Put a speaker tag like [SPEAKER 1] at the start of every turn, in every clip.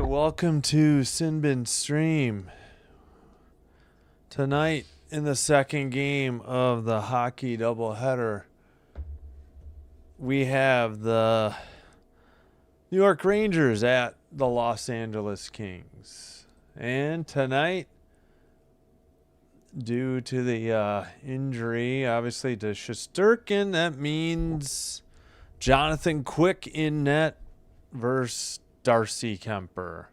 [SPEAKER 1] welcome to Sinbin Stream. Tonight, in the second game of the hockey doubleheader, we have the New York Rangers at the Los Angeles Kings. And tonight, due to the injury, obviously, to Shesterkin, that means Jonathan Quick in net versus Darcy Kemper.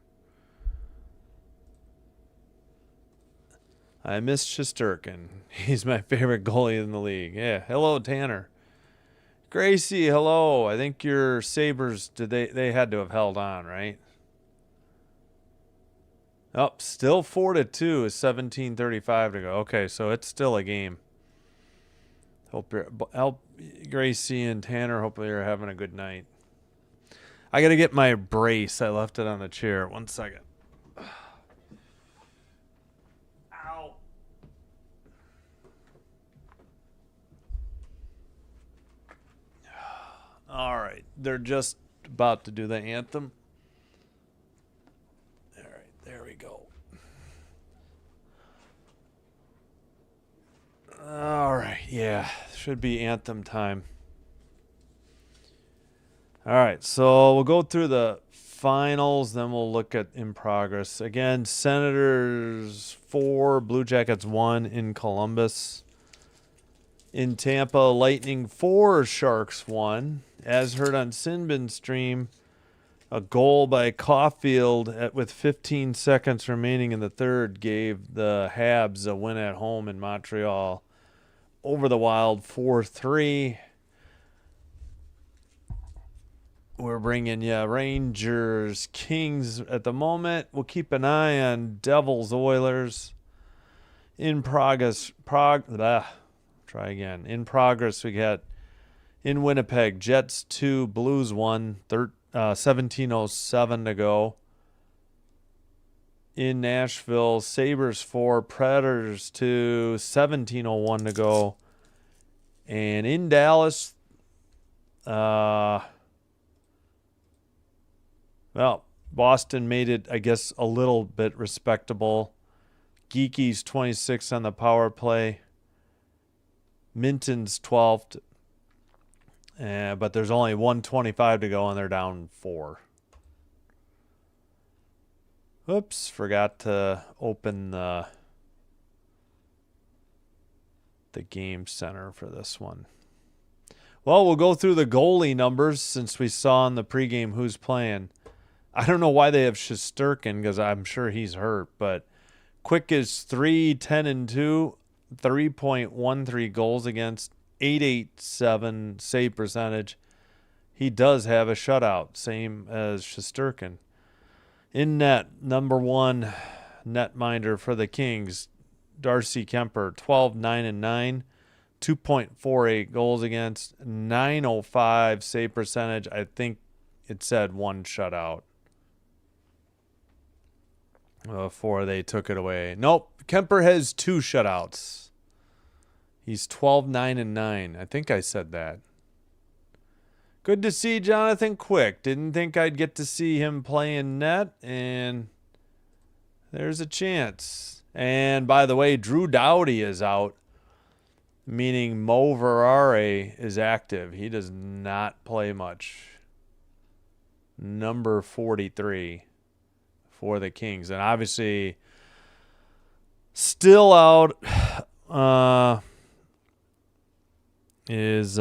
[SPEAKER 1] I miss Shesterkin. He's my favorite goalie in the league. Yeah. Hello, Tanner. Gracie, hello. I think your Sabres, they had to have held on, right? Oh, still 4-2 is 17:35 to go. Okay, so it's still a game. Help Gracie and Tanner. Hopefully you're having a good night. I got to get my brace. I left it on the chair. 1 second. Ow. All right. They're just about to do the anthem. All right. There we go. All right. Yeah. Should be anthem time. All right, so we'll go through the finals, then we'll look at in progress. Again, Senators 4, Blue Jackets 1 in Columbus. In Tampa, Lightning 4, Sharks 1. As heard on Sinbin Stream, a goal by Caulfield with 15 seconds remaining in the third gave the Habs a win at home in Montreal over the Wild 4-3. We're bringing you Rangers, Kings at the moment. We'll keep an eye on Devils, Oilers. In progress, In progress, we got in Winnipeg, Jets 2, Blues 1, 17:07 to go. In Nashville, Sabres 4, Predators 2, 17:01 to go. And in Dallas, well, Boston made it, I guess, a little bit respectable. Geeky's 26 on the power play. Minton's 12th. But there's only 1:25 to go, and they're down 4. Oops, forgot to open the game center for this one. Well, we'll go through the goalie numbers since we saw in the pregame who's playing. I don't know why they have Shesterkin because I'm sure he's hurt, but Quick is 3-10-2, 3.13 goals against, 887 save percentage. He does have a shutout, same as Shesterkin. In net, number 1 netminder for the Kings, Darcy Kemper, 12-9-9, 2.48 goals against, 905 save percentage. I think it said 1 shutout before they took it away. Nope, Kemper has 2 shutouts. He's 12-9-9. I think I said that. Good to see Jonathan Quick. Didn't think I'd get to see him play in net, and there's a chance. And by the way, Drew Doughty is out, meaning Mo Verare is active. He does not play much. Number 43 for the Kings. And obviously still out is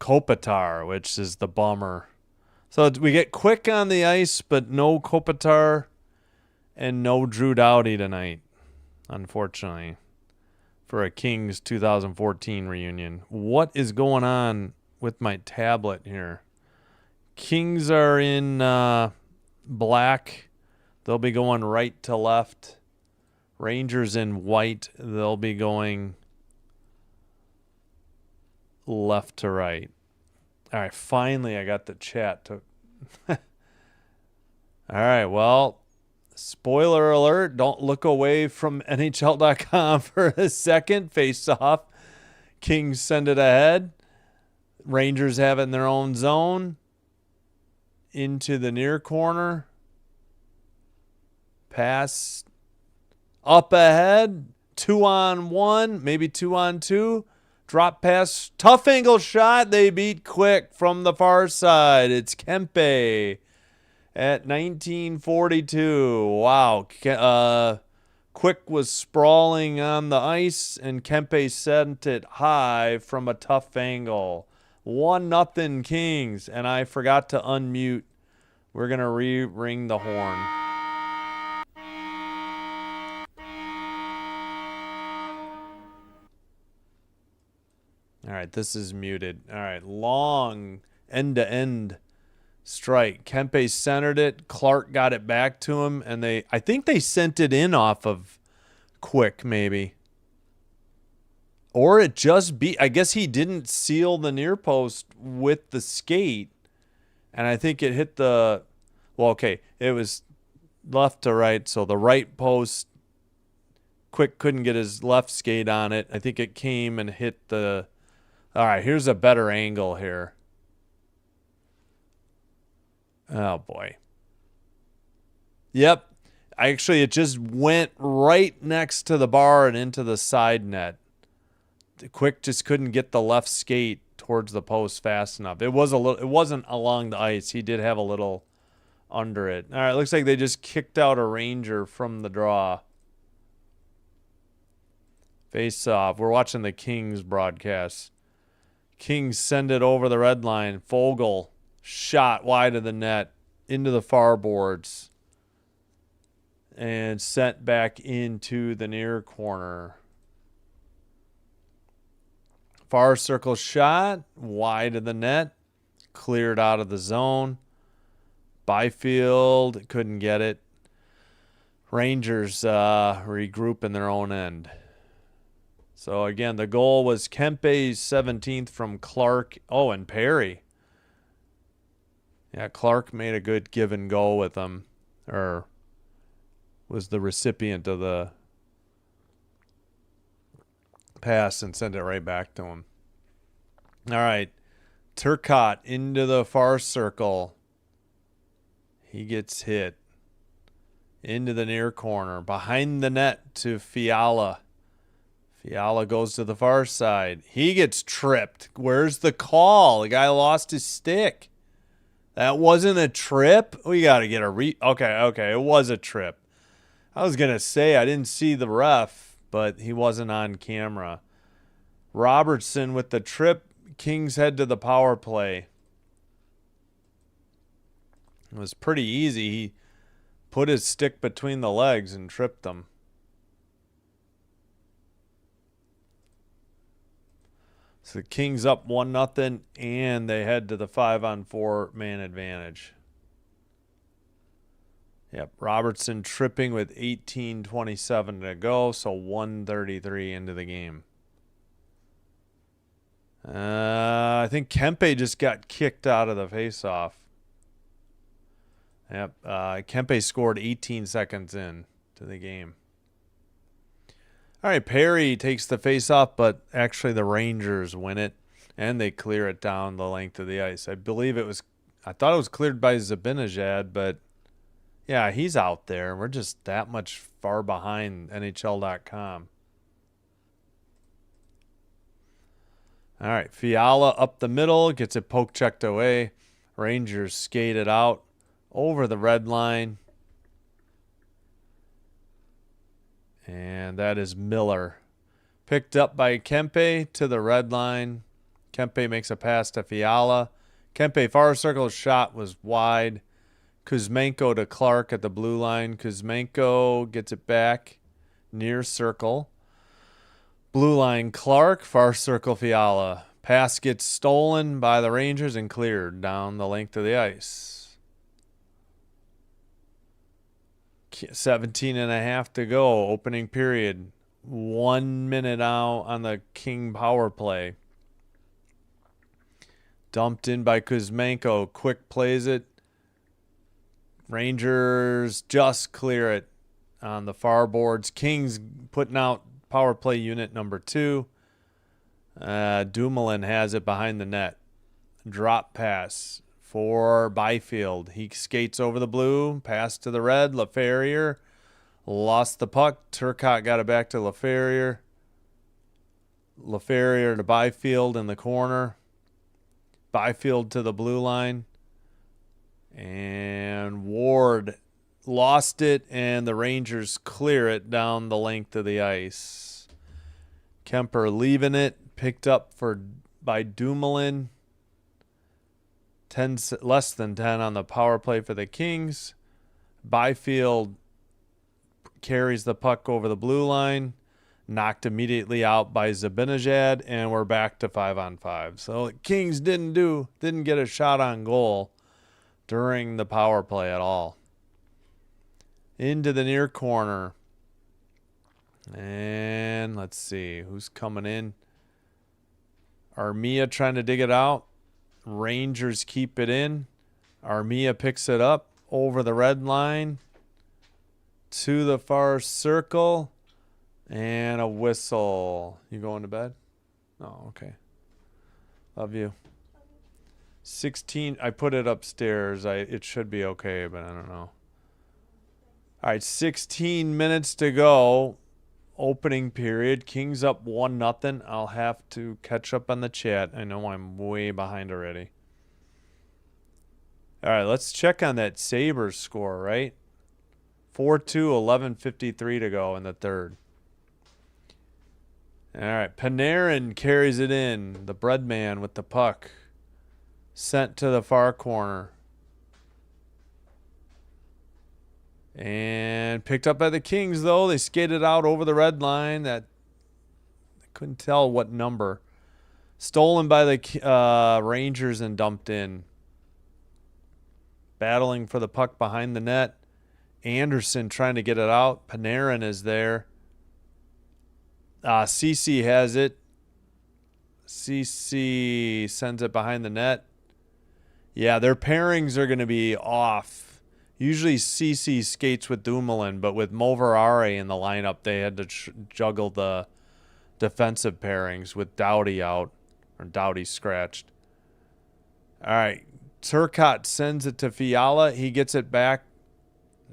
[SPEAKER 1] Kopitar, which is the bummer. So we get Quick on the ice, but no Kopitar and no Drew Doughty tonight, unfortunately, for a Kings 2014 reunion. What is going on with my tablet here? Kings are in black. They'll be going right to left. Rangers in white. They'll be going left to right. All right, finally I got the chat to all right, well, spoiler alert, don't look away from NHL.com for a second. Face off. Kings send it ahead. Rangers have it in their own zone. into the near corner. Pass up ahead. 2-on-1, maybe 2-on-2. Drop pass. Tough angle shot. They beat Quick from the far side. It's Kempe at 1942. Wow. Quick was sprawling on the ice, and Kempe sent it high from a tough angle. 1-0 Kings, and I forgot to unmute. We're going to ring the horn. All right, this is muted. All right, long end-to-end strike. Kempe centered it. Clark got it back to him, and I think they sent it in off of Quick, maybe. Or it just beat. I guess he didn't seal the near post with the skate, and I think it hit the. Well, okay, it was left to right, so the right post. Quick couldn't get his left skate on it. I think it came and hit the. All right, here's a better angle here. Oh, boy. Yep. Actually, it just went right next to the bar and into the side net. Quick just couldn't get the left skate towards the post fast enough. It wasn't along the ice. He did have a little under it. All right, looks like they just kicked out a Ranger from the draw. Face off. We're watching the Kings broadcast. Kings send it over the red line. Fogle shot wide of the net into the far boards and sent back into the near corner. Far circle shot wide of the net, cleared out of the zone. Byfield couldn't get it. Rangers regroup in their own end. So, again, the goal was Kempe's 17th from Clark. Oh, and Perry. Yeah, Clark made a good give and go with him, or was the recipient of the pass and sent it right back to him. All right, Turcotte into the far circle. He gets hit into the near corner, behind the net to Fiala. Fiala goes to the far side. He gets tripped. Where's the call? The guy lost his stick. That wasn't a trip? We got to get a Okay, it was a trip. I was going to say I didn't see the ref, but he wasn't on camera. Robertson with the trip. Kings head to the power play. It was pretty easy. He put his stick between the legs and tripped them. So the Kings up 1-0, and they head to the 5-on-4 man advantage. Yep, Robertson tripping with 18:27 to go, so 1:33 into the game. I think Kempe just got kicked out of the faceoff. Yep, Kempe scored 18 seconds in to the game. All right, Perry takes the faceoff, but actually the Rangers win it, and they clear it down the length of the ice. I thought it was cleared by Zibanejad, but yeah, he's out there. We're just that much far behind NHL.com. All right, Fiala up the middle, gets it poke checked away. Rangers skate it out over the red line. And that is Miller. Picked up by Kempe to the red line. Kempe makes a pass to Fiala. Kempe far circle shot was wide. Kuzmenko to Clark at the blue line. Kuzmenko gets it back near circle. Blue line Clark, far circle Fiala. Pass gets stolen by the Rangers and cleared down the length of the ice. 17.5 to go, opening period. 1 minute out on the King power play. Dumped in by Kuzmenko. Quick plays it. Rangers just clear it on the far boards. Kings putting out power play unit number 2. Dumoulin has it behind the net. Drop pass for Byfield. He skates over the blue, pass to the red. LaFerrier lost the puck. Turcotte got it back to LaFerrier. LaFerrier to Byfield in the corner. Byfield to the blue line. And Ward lost it, and the Rangers clear it down the length of the ice. Kemper leaving it, picked up by Dumoulin. Less than 10 on the power play for the Kings. Byfield carries the puck over the blue line, knocked immediately out by Zibanejad, and we're back to 5-on-5. So the Kings didn't get a shot on goal during the power play at all. Into the near corner. And let's see who's coming in. Armia trying to dig it out. Rangers keep it in. Armia picks it up over the red line to the far circle. And a whistle. You going to bed? Oh, okay. Love you. 16. I put it upstairs. It should be okay, but I don't know. All right, 16 minutes to go. Opening period. Kings up 1-0. I'll have to catch up on the chat. I know I'm way behind already. All right, let's check on that Sabres score, right? 4-2, 11:53 to go in the third. All right, Panarin carries it in. The bread man with the puck. Sent to the far corner. And picked up by the Kings, though. They skated out over the red line. I couldn't tell what number. Stolen by the Rangers and dumped in. Battling for the puck behind the net. Anderson trying to get it out. Panarin is there. CC has it. CC sends it behind the net. Yeah, their pairings are going to be off. Usually CC skates with Dumoulin, but with Moverare in the lineup, they had to juggle the defensive pairings with Doughty out, or Doughty scratched. All right, Turcotte sends it to Fiala. He gets it back.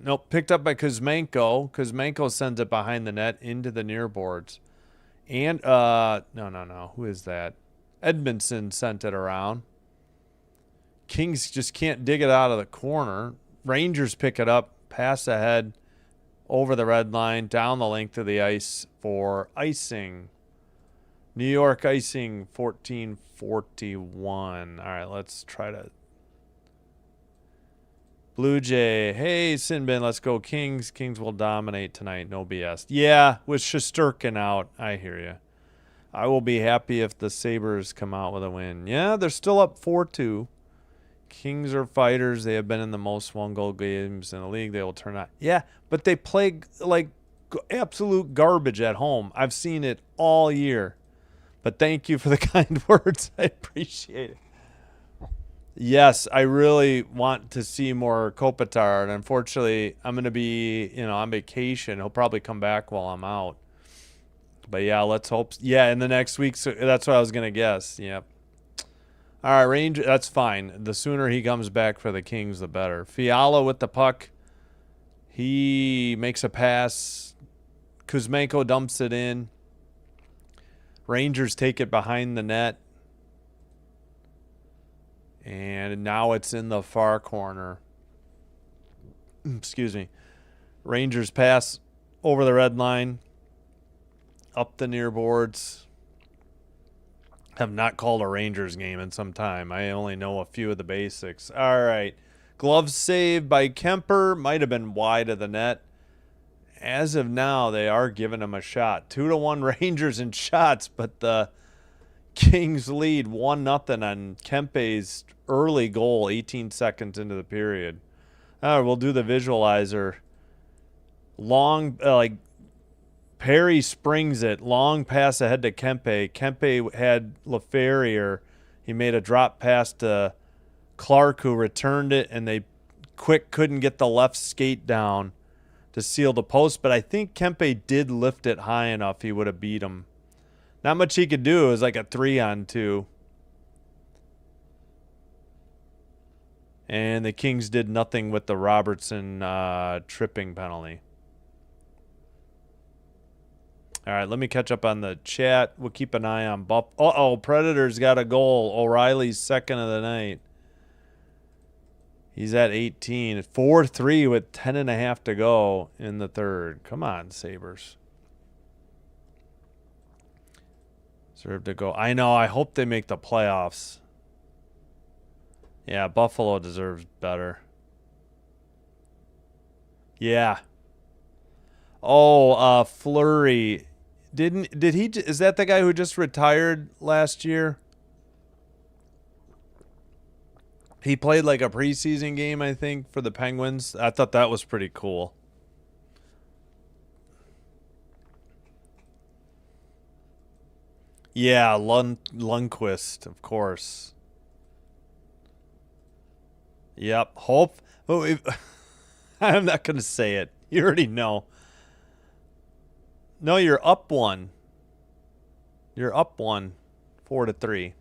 [SPEAKER 1] Nope, picked up by Kuzmenko. Kuzmenko sends it behind the net into the near boards. And, no. Who is that? Edmondson sent it around. Kings just can't dig it out of the corner. Rangers pick it up, pass ahead, over the red line, down the length of the ice for icing. New York icing, 14:41. All right, let's try to. Blue Jay, hey, Sinbin, let's go Kings. Kings will dominate tonight, no BS. Yeah, with Shesterkin out, I hear you. I will be happy if the Sabres come out with a win. Yeah, they're still up 4-2. Kings are fighters. They have been in the most one-goal games in the league. They will turn out. Yeah, but they play like absolute garbage at home. I've seen it all year. But thank you for the kind words. I appreciate it. Yes, I really want to see more Kopitar. And unfortunately, I'm going to be, on vacation. He'll probably come back while I'm out. But, yeah, let's hope. Yeah, in the next week. So that's what I was going to guess. Yep. All right, Ranger, that's fine. The sooner he comes back for the Kings, the better. Fiala with the puck. He makes a pass. Kuzmenko dumps it in. Rangers take it behind the net. And now it's in the far corner. Excuse me. Rangers pass over the red line. Up the near boards. Have not called a Rangers game in some time. I only know a few of the basics. All right. Glove save by Kemper. Might have been wide of the net. As of now, they are giving him a shot. 2-1 Rangers in shots, but the Kings lead 1-0 on Kempe's early goal 18 seconds into the period. All right, we'll do the visualizer. Long, Perry springs it. Long pass ahead to Kempe. Kempe had LaFerrier. He made a drop pass to Clark, who returned it, and they couldn't get the left skate down to seal the post. But I think Kempe did lift it high enough he would have beat him. Not much he could do. It was like a 3-on-2. And the Kings did nothing with the Robertson tripping penalty. All right, let me catch up on the chat. We'll keep an eye on Buff. Uh-oh, Predators got a goal. O'Reilly's second of the night. He's at 18. 4-3 with 10.5 to go in the third. Come on, Sabres. Deserve to go. I know. I hope they make the playoffs. Yeah, Buffalo deserves better. Yeah. Oh, Fleury. Is that the guy who just retired last year? He played like a preseason game, I think, for the Penguins. I thought that was pretty cool. Yeah, Lundqvist, of course. Yep. Hope. Oh, I'm not going to say it. You already know. No, you're up one. You're up one. 4-3.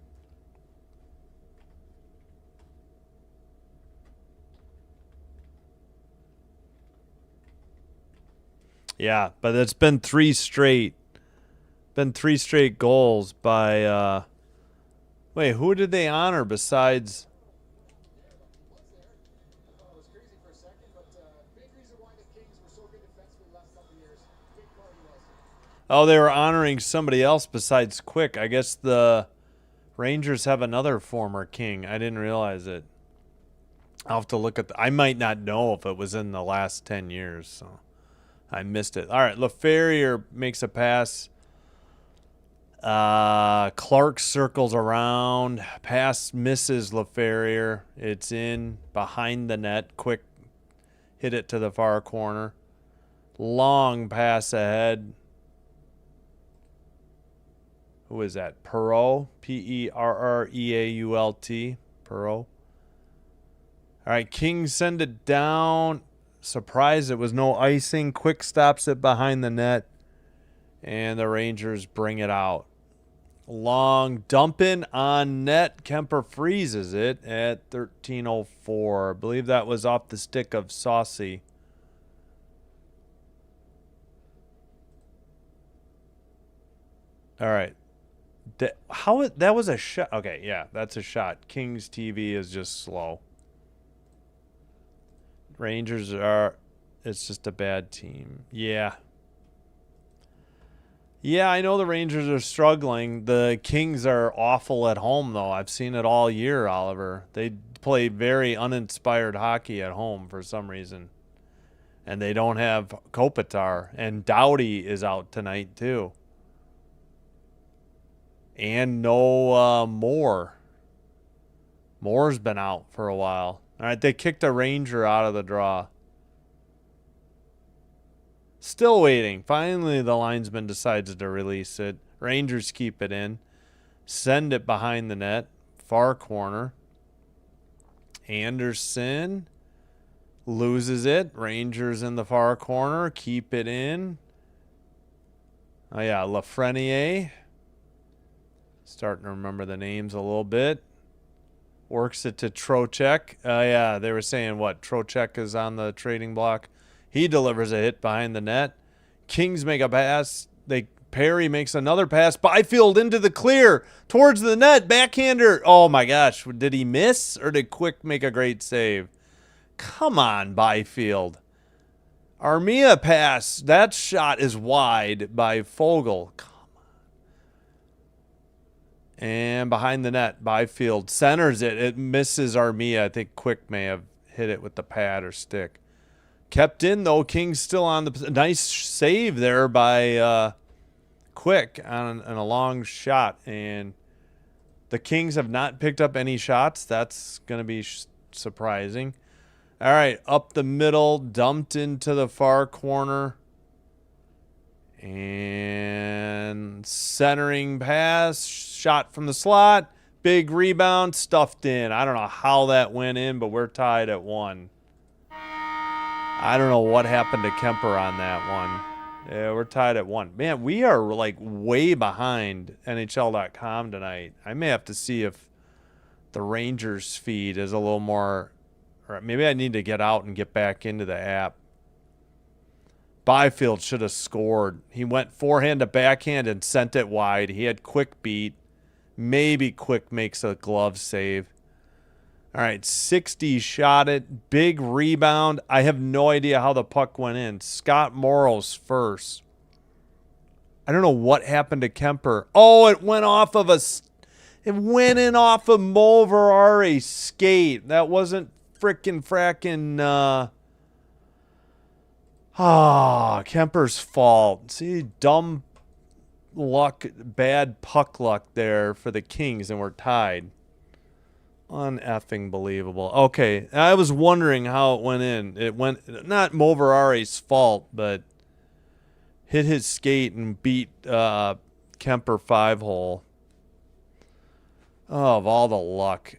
[SPEAKER 1] Yeah, but it's been three straight. Been 3 straight goals by. Wait, who did they honor besides? Oh, they were honoring somebody else besides Quick. I guess the Rangers have another former King. I didn't realize it. I'll have to look at I might not know if it was in the last 10 years, so I missed it. All right, LaFerrier makes a pass. Clark circles around. Pass misses LaFerrier. It's in behind the net. Quick hit it to the far corner. Long pass ahead. Who is that? Perreault. Perreault. Perreault. All right, Kings send it down. Surprised it was no icing. Quick stops it behind the net. And the Rangers bring it out. Long dumping on net. Kemper freezes it at 13:04. I believe that was off the stick of Saucy. All right. That was a shot. Okay, yeah, that's a shot. Kings TV is just slow. Rangers it's just a bad team. Yeah. Yeah, I know the Rangers are struggling. The Kings are awful at home, though. I've seen it all year, Oliver. They play very uninspired hockey at home for some reason. And they don't have Kopitar. And Doughty is out tonight, too. And no Moore. Moore's been out for a while. All right, they kicked a Ranger out of the draw. Still waiting. Finally, the linesman decides to release it. Rangers keep it in. Send it behind the net. Far corner. Anderson loses it. Rangers in the far corner. Keep it in. Oh, yeah. Lafreniere. Starting to remember the names a little bit. Works it to Trocheck. Yeah, they were saying what? Trocheck is on the trading block. He delivers a hit behind the net. Kings make a pass. Perry makes another pass. Byfield into the clear. Towards the net. Backhander. Oh, my gosh. Did he miss or did Quick make a great save? Come on, Byfield. Armia pass. That shot is wide by Fogle. Come on. And behind the net, Byfield centers it. It misses Armia. I think Quick may have hit it with the pad or stick. Kept in, though. Kings still on the nice save there by Quick on a long shot. And the Kings have not picked up any shots. That's going to be surprising. All right, up the middle, dumped into the far corner. And centering pass, shot from the slot. Big rebound, stuffed in. I don't know how that went in, but we're tied at 1. I don't know what happened to Kemper on that one. Yeah, we're tied at 1. Man, we are like way behind NHL.com tonight. I may have to see if the Rangers feed is a little more Or maybe I need to get out and get back into the app. Byfield should have scored. He went forehand to backhand and sent it wide. He had Quick beat. Maybe Quick makes a glove save. All right, 60 shot it. Big rebound. I have no idea how the puck went in. Scott Morrow's first. I don't know what happened to Kemper. Oh, it went off of it went in off of Mulverare's skate. That wasn't fracking Kemper's fault. See, dumb luck, bad puck luck there for the Kings, and we're tied. Uneffing believable. Okay, I was wondering how it went in. It went, not Mulverare's fault, but hit his skate and beat Kemper 5-hole. Oh, of all the luck.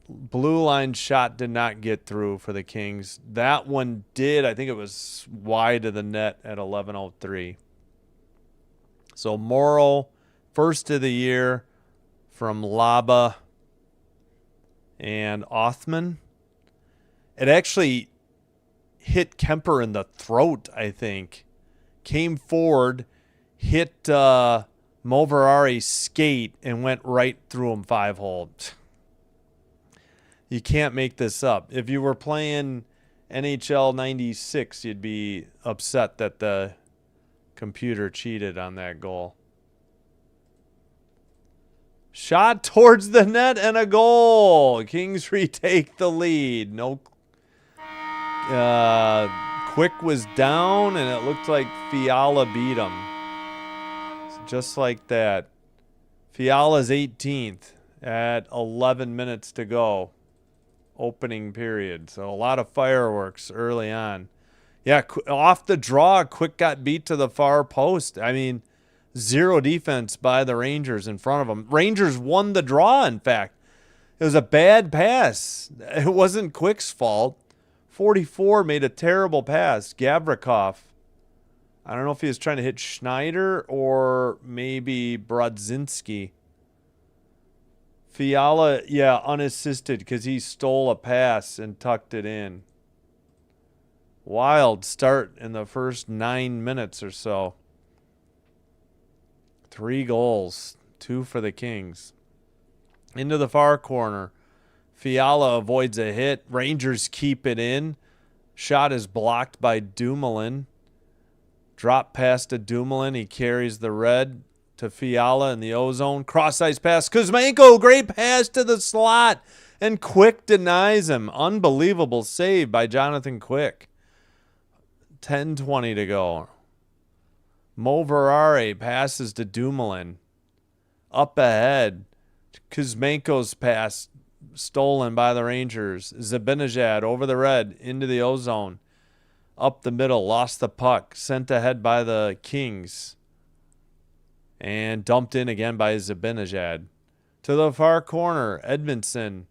[SPEAKER 1] Blue line shot did not get through for the Kings. That one did. I think it was wide of the net at 11:03. So Morrow, first of the year from Laba and Othman. It actually hit Kemper in the throat, I think. Came forward, hit Mulverare's skate, and went right through him 5-hole. You can't make this up. If you were playing NHL 96, you'd be upset that the computer cheated on that goal. Shot towards the net and a goal. Kings retake the lead. No, Quick was down, and it looked like Fiala beat him. Just like that. Fiala's 18th at 11 minutes to go. Opening period. So a lot of fireworks early on. Yeah, off the draw, Quick got beat to the far post. I mean, zero defense by the Rangers in front of them. Rangers won the draw, in fact. It was a bad pass. It wasn't Quick's fault. 44 made a terrible pass. Gavrikov. I don't know if he was trying to hit Schneider or maybe Brodzinski. Fiala, yeah, unassisted because he stole a pass and tucked it in. Wild start in the first 9 minutes or so. 3 goals, 2 for the Kings. Into the far corner. Fiala avoids a hit. Rangers keep it in. Shot is blocked by Dumoulin. Drop pass to Dumoulin. He carries the red to Fiala in the ozone. Cross-ice pass. Kuzmenko, great pass to the slot. And Quick denies him. Unbelievable save by Jonathan Quick. 10:20 to go. Mulverare passes to Dumoulin. Up ahead. Kuzmenko's pass stolen by the Rangers. Zibanejad over the red into the ozone. Up the middle. Lost the puck. Sent ahead by the Kings. And dumped in again by Zibanejad. To the far corner. Edmondson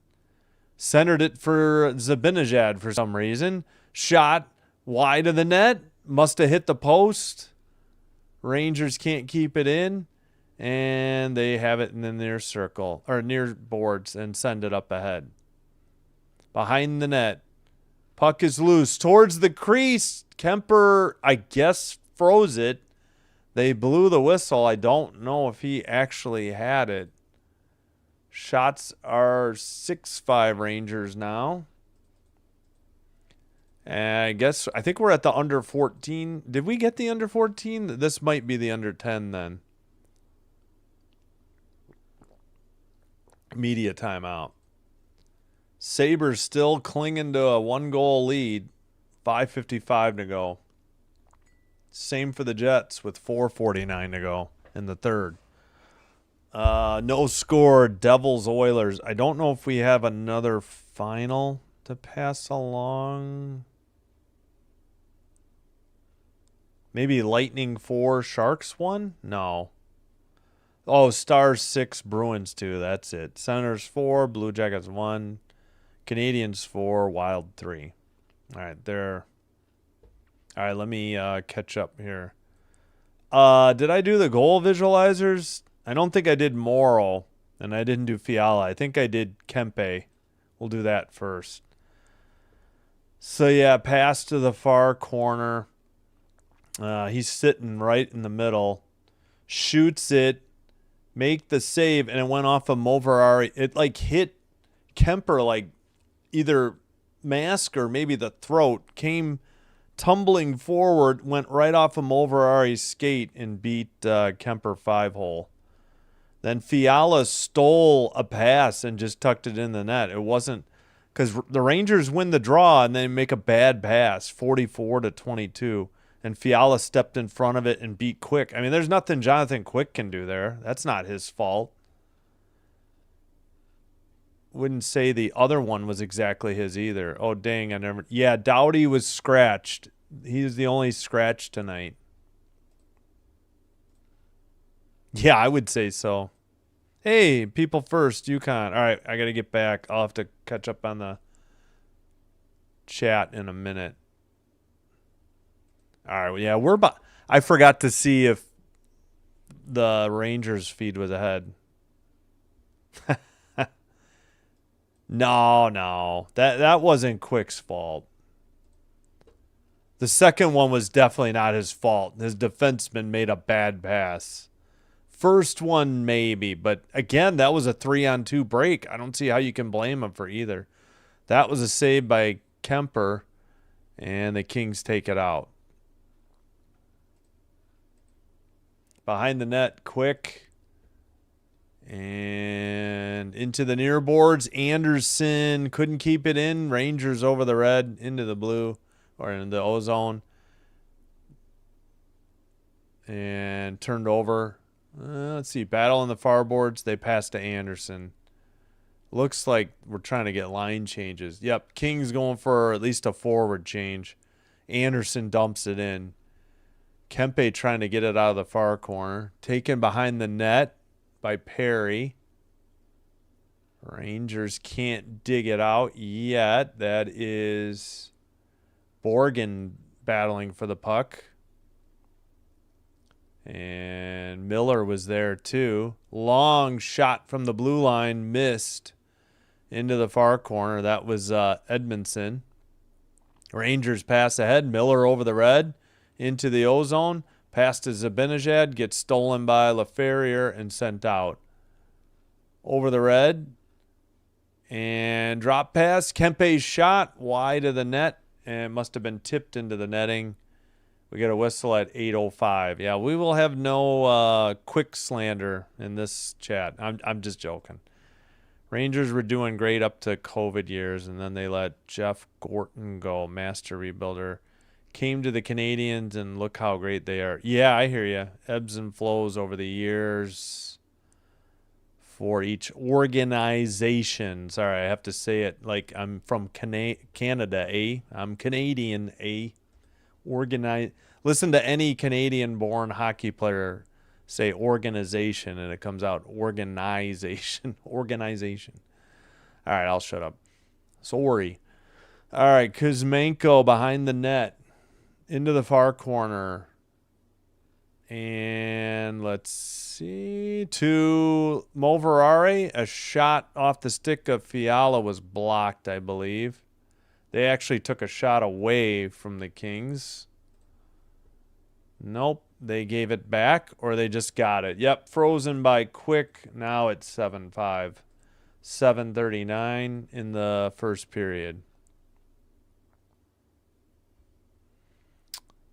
[SPEAKER 1] centered it for Zibanejad for some reason. Shot wide of the net. Must have hit the post. Rangers can't keep it in. And they have it in the near circle. Or near boards. And send it up ahead. Behind the net. Puck is loose. Towards the crease. Kemper, I guess, froze it. They blew the whistle. I don't know if he actually had it. Shots are 6-5 Rangers now. And I think we're at the under 14. Did we get the under 14? This might be the under 10 then. Media timeout. Sabres still clinging to a 1-goal lead. 5:55 to go. Same for the Jets with 4:49 to go in the third. No score, Devils, Oilers. I don't know if we have another final to pass along. Maybe Lightning 4, Sharks 1? No. Oh, Stars 6, Bruins 2. That's it. Senators 4, Blue Jackets 1, Canadians 4, Wild 3. All right, there. All right, let me catch up here. Did I do the goal visualizers? I don't think I did Morrow, and I didn't do Fiala. I think I did Kempe. We'll do that first. So, yeah, pass to the far corner. He's sitting right in the middle. Shoots it. Make the save, and it went off of Moverari. It, like, hit Kemper, like, either mask or maybe the throat. Came tumbling forward, went right off of Moverari's skate and beat Kemper 5-hole. Then Fiala stole a pass and just tucked it in the net. It wasn't because the Rangers win the draw and they make a bad pass, 44-22, and Fiala stepped in front of it and beat Quick. I mean, there's nothing Jonathan Quick can do there. That's not his fault. Wouldn't say the other one was exactly his either. Oh, dang, I never. Yeah, Doughty was scratched. He's the only scratch tonight. Yeah, I would say so. Hey, people first, UConn. All right, I got to get back. I'll have to catch up on the chat in a minute. All right, yeah, we're about. I forgot to see if the Rangers feed was ahead. No. That wasn't Quick's fault. The second one was definitely not his fault. His defenseman made a bad pass. First one, maybe. But again, that was a 3-on-2 break. I don't see how you can blame him for either. That was a save by Kemper, and the Kings take it out. Behind the net, Quick. And into the near boards. Anderson couldn't keep it in. Rangers over the red, into the blue, or in the ozone. And turned over. Let's see. Battle on the far boards. They pass to Anderson. Looks like we're trying to get line changes. Yep. King's going for at least a forward change. Anderson dumps it in. Kempe trying to get it out of the far corner. Taken behind the net by Perry. Rangers can't dig it out yet. That is Borgen battling for the puck. And Miller was there too. Long shot from the blue line, missed into the far corner. That was Edmondson. Rangers pass ahead. Miller over the red into the ozone. Pass to Zibanejad. Gets stolen by LaFerriere and sent out. Over the red. And drop pass. Kempe's shot wide of the net. And it must have been tipped into the netting. We get a whistle at 8:05. Yeah, we will have no Quick slander in this chat. I'm just joking. Rangers were doing great up to COVID years, and then they let Jeff Gorton go, master rebuilder. Came to the Canadians, and look how great they are. Yeah, I hear you. Ebbs and flows over the years for each organization. Sorry, I have to say it like I'm from Canada, eh? I'm Canadian, eh? Listen to any Canadian-born hockey player say organization, and it comes out organization. Organization. All right, I'll shut up. Sorry. All right, Kuzmenko behind the net into the far corner. And let's see. To Moverare, a shot off the stick of Fiala was blocked, I believe. They actually took a shot away from the Kings. Nope, they gave it back, or they just got it. Yep, frozen by Quick. Now it's 7-5. 7:39 in the first period.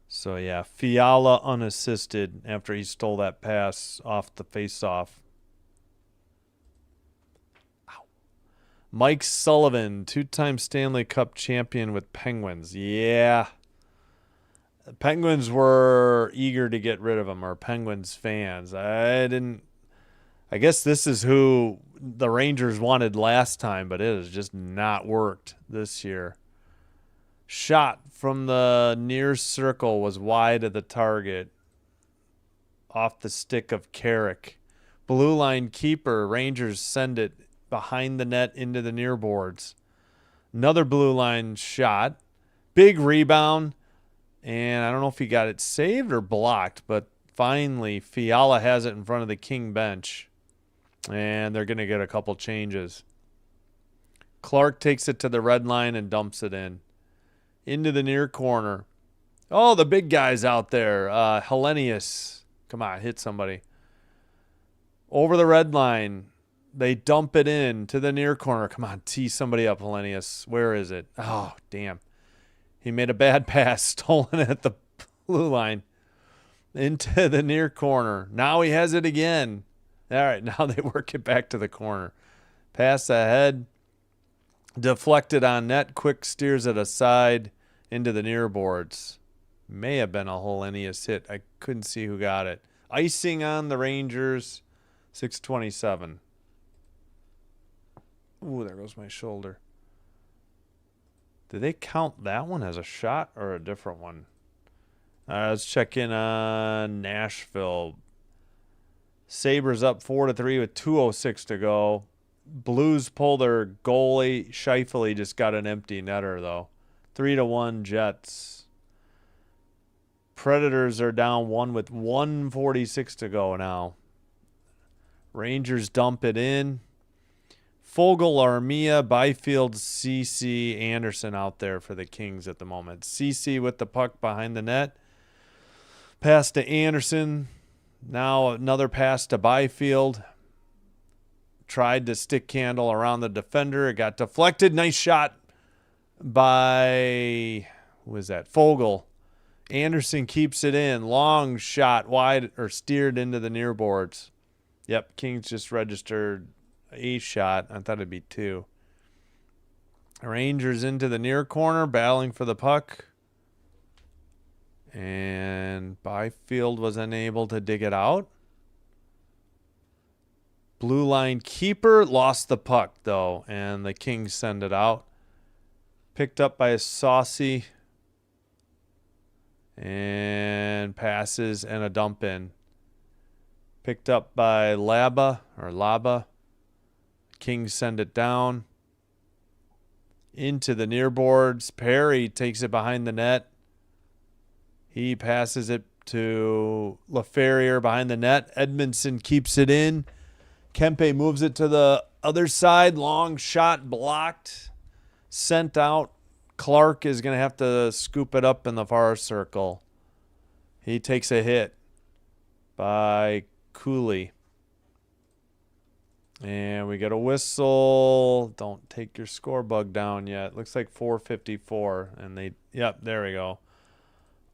[SPEAKER 1] So, yeah, Fiala unassisted after he stole that pass off the face-off. Mike Sullivan, two-time Stanley Cup champion with Penguins. Yeah. The Penguins were eager to get rid of him, or Penguins fans. I guess this is who the Rangers wanted last time, but it has just not worked this year. Shot from the near circle was wide of the target. Off the stick of Carrick. Blue line keeper, Rangers send it behind the net into the near boards. Another blue line shot. Big rebound. And I don't know if he got it saved or blocked, but finally Fiala has it in front of the King bench. And they're going to get a couple changes. Clark takes it to the red line and dumps it in. into the near corner. Oh, the big guy's out there. Hellenius. Come on, hit somebody. Over the red line. They dump it in to the near corner. Come on, tee somebody up, Hellenius. Where is it? Oh, damn. He made a bad pass, stolen at the blue line. Into the near corner. Now he has it again. All right, now they work it back to the corner. Pass ahead. Deflected on net. Quick steers it aside into the near boards. May have been a Hellenius hit. I couldn't see who got it. Icing on the Rangers. 6:27. Ooh, there goes my shoulder. Did they count that one as a shot or a different one? Let's check in on Nashville. Sabres up 4-3 with 2:06 to go. Blues pull their goalie. Scheifele just got an empty netter, though. 3-1 Jets. Predators are down 1 with 1:46 to go now. Rangers dump it in. Fogle, Armia, Byfield, CC, Anderson out there for the Kings at the moment. CC with the puck behind the net. Pass to Anderson. Now another pass to Byfield. Tried to stick handle around the defender. It got deflected. Nice shot by, who was that? Fogle. Anderson keeps it in. Long shot wide or steered into the near boards. Yep, Kings just registered a shot. I thought it'd be 2. Rangers into the near corner, battling for the puck. And Byfield was unable to dig it out. Blue line keeper lost the puck, though, and the Kings send it out. Picked up by a Saucy. And passes and a dump in. Picked up by Laba. Kings send it down. Into the near boards. Perry takes it behind the net. He passes it to LaFerriere behind the net. Edmondson keeps it in. Kempe moves it to the other side. Long shot blocked. Sent out. Clark is going to have to scoop it up in the far circle. He takes a hit by Cooley. And we get a whistle. Don't take your score bug down yet. Looks like 4:54. And yep, there we go.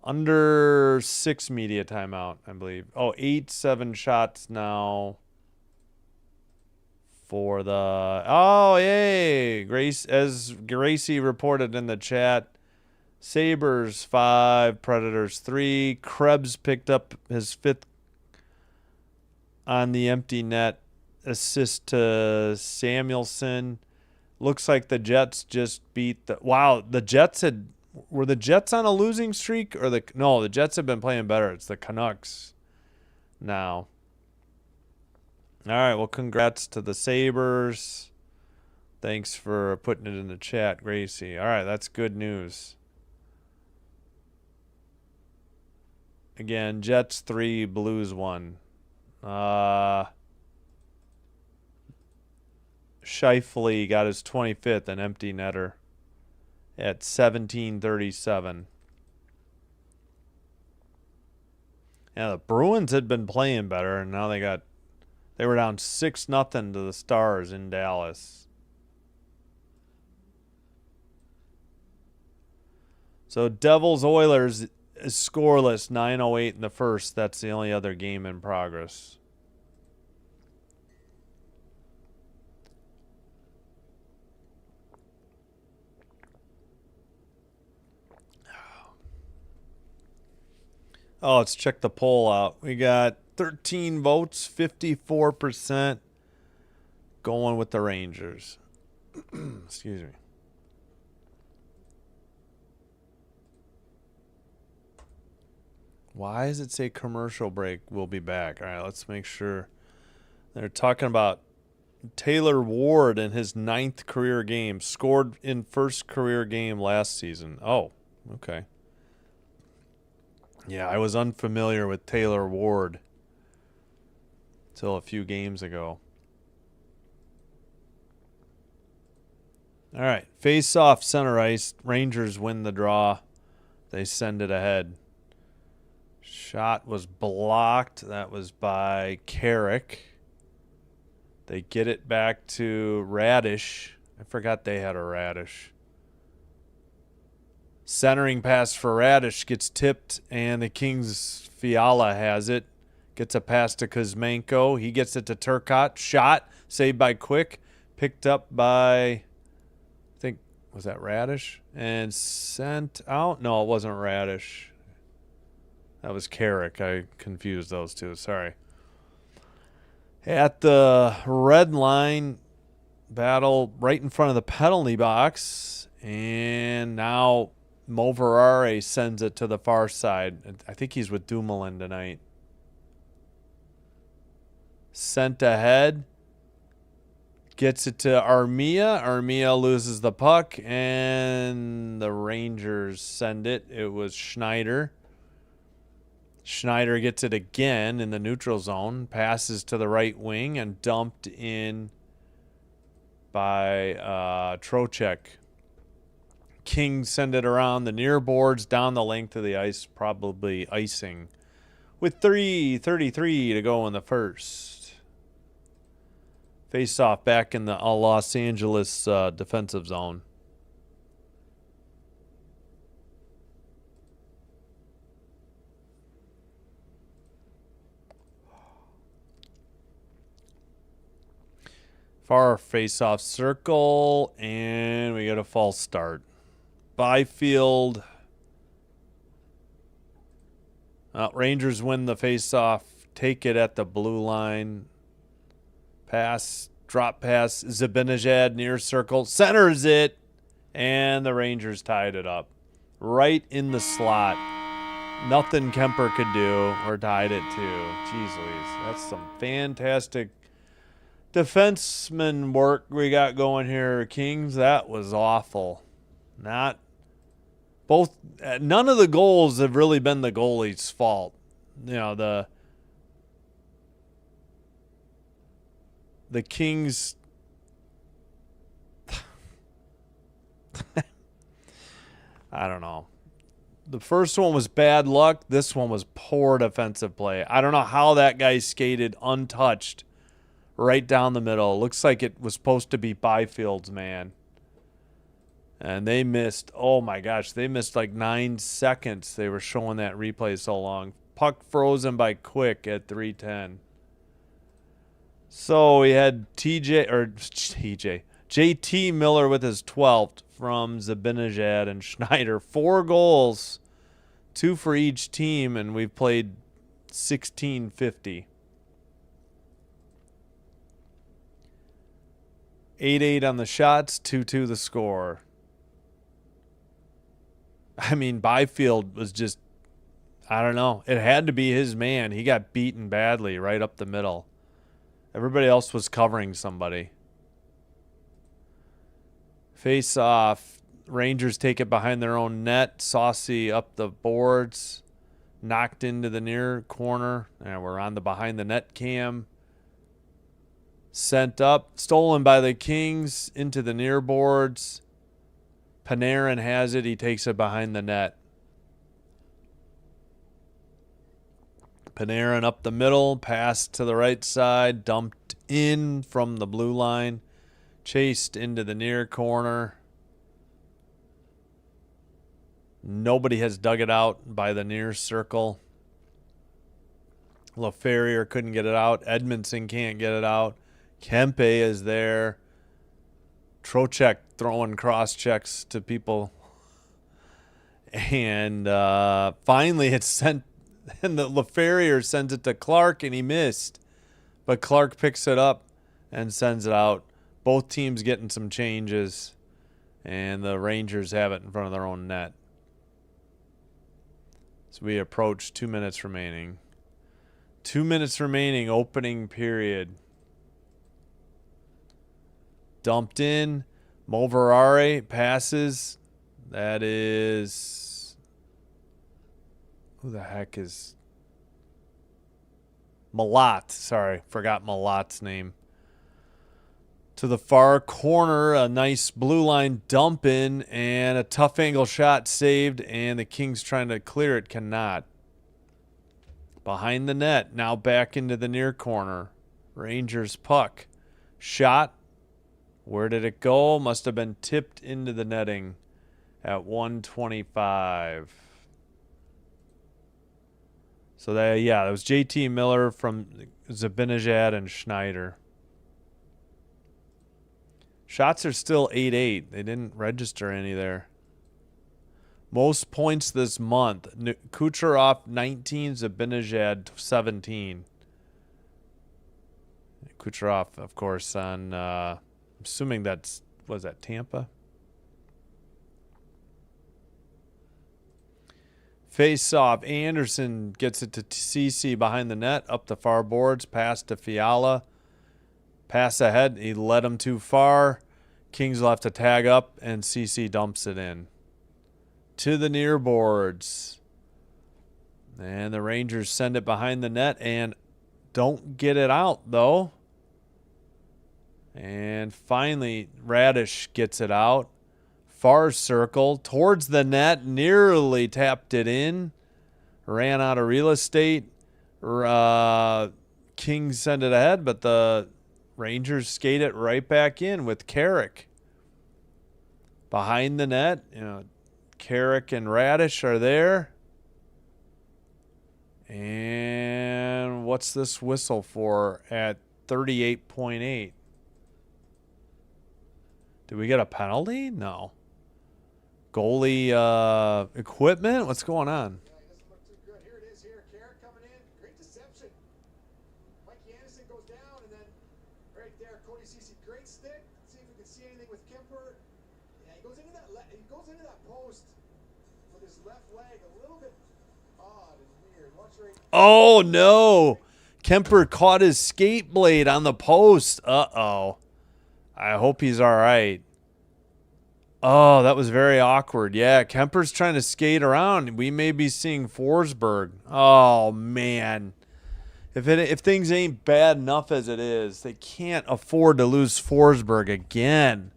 [SPEAKER 1] Under 6 media timeout, I believe. Oh, 8-7 shots now for the... Oh, yay! As Gracie reported in the chat, Sabres 5, Predators 3. Krebs picked up his 5th on the empty net. Assist to Samuelson. Looks like the Jets just beat the... Wow, the Jets had... Were the Jets on a losing streak? No, the Jets have been playing better. It's the Canucks now. All right, well, congrats to the Sabres. Thanks for putting it in the chat, Gracie. All right, that's good news. Again, Jets 3, Blues 1. Scheifele got his 25th, an empty netter at 17:37. Yeah, the Bruins had been playing better, and now they were down 6-0 to the Stars in Dallas. So Devils Oilers is scoreless, 9:08 in the first. That's the only other game in progress. Oh, let's check the poll out. We got 13 votes, 54% going with the Rangers. Excuse me. Why does it say commercial break? We'll be back. All right, let's make sure. They're talking about Taylor Ward in his 9th career game. Scored in first career game last season. Oh, okay. Yeah, I was unfamiliar with Taylor Ward till a few games ago. All right. Face off center ice. Rangers win the draw. They send it ahead. Shot was blocked. That was by Carrick. They get it back to Radish. I forgot they had a Radish. Centering pass for Radish gets tipped, and the Kings' Fiala has it. Gets a pass to Kuzmenko. He gets it to Turcotte. Shot. Saved by Quick. Picked up by, I think, was that Radish? And sent out? No, it wasn't Radish. That was Carrick. I confused those two. Sorry. At the red line, battle right in front of the penalty box. And now Moverare sends it to the far side. I think he's with Dumoulin tonight. Sent ahead. Gets it to Armia. Armia loses the puck. And the Rangers send it. It was Schneider. Schneider gets it again in the neutral zone. Passes to the right wing and dumped in by Trocheck. Kings send it around the near boards, down the length of the ice, probably icing. With 3:33 to go in the first. Face off back in the Los Angeles defensive zone. Far face-off circle, and we get a false start. Byfield. Rangers win the face-off. Take it at the blue line. Pass, drop pass. Zibanejad near circle. Centers it, and the Rangers tied it up. Right in the slot. Nothing Kemper could do, or tied it to. Jeez Louise, that's some fantastic defenseman work we got going here, Kings. That was awful. None of the goals have really been the goalie's fault. You know, the Kings I don't know. The first one was bad luck. This one was poor defensive play. I don't know how that guy skated untouched right down the middle. Looks like it was supposed to be Byfield's man. And they missed, oh my gosh, they missed like 9 seconds. They were showing that replay so long. Puck frozen by Quick at 3:10. So we had JT Miller with his 12th from Zibanejad and Schneider. 4 goals, 2 for each team, and we've played 16:50. 8-8 on the shots, 2-2 the score. I mean, Byfield was just, I don't know. It had to be his man. He got beaten badly right up the middle. Everybody else was covering somebody. Face off. Rangers take it behind their own net. Saucy up the boards. Knocked into the near corner. And we're on the behind the net cam. Sent up. Stolen by the Kings into the near boards. Panarin has it. He takes it behind the net. Panarin up the middle. Pass to the right side. Dumped in from the blue line. Chased into the near corner. Nobody has dug it out by the near circle. LaFerrier couldn't get it out. Edmondson can't get it out. Kempe is there. Trocheck throwing cross checks to people. And finally it's sent, and the LaFerrier sends it to Clark, and he missed. But Clark picks it up and sends it out. Both teams getting some changes, and the Rangers have it in front of their own net. So we approach 2 minutes remaining. 2 minutes remaining, opening period. Dumped in. Moverare passes. That is... Who the heck is... Malat. Sorry, forgot Malat's name. to the far corner. A nice blue line dump in and a tough angle shot saved, and the Kings trying to clear it, cannot. Behind the net, now back into the near corner. Rangers puck. Shot. Where did it go? Must have been tipped into the netting at 125. So that was JT Miller from Zibanejad and Schneider. Shots are still 8-8. They didn't register any there. Most points this month. Kucherov 19, Zibanejad 17. Kucherov, of course, on I'm assuming was that Tampa? Face off. Anderson gets it to CC behind the net, up the far boards, pass to Fiala. Pass ahead. He led him too far. Kings will have to tag up, and CC dumps it in. To the near boards. And the Rangers send it behind the net and don't get it out, though. And finally, Radish gets it out. Far circle towards the net, nearly tapped it in. Ran out of real estate. Kings send it ahead, but the Rangers skate it right back in with Carrick. Behind the net, Carrick and Radish are there. And what's this whistle for at 38.8? Did we get a penalty? No. Goalie equipment? What's going on?
[SPEAKER 2] Yeah, he doesn't look too good. Here it is here. Carrick coming in. Great deception. Mikey Anderson goes down, and then right there, Cody Ceci, great stick. See if we can see anything with Kemper. Yeah, he goes into that post with his left leg a little bit odd and weird. Watch right.
[SPEAKER 1] Oh, no. Kemper caught his skate blade on the post. Uh-oh. I hope he's all right. Oh, that was very awkward. Yeah, Kemper's trying to skate around. We may be seeing Forsberg. Oh, man. If things ain't bad enough as it is, they can't afford to lose Forsberg again.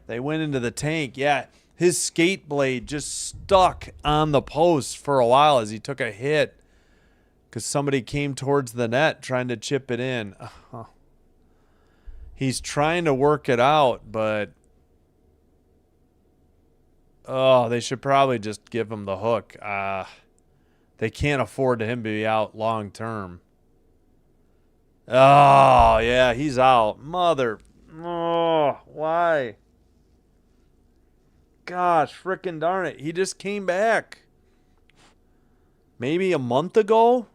[SPEAKER 1] They went into the tank. Yeah, his skate blade just stuck on the post for a while as he took a hit because somebody came towards the net trying to chip it in. He's trying to work it out, but they should probably just give him the hook. They can't afford him to be out long term. Oh, yeah, he's out. Why? Gosh, frickin' darn it. He just came back. Maybe a month ago?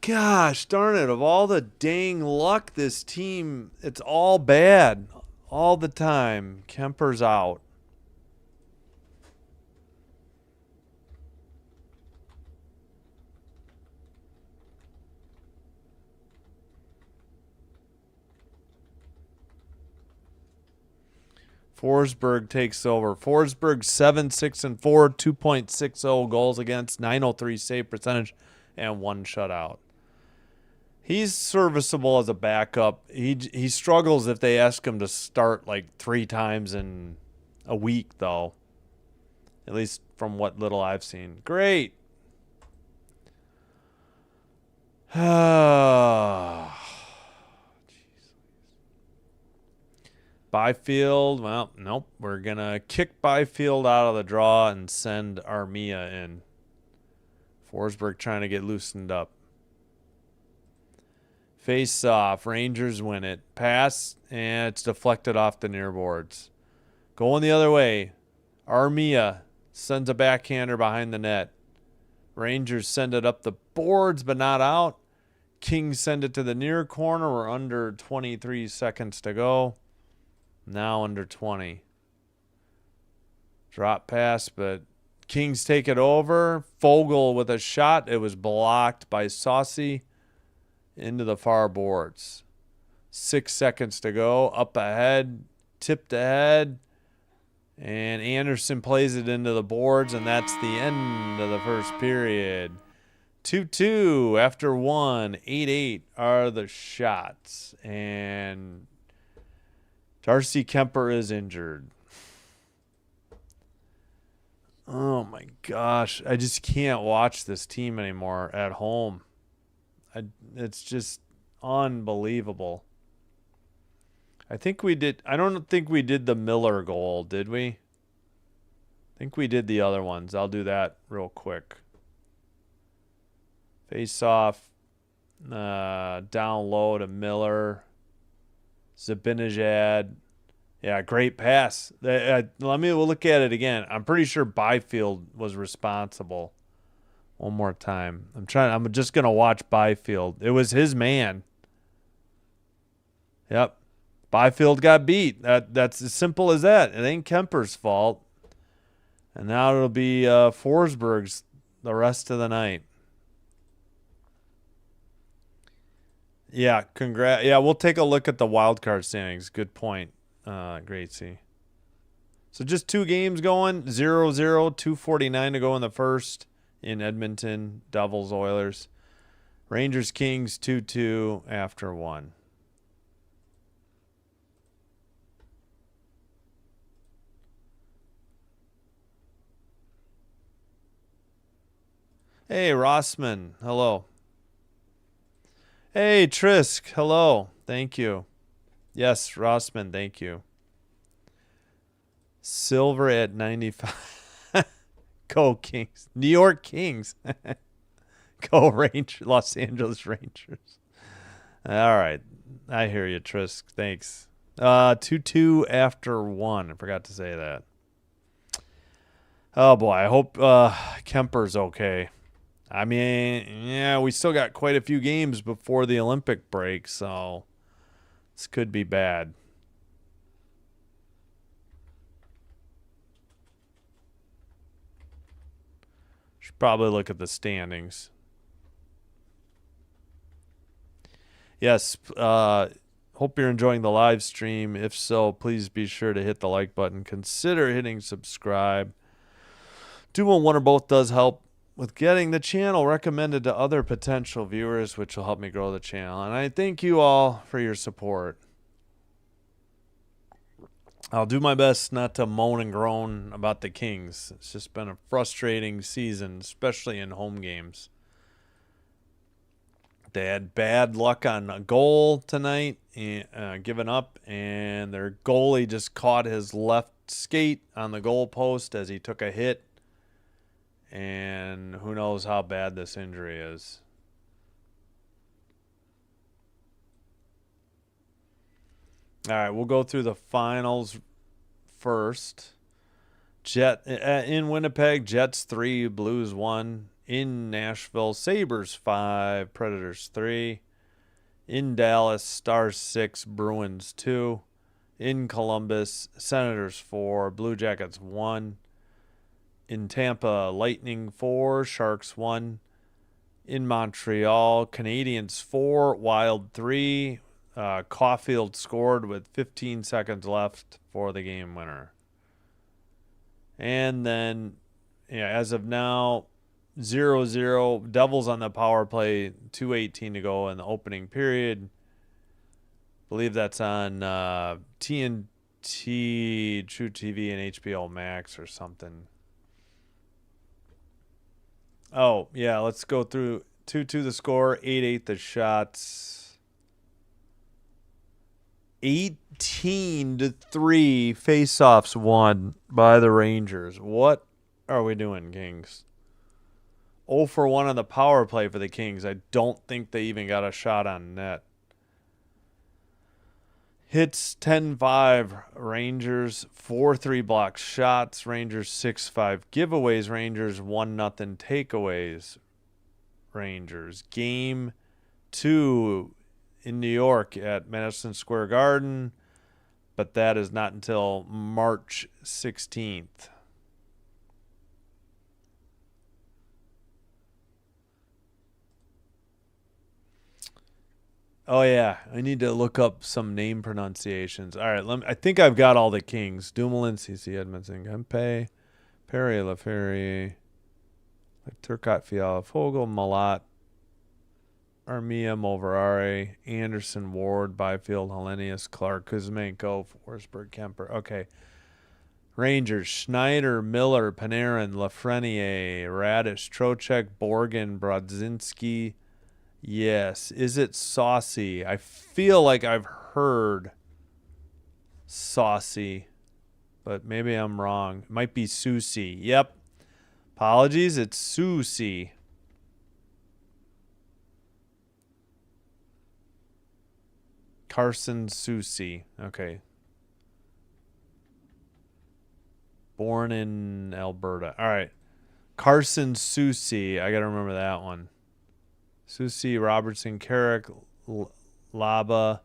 [SPEAKER 1] Gosh, darn it. Of all the dang luck this team, it's all bad. All the time. Kemper's out. Forsberg takes over. Forsberg 7-6-4, 2.60 goals against, 903 save percentage, and 1 shutout. He's serviceable as a backup. He struggles if they ask him to start like 3 times in a week, though. At least from what little I've seen. Great. Byfield, well, nope. We're going to kick Byfield out of the draw and send Armia in. Forsberg trying to get loosened up. Face off. Rangers win it. Pass, and it's deflected off the near boards. Going the other way. Armia sends a backhander behind the net. Rangers send it up the boards, but not out. Kings send it to the near corner. We're under 23 seconds to go. Now under 20. Drop pass, but Kings take it over. Fogle with a shot. It was blocked by Saucy into the far boards. 6 seconds to go. Up ahead. Tipped ahead. And Anderson plays it into the boards, and that's the end of the first period. 2-2 after 1. 8-8 are the shots. And Darcy Kemper is injured. Oh, my gosh. I just can't watch this team anymore at home. It's just unbelievable. I don't think we did the Miller goal, did we? I think we did the other ones. I'll do that real quick. Face off. Down low to Miller. Zibanejad. Yeah, great pass. We'll look at it again. I'm pretty sure Byfield was responsible. One more time. I'm just going to watch Byfield. It was his man. Yep. Byfield got beat. That's as simple as that. It ain't Kemper's fault. And now it'll be Forsberg's the rest of the night. Yeah, congrats. Yeah, we'll take a look at the wild card standings. Good point. Great, see. So just 2 games going. 0-0, 2:49 to go in the first in Edmonton. Devils, Oilers. Rangers, Kings, 2-2 after 1. Hey, Rossman. Hello. Hey, Trisk. Hello. Thank you. Yes, Rossman. Thank you. Silver at 95. Go Kings. New York Kings. Go Los Angeles Rangers. All right. I hear you, Trisk. Thanks. 2-2 after 1. I forgot to say that. Oh, boy. I hope Kemper's okay. I mean, yeah, we still got quite a few games before the Olympic break, so this could be bad. Should probably look at the standings. Yes, hope you're enjoying the live stream. If so, please be sure to hit the like button. Consider hitting subscribe. Doing one or both does help with getting the channel recommended to other potential viewers, which will help me grow the channel. And I thank you all for your support. I'll do my best not to moan and groan about the Kings. It's just been a frustrating season, especially in home games. They had bad luck on a goal tonight, giving up, and their goalie just caught his left skate on the goal post as he took a hit. And who knows how bad this injury is. All right, we'll go through the finals first. In Winnipeg, Jets 3, Blues 1. In Nashville, Sabres 5, Predators 3. In Dallas, Stars 6, Bruins 2. In Columbus, Senators 4, Blue Jackets 1. In Tampa, Lightning 4, Sharks 1. In Montreal, Canadiens 4, Wild 3. Caulfield scored with 15 seconds left for the game winner. And then, as of now, 0-0. Devils on the power play, 2:18 to go in the opening period. I believe that's on TNT, True TV, and HBO Max or something. Oh, yeah, let's go through 2-2 the score, 8-8 the shots. 18-3 face-offs won by the Rangers. What are we doing, Kings? 0 for 1 on the power play for the Kings. I don't think they even got a shot on net. Hits 10-5 Rangers, 4-3 block shots, Rangers 6-5 giveaways, Rangers 1-0 takeaways, Rangers. Game 2 in New York at Madison Square Garden, but that is not until March 16th. Oh, yeah. I need to look up some name pronunciations. All right. I think I've got all the Kings. Dumoulin, CC Edmondson, Kempe, Perry, LaFerriere, Turcotte, Fiala, Fogel, Malat, Armia, Moverare, Anderson, Ward, Byfield, Hellenius, Clark, Kuzmenko, Forsberg, Kemper. Okay. Rangers, Schneider, Miller, Panarin, Lafreniere, Radish, Trocheck, Borgen, Brodzinski. Yes. Is it Saucy? I feel like I've heard Saucy, but maybe I'm wrong. It might be Susie. Yep. Apologies. It's Susie. Carson Susie. Okay. Born in Alberta. All right. Carson Susie. I got to remember that one. Susie, Robertson, Carrick, Laba,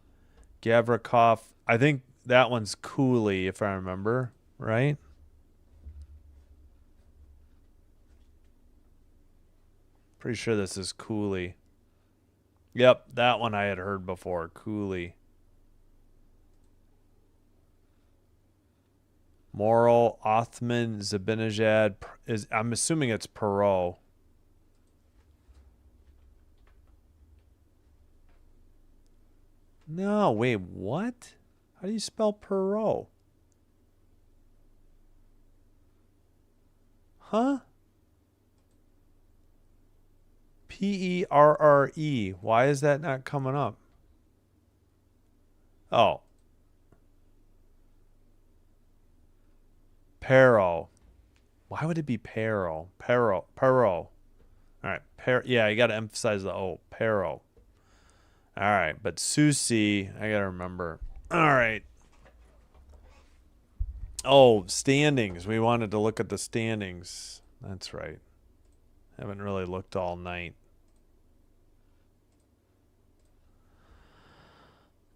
[SPEAKER 1] Gavrikov. I think that one's Cooley, if I remember, right? Pretty sure this is Cooley. Yep, that one I had heard before. Cooley. Morrow, Othman, Zabinajad. I'm assuming it's Perot. No, wait, what? How do you spell Perot? Huh? Perre. Why is that not coming up? Oh. Perro. Why would it be Perro? Perro. All right. Yeah, you got to emphasize the O. Perro. All right. But Susie, I got to remember. All right. Oh, standings. We wanted to look at the standings. That's right. Haven't really looked all night.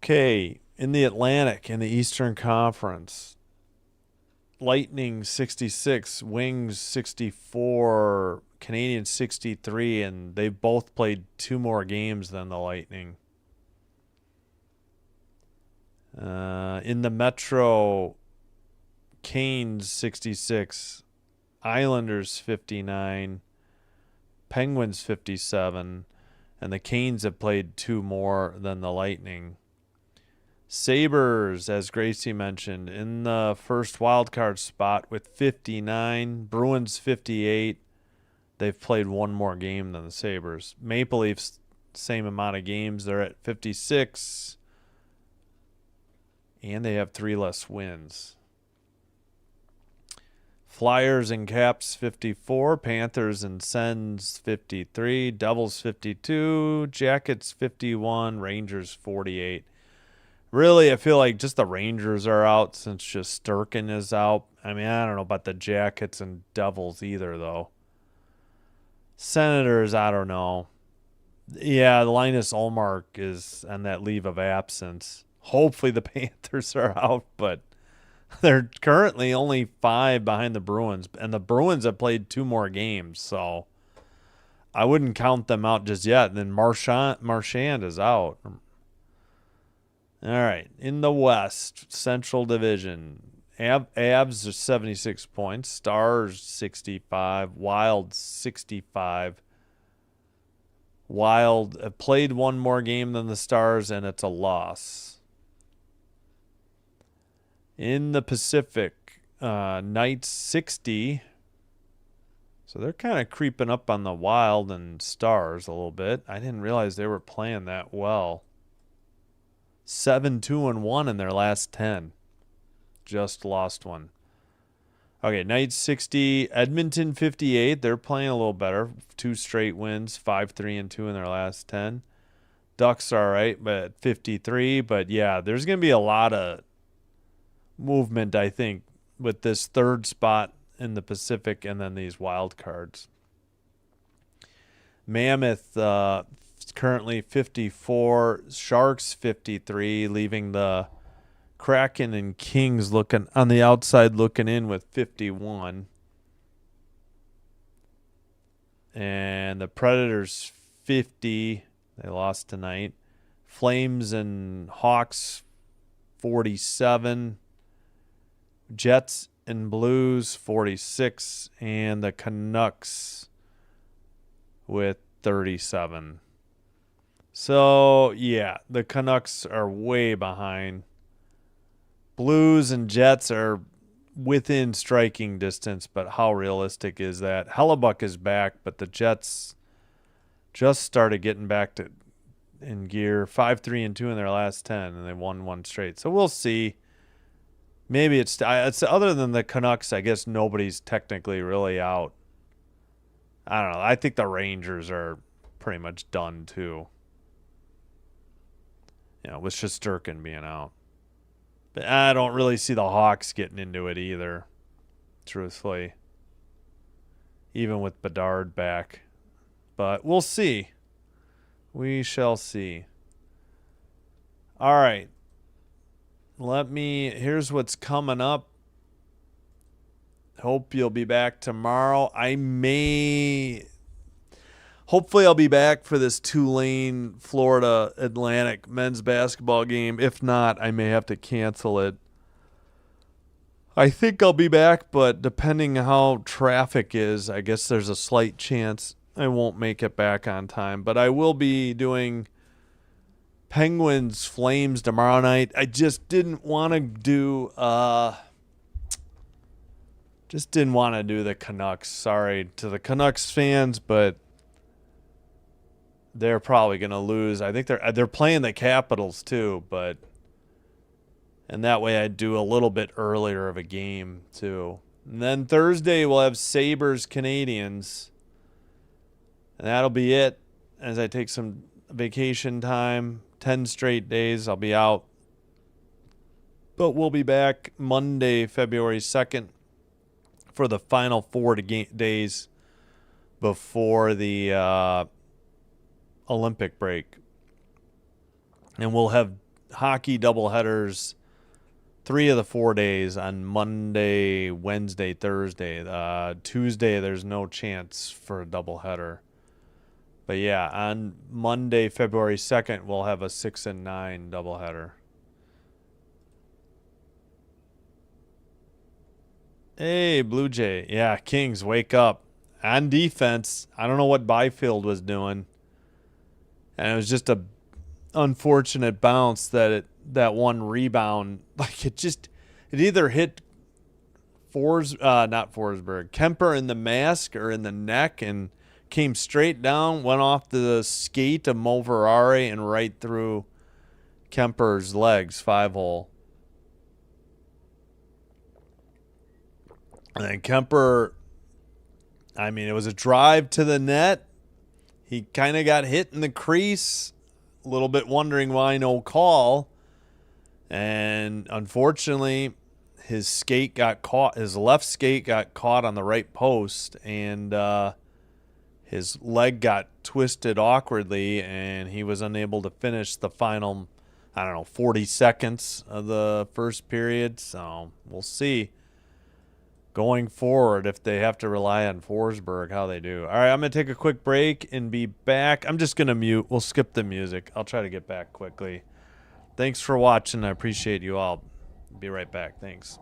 [SPEAKER 1] Okay. In the Atlantic, in the Eastern Conference, Lightning 66, Wings 64, Canadians 63, and they've both played 2 more games than the Lightning. In the Metro, Canes 66, Islanders 59, Penguins 57, and the Canes have played 2 more than the Lightning. Sabres, as Gracie mentioned, in the first wildcard spot with 59. Bruins 58. They've played 1 more game than the Sabres. Maple Leafs, same amount of games. They're at 56. And they have 3 less wins. Flyers and Caps 54. Panthers and Sens 53. Devils 52. Jackets 51. Rangers 48. Really, I feel like just the Rangers are out since just Sturkin is out. I mean, I don't know about the Jackets and Devils either, though. Senators, I don't know. Yeah, Linus Ullmark is on that leave of absence. Hopefully the Panthers are out, but they're currently only 5 behind the Bruins, and the Bruins have played 2 more games, so I wouldn't count them out just yet. And then Marchand is out. All right. In the West, Central Division, Avs are 76 points, Stars 65, Wild 65. Wild have played 1 more game than the Stars, and it's a loss. In the Pacific, Knights 60. So they're kind of creeping up on the Wild and Stars a little bit. I didn't realize they were playing that well. 7-2-1 in their last 10. Just lost 1. Okay, Knights 60, Edmonton 58. They're playing a little better. 2 straight wins, 5-3-2 in their last 10. Ducks are all right, but 53. But yeah, there's going to be a lot of movement, I think, with this 3rd spot in the Pacific and then these wild cards. Mammoth currently 54, Sharks 53, leaving the Kraken and Kings looking on the outside looking in with 51. And the Predators 50, they lost tonight. Flames and Hawks 47. Jets and Blues 46, and the Canucks with 37. So, yeah, the Canucks are way behind. Blues and Jets are within striking distance, but how realistic is that? Hellebuck is back, but the Jets just started getting back to in gear. 5-3-2 in their last 10, and they won one straight. So we'll see. Maybe it's other than the Canucks, I guess nobody's technically really out. I don't know. I think the Rangers are pretty much done too. With Shesterkin being out. But I don't really see the Hawks getting into it either, truthfully. Even with Bedard back. But we'll see. We shall see. All right. Here's what's coming up. Hope you'll be back tomorrow. Hopefully I'll be back for this Tulane, Florida Atlantic men's basketball game. If not, I may have to cancel it. I think I'll be back, but depending how traffic is, I guess there's a slight chance I won't make it back on time. But I will be doing Penguins Flames tomorrow night. I just didn't want to do the Canucks. Sorry to the Canucks fans, but they're probably going to lose. I think they're playing the Capitals too, and that way I'd do a little bit earlier of a game too. And then Thursday we'll have Sabres Canadians. And that'll be it as I take some vacation time. 10 straight days I'll be out. But we'll be back Monday, February 2nd for the final 4 days before the Olympic break. And we'll have hockey doubleheaders 3 of the 4 days on Monday, Wednesday, Thursday. Tuesday, there's no chance for a doubleheader. But yeah, on Monday, February 2nd, we'll have a 6 and 9 doubleheader. Hey, Blue Jay. Yeah, Kings, wake up. On defense, I don't know what Byfield was doing. And it was just a unfortunate bounce that one rebound, like it either hit not Forsberg, Kemper in the mask or in the neck and came straight down, went off the skate of Moverare and right through Kemper's legs, 5-hole. And then Kemper, it was a drive to the net. He kind of got hit in the crease, a little bit wondering why no call. And unfortunately, his left skate got caught on the right post, and his leg got twisted awkwardly, and he was unable to finish the final, 40 seconds of the first period. So we'll see going forward if they have to rely on Forsberg, how they do. All right, I'm going to take a quick break and be back. I'm just going to mute. We'll skip the music. I'll try to get back quickly. Thanks for watching. I appreciate you all. Be right back. Thanks.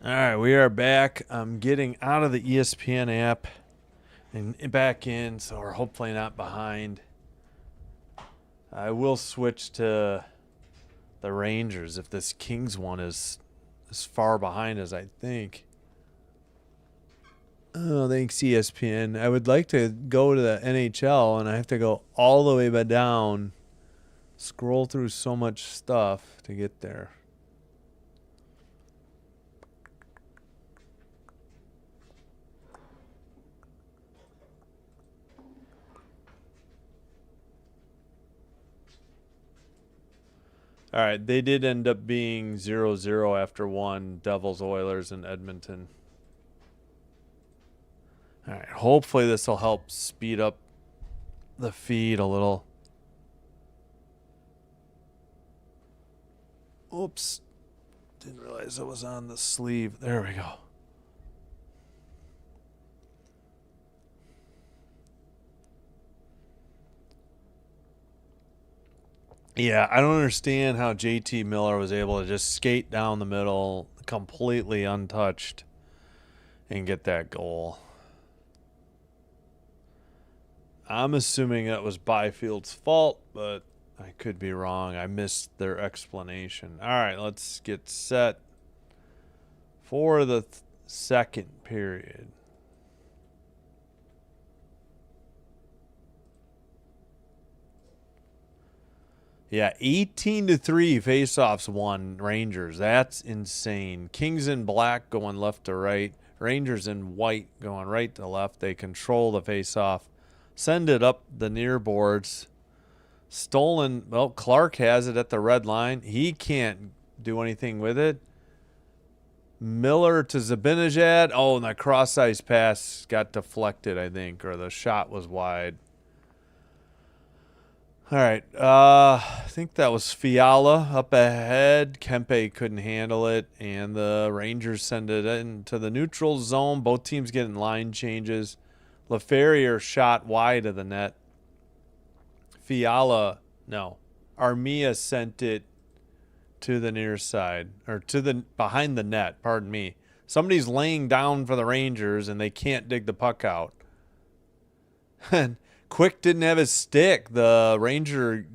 [SPEAKER 1] All right, we are back. I'm getting out of the ESPN app and back in, so we're hopefully not behind. I will switch to the Rangers if this Kings one is as far behind as I think. Oh, thanks, ESPN. I would like to go to the NHL, and I have to go all the way back down, scroll through so much stuff to get there. All right, they did end up being 0-0 after one, Devils, Oilers, and Edmonton. All right, hopefully this will help speed up the feed a little. Oops, didn't realize it was on the sleeve. There we go. Yeah, I don't understand how JT Miller was able to just skate down the middle completely untouched and get that goal. I'm assuming that was Byfield's fault, but I could be wrong. I missed their explanation. All right, let's get set for the second period. Yeah, 18-3 faceoffs won Rangers. That's insane. Kings in black going left to right. Rangers in white going right to left. They control the faceoff. Send it up the near boards. Stolen. Well, Clark has it at the red line. He can't do anything with it. Miller to Zibanejad. Oh, and the cross-ice pass got deflected, I think, or the shot was wide. All right. I think that was Fiala up ahead. Kempe couldn't handle it, and the Rangers send it into the neutral zone. Both teams getting line changes. LaFerriere shot wide of the net. Armia sent it to the near side, or to the behind the net, pardon me. Somebody's laying down for the Rangers, and they can't dig the puck out. And Quick didn't have his stick. The Ranger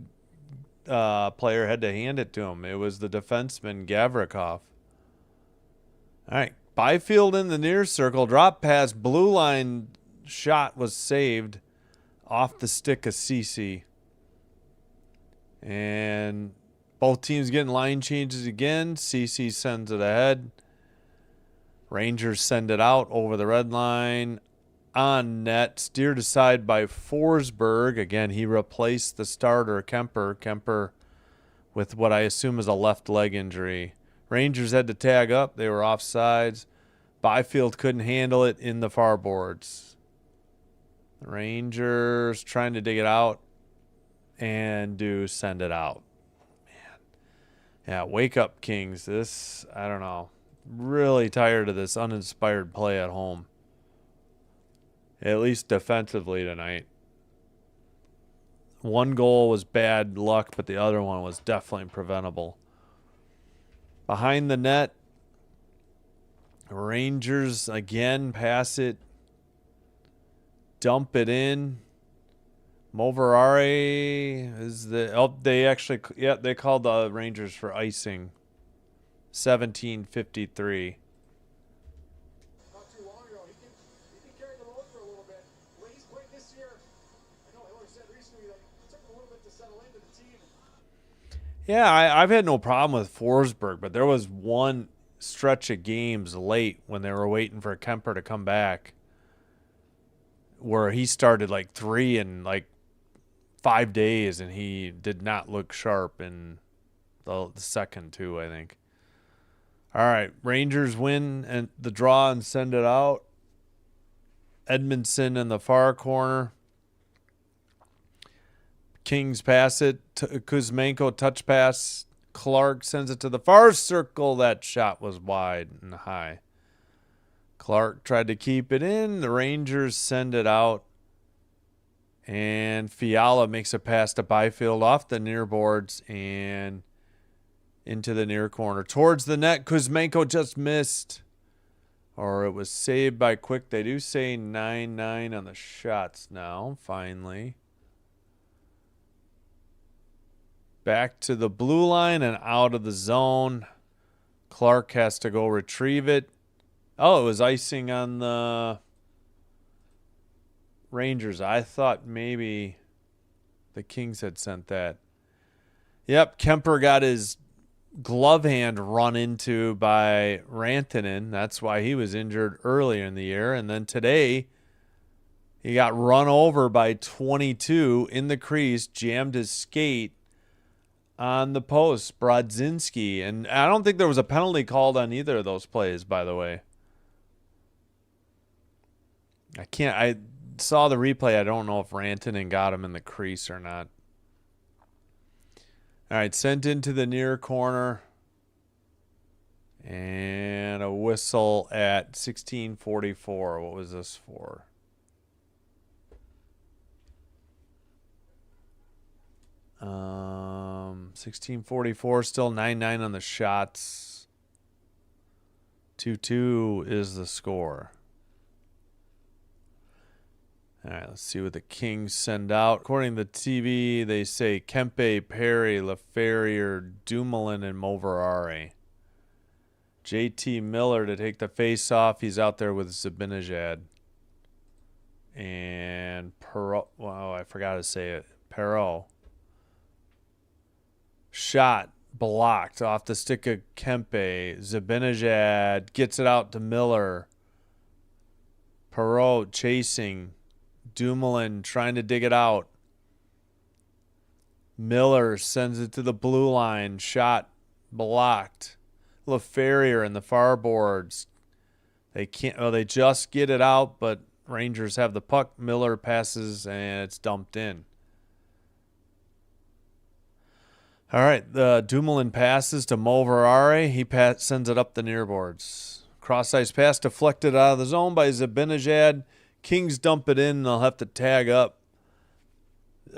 [SPEAKER 1] player had to hand it to him. It was the defenseman, Gavrikov. All right. Byfield in the near circle. Drop pass. Blue line shot was saved off the stick of Ceci. And both teams getting line changes again. Ceci sends it ahead. Rangers send it out over the red line. On net, steered aside by Forsberg. Again, he replaced the starter, Kemper. Kemper with what I assume is a left leg injury. Rangers had to tag up. They were offsides. Byfield couldn't handle it in the far boards. Rangers trying to dig it out and do send it out. Man. Yeah, wake up, Kings. This, I don't know. Really tired of this uninspired play at home. At least defensively tonight. One goal was bad luck, but the other one was definitely preventable. Behind the net, Rangers again pass it. Dump it in. Moverare is they called the Rangers for icing. 17:53. Yeah, I've had no problem with Forsberg, but there was one stretch of games late when they were waiting for Kemper to come back where he started like 3 in like 5 days, and he did not look sharp in the second 2, I think. All right, Rangers win and the draw and send it out. Edmondson in the far corner. Kings pass it. Kuzmenko touch pass. Clark sends it to the far circle. That shot was wide and high. Clark tried to keep it in. The Rangers send it out. And Fiala makes a pass to Byfield off the near boards and into the near corner. Towards the net, Kuzmenko just missed. Or it was saved by Quick. They do say 9-9 on the shots now, finally. Back to the blue line and out of the zone. Clark has to go retrieve it. Oh, it was icing on the Rangers. I thought maybe the Kings had sent that. Yep, Kemper got his glove hand run into by Rantanen. That's why he was injured earlier in the year. And then today, he got run over by 22 in the crease, jammed his skate on the post, Brodzinski. And I don't think there was a penalty called on either of those plays, by the way. I saw the replay. I don't know if Rantanen got him in the crease or not. All right, sent into the near corner. And a whistle at 16:44. What was this for? Um, 16:44, still 9-9 on the shots. 2-2 is the score. All right, let's see what the Kings send out. According to the TV, they say Kempe, Perry, LaFerrier, Dumoulin, and Moverare. JT Miller to take the face off. He's out there with Zibanejad. And Perot. Wow, I forgot to say it. Perot. Shot blocked off the stick of Kempe. Zibanejad gets it out to Miller. Perot chasing. Dumoulin trying to dig it out. Miller sends it to the blue line. Shot blocked. LaFerrier in the far boards. They can't. Oh, they just get it out, but Rangers have the puck. Miller passes and it's dumped in. All right, the Dumoulin passes to Moverare. He sends it up the near boards. Cross ice pass deflected out of the zone by Zibanejad. Kings dump it in. They'll have to tag up.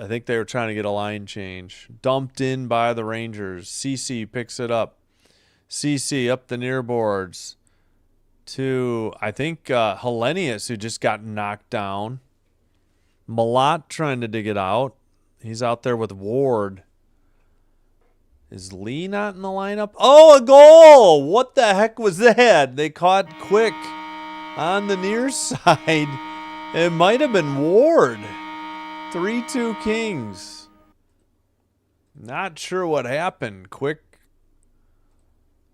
[SPEAKER 1] I think they were trying to get a line change. Dumped in by the Rangers. CC picks it up. CC up the near boards to, I think, Hellenius, who just got knocked down. Malott trying to dig it out. He's out there with Ward. Is Lee not in the lineup? Oh, a goal! What the heck was that? They caught Quick on the near side. It might have been Ward. 3-2 Kings. Not sure what happened.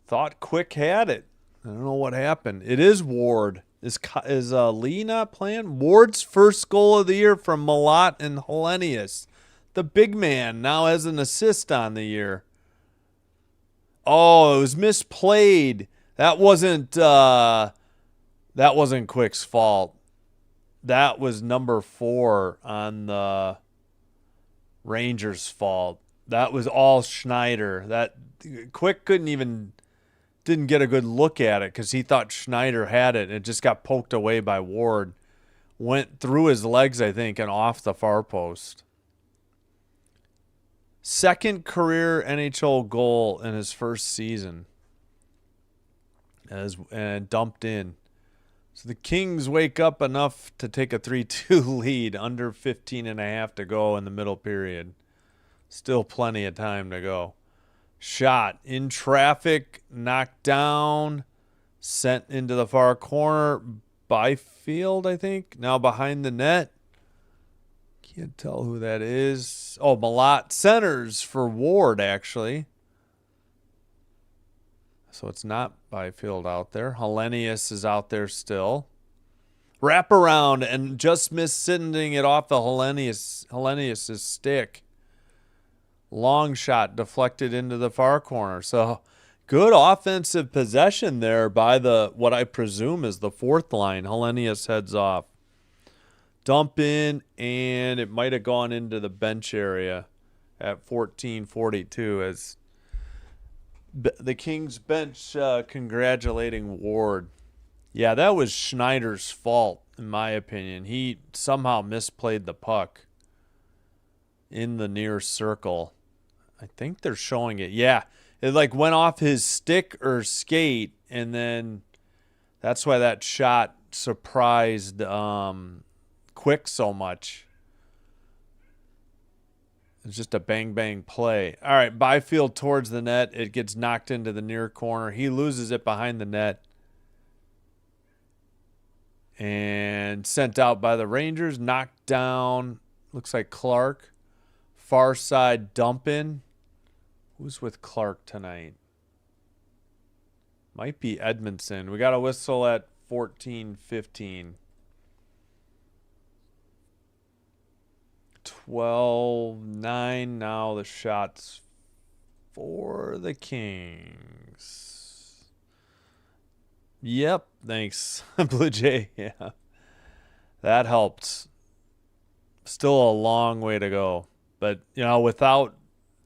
[SPEAKER 1] Thought Quick had it. I don't know what happened. It is Ward. Is Lee not playing? Ward's first goal of the year from Malott and Hellenius. The big man now has an assist on the year. Oh, it was misplayed. That wasn't Quick's fault. That was number 4 on the Rangers' fault. That was all Schneider. That Quick didn't get a good look at it because he thought Schneider had it. It just got poked away by Ward. Went through his legs, I think, and off the far post. Second career NHL goal in his first season. And dumped in. So the Kings wake up enough to take a 3-2 lead. Under 15.5 to go in the middle period. Still plenty of time to go. Shot in traffic, knocked down, sent into the far corner. Byfield, I think, now behind the net. Can't tell who that is. Oh, Malott centers for Ward, actually. So it's not Byfield out there. Hellenius is out there still. Wrap around and just missed sending it off the Hellenius' stick. Long shot deflected into the far corner. So good offensive possession there by what I presume is the fourth line. Hellenius heads off. Dump in, and it might have gone into the bench area at 14:42 as the Kings bench congratulating Ward. Yeah, that was Schneider's fault, in my opinion. He somehow misplayed the puck in the near circle. I think they're showing it. Yeah, it went off his stick or skate, and then That's why that shot surprised Quick so much. It's just a bang-bang play. All right, Byfield towards the net. It gets knocked into the near corner. He loses it behind the net. And sent out by the Rangers. Knocked down. Looks like Clark. Far side dump in. Who's with Clark tonight? Might be Edmondson. We got a whistle at 14:15. 12-9. Now the shots for the Kings. Yep. Thanks, Blue Jay. Yeah. That helped. Still a long way to go. But, without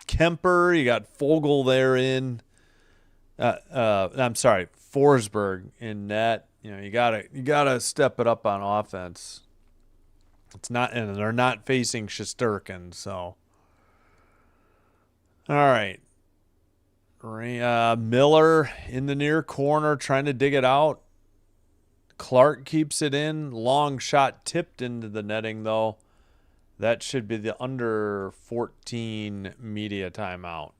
[SPEAKER 1] Kemper, you got Fogle there in. I'm sorry, Forsberg in net. You gotta step it up on offense. It's not, and they're not facing Shesterkin, so. All right. Miller in the near corner trying to dig it out. Clark keeps it in. Long shot tipped into the netting, though. That should be the under 14 media timeout.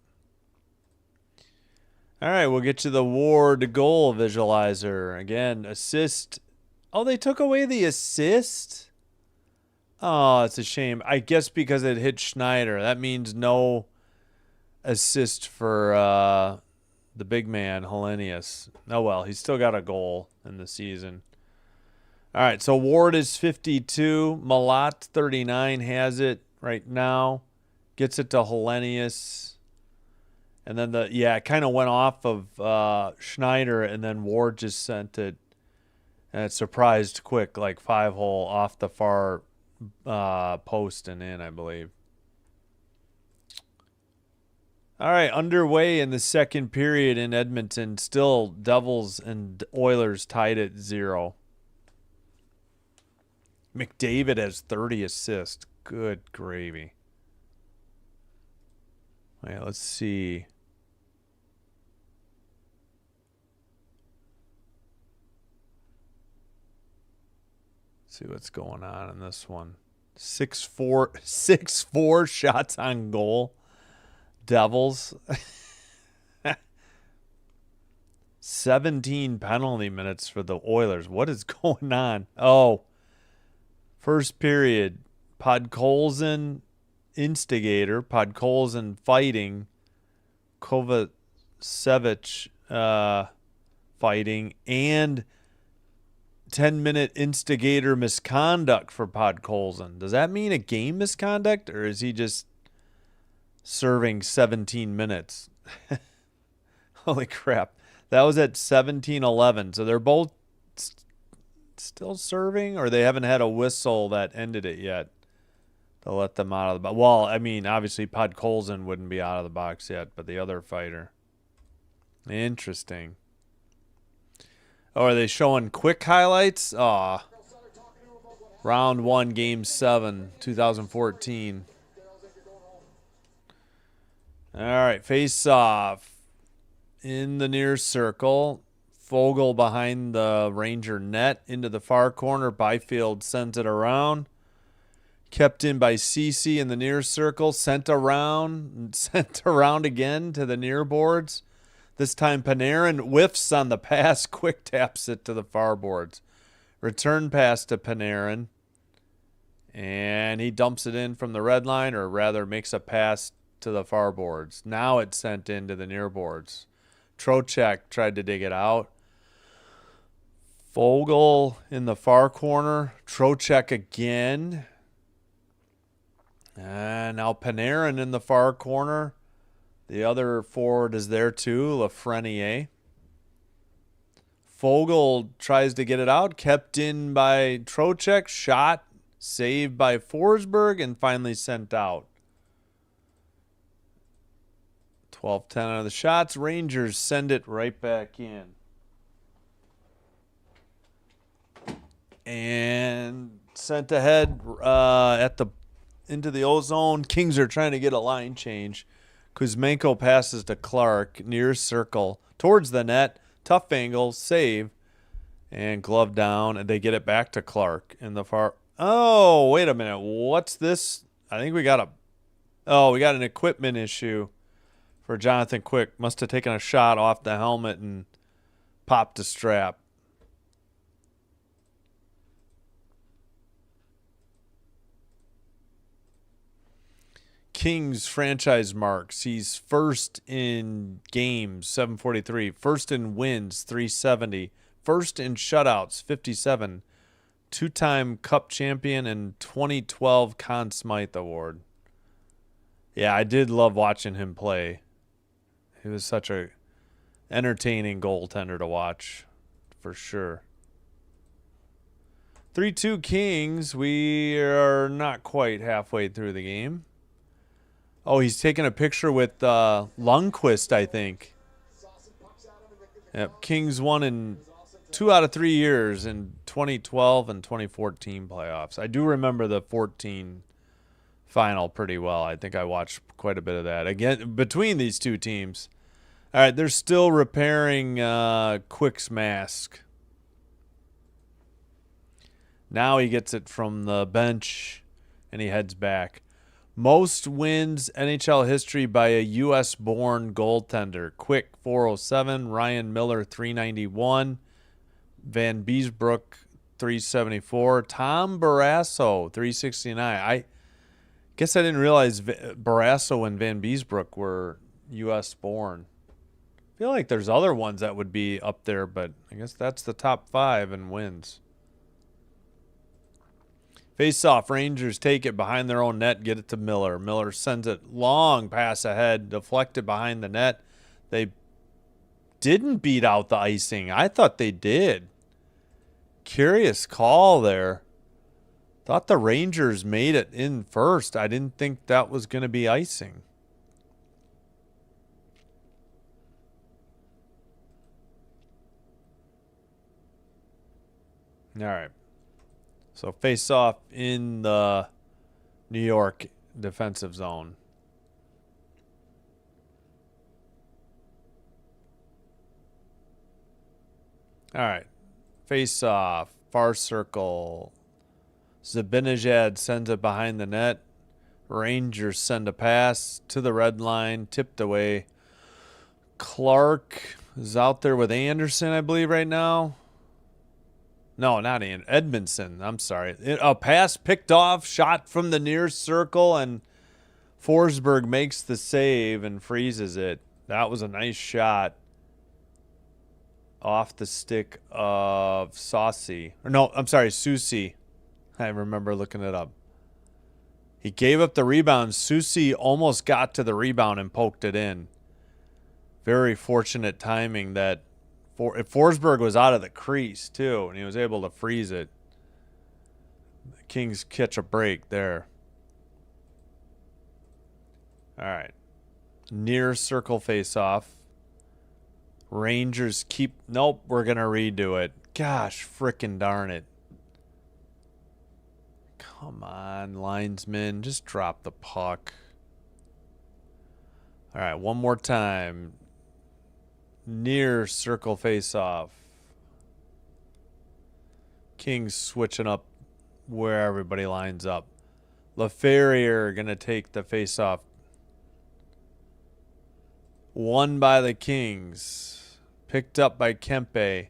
[SPEAKER 1] All right, we'll get you the Ward goal visualizer. Again, assist. Oh, they took away the assist? Oh, it's a shame. I guess because it hit Schneider. That means no assist for the big man, Hellenius. Oh, well, he's still got a goal in the season. All right, so Ward is 52. Malat, 39, has it right now. Gets it to Hellenius. And then it kind of went off of Schneider, and then Ward just sent it. And it surprised Quick, like 5-hole off the far post and in, I believe. All right, underway in the second period in Edmonton. Still Devils and Oilers tied at 0. McDavid has 30 assists. Good gravy. All right, let's see. See what's going on in this one. 6-4 shots on goal. Devils. 17 penalty minutes for the Oilers. What is going on? Oh, first period. Podkolzin instigator. Podkolzin fighting. Kovacevic fighting. And 10-minute instigator misconduct for Podkolzin. Does that mean a game misconduct, or is he just serving 17 minutes? Holy crap. That was at 17:11. So they're both still serving, or they haven't had a whistle that ended it yet to let them out of the box. Well, I mean, obviously Podkolzin wouldn't be out of the box yet, but the other fighter. Interesting. Oh, are they showing quick highlights? Aw. Round 1, Game 7, 2014. All right, face off. In the near circle. Fogle behind the Ranger net. Into the far corner. Byfield sends it around. Kept in by Cece in the near circle. Sent around. Sent around again to the near boards. This time Panarin whiffs on the pass. Quick taps it to the far boards. Return pass to Panarin. And he dumps it in from the red line, or rather makes a pass to the far boards. Now it's sent into the near boards. Trocheck tried to dig it out. Fogle in the far corner. Trocheck again. And now Panarin in the far corner. The other forward is there too, Lafreniere. Fogle tries to get it out. Kept in by Trocheck. Shot. Saved by Forsberg and finally sent out. 12-10 out of the shots. Rangers send it right back in. And sent ahead into the ozone. Kings are trying to get a line change. Kuzmenko passes to Clark, near circle, towards the net. Tough angle, save. And glove down, and they get it back to Clark in the far. Oh, wait a minute. What's this? I think we got a. Oh, we got an equipment issue for Jonathan Quick. Must have taken a shot off the helmet and popped a strap. Kings franchise marks. He's first in games, 743. First in wins, 370. First in shutouts, 57. Two-time Cup champion and 2012 Conn Smythe Award. Yeah, I did love watching him play. He was such a entertaining goaltender to watch, for sure. 3-2 Kings. We are not quite halfway through the game. Oh, he's taking a picture with Lundqvist, I think. Yep, Kings won in 2 out of 3 years in 2012 and 2014 playoffs. I do remember the 14 final pretty well. I think I watched quite a bit of that. Again, between these two teams. All right, they're still repairing Quick's mask. Now he gets it from the bench, and he heads back. Most wins NHL history by a U.S.-born goaltender. Quick, 407. Ryan Miller, 391. Van Beesbrook, 374. Tom Barrasso, 369. I guess I didn't realize Barrasso and Van Beesbrook were U.S.-born. I feel like there's other ones that would be up there, but I guess that's the top 5 in wins. Face-off, Rangers take it behind their own net, get it to Miller. Miller sends it long pass ahead, deflected behind the net. They didn't beat out the icing. I thought they did. Curious call there. Thought the Rangers made it in first. I didn't think that was going to be icing. All right. So face off in the New York defensive zone. All right. Face off. Far circle. Zibanejad sends it behind the net. Rangers send a pass to the red line. Tipped away. Clark is out there with Anderson, I believe, right now. No, not Edmondson. I'm sorry. A pass picked off, shot from the near circle, and Forsberg makes the save and freezes it. That was a nice shot off the stick of Saucy. Or no, I'm sorry, Susi. I remember looking it up. He gave up the rebound. Susi almost got to the rebound and poked it in. Very fortunate timing that Forsberg was out of the crease, too, and he was able to freeze it. The Kings catch a break there. All right. Near circle face-off. Rangers keep... Nope, we're going to redo it. Gosh, frickin' darn it. Come on, linesman. Just drop the puck. All right, one more time. Near circle face-off. Kings switching up where everybody lines up. LaFerriere going to take the face-off. Won by the Kings. Picked up by Kempe.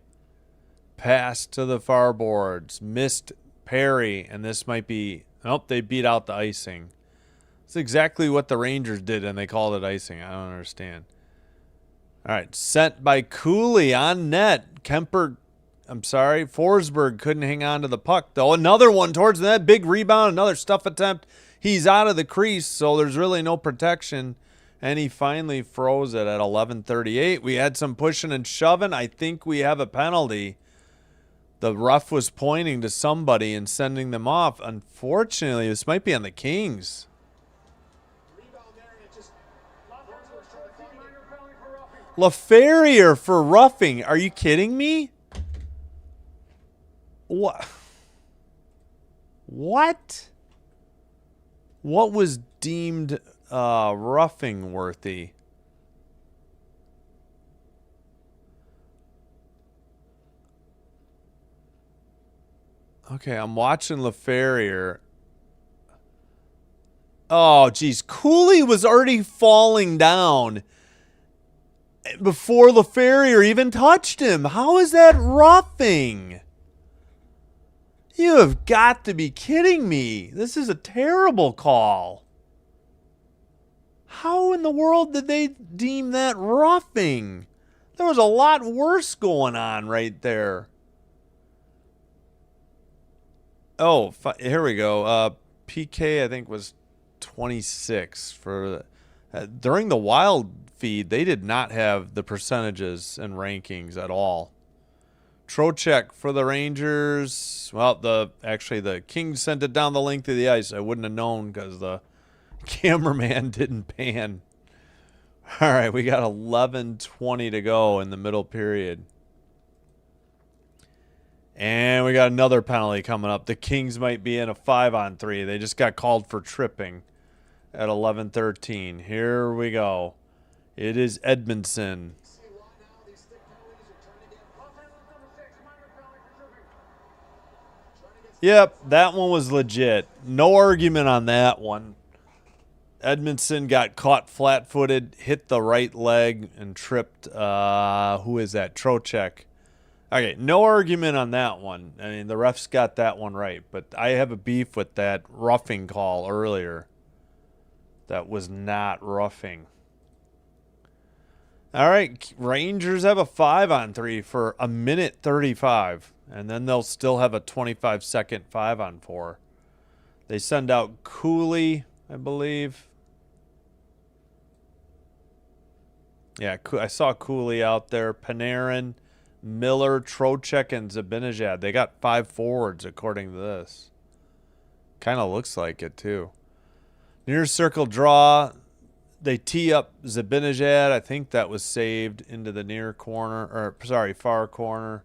[SPEAKER 1] Pass to the far boards. Missed Perry, and this might be... Nope, they beat out the icing. It's exactly what the Rangers did, and they called it icing. I don't understand. All right, sent by Cooley on net. Forsberg couldn't hang on to the puck, though. Another one towards the net. Big rebound, another stuff attempt. He's out of the crease, so there's really no protection. And he finally froze it at 11:38. We had some pushing and shoving. I think we have a penalty. The ref was pointing to somebody and sending them off. Unfortunately, this might be on the Kings. LaFerriere for roughing. Are you kidding me? What? What? What was deemed roughing worthy? Okay, I'm watching LaFerrier. Oh, geez. Cooley was already falling down before LaFerrier even touched him. How is that roughing? You have got to be kidding me. This is a terrible call. How in the world did they deem that roughing? There was a lot worse going on right there. Oh, here we go. PK, I think, was 26 for during the Wild feed. They did not have the percentages and rankings at all. Trocheck for the Rangers. Well, actually the Kings sent it down the length of the ice. I wouldn't have known because the cameraman didn't pan. All right, we got 11:20 to go in the middle period. And we got another penalty coming up. The Kings might be in a 5-on-3. They just got called for tripping at 11:13. Here we go. It is Edmondson. Yep, that one was legit. No argument on that one. Edmondson got caught flat-footed, hit the right leg, and tripped. Who is that? Trocheck. Okay, no argument on that one. I mean, the refs got that one right, but I have a beef with that roughing call earlier. That was not roughing. All right, Rangers have a 5-on-3 for 1:35, and then they'll still have a 25-second 5-on-4. They send out Cooley, I believe. Yeah, I saw Cooley out there. Panarin, Miller, Trocheck, and Zibanejad. They got 5 forwards according to this. Kind of looks like it too. Near circle draw. They tee up Zibanejad. I think that was saved into the near corner, or sorry, far corner.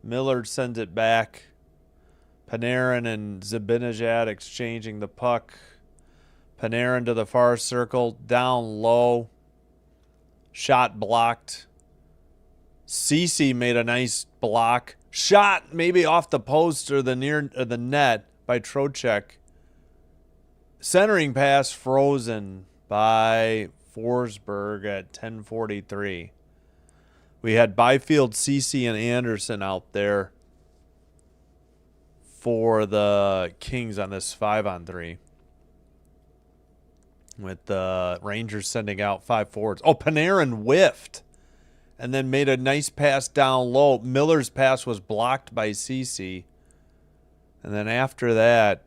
[SPEAKER 1] Miller sends it back. Panarin and Zibanejad exchanging the puck. Panarin to the far circle, down low. Shot blocked. Ceci made a nice block. Shot maybe off the post or the net by Trocheck. Centering pass frozen by Forsberg at 10:43. We had Byfield, Ceci, and Anderson out there for the Kings on this 5-on-3. With the Rangers sending out 5 forwards. Oh, Panarin whiffed and then made a nice pass down low. Miller's pass was blocked by Ceci. And then after that,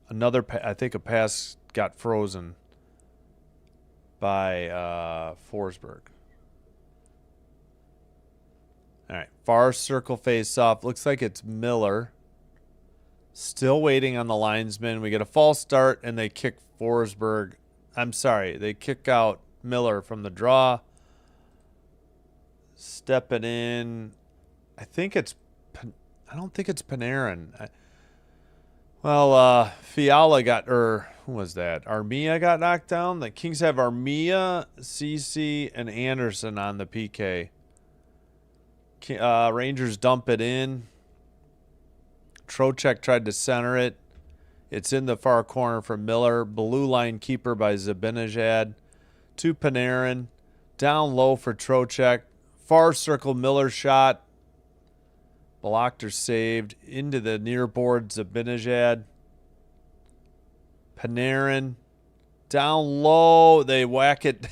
[SPEAKER 1] I think a pass got frozen by Forsberg. All right, far circle face off. Looks like it's Miller. Still waiting on the linesman. We get a false start, and they kick Forsberg. I'm sorry, they kick out Miller from the draw. Stepping in. I don't think it's Panarin. Fiala got, who was that? Armia got knocked down. The Kings have Armia, Ceci, and Anderson on the PK. Rangers dump it in. Trocheck tried to center it. It's in the far corner for Miller. Blue line keeper by Zibanejad. To Panarin. Down low for Trocheck. Far circle Miller shot. Blocked or saved. Into the near board Zibanejad. Panarin. Down low. They whack it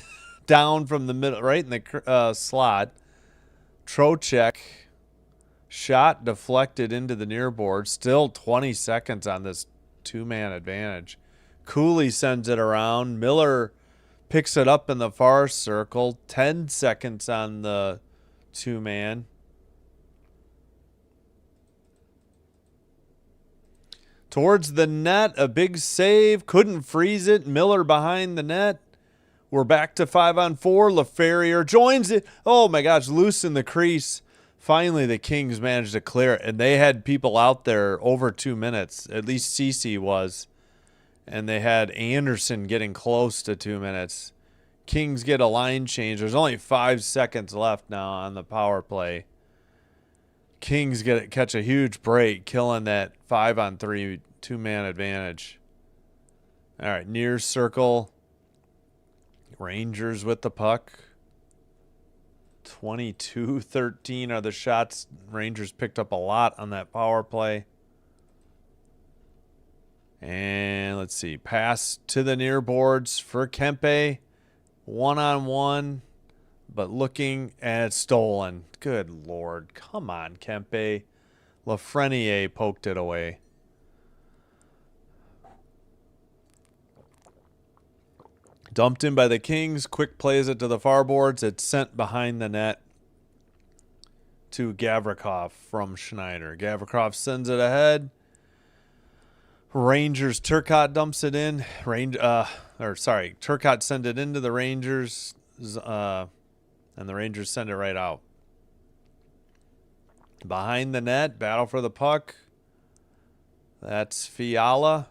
[SPEAKER 1] down from the middle, right in the slot. Trocheck. Shot deflected into the near board. Still 20 seconds on this 2-man advantage. Cooley sends it around. Miller picks it up in the far circle. 10 seconds on the 2-man. Towards the net, a big save. Couldn't freeze it. Miller behind the net. We're back to 5-on-4. LaFerrier joins it. Oh my gosh, loose in the crease. Finally, the Kings managed to clear it, and they had people out there over 2 minutes. At least Ceci was. And they had Anderson getting close to 2 minutes. Kings get a line change. There's only 5 seconds left now on the power play. Kings catch a huge break, killing that 5-on-3 two-man advantage. All right, near circle. Rangers with the puck. 22-13 are the shots. Rangers picked up a lot on that power play. And let's see. Pass to the near boards for Kempe. One-on-one. But looking at stolen. Good Lord. Come on, Kempe. Lafreniere poked it away. Dumped in by the Kings. Quick plays it to the far boards. It's sent behind the net to Gavrikov from Schneider. Gavrikov sends it ahead. Rangers. Turcotte dumps it in. Turcotte send it into the Rangers. And the Rangers send it right out. Behind the net. Battle for the puck. That's Fiala.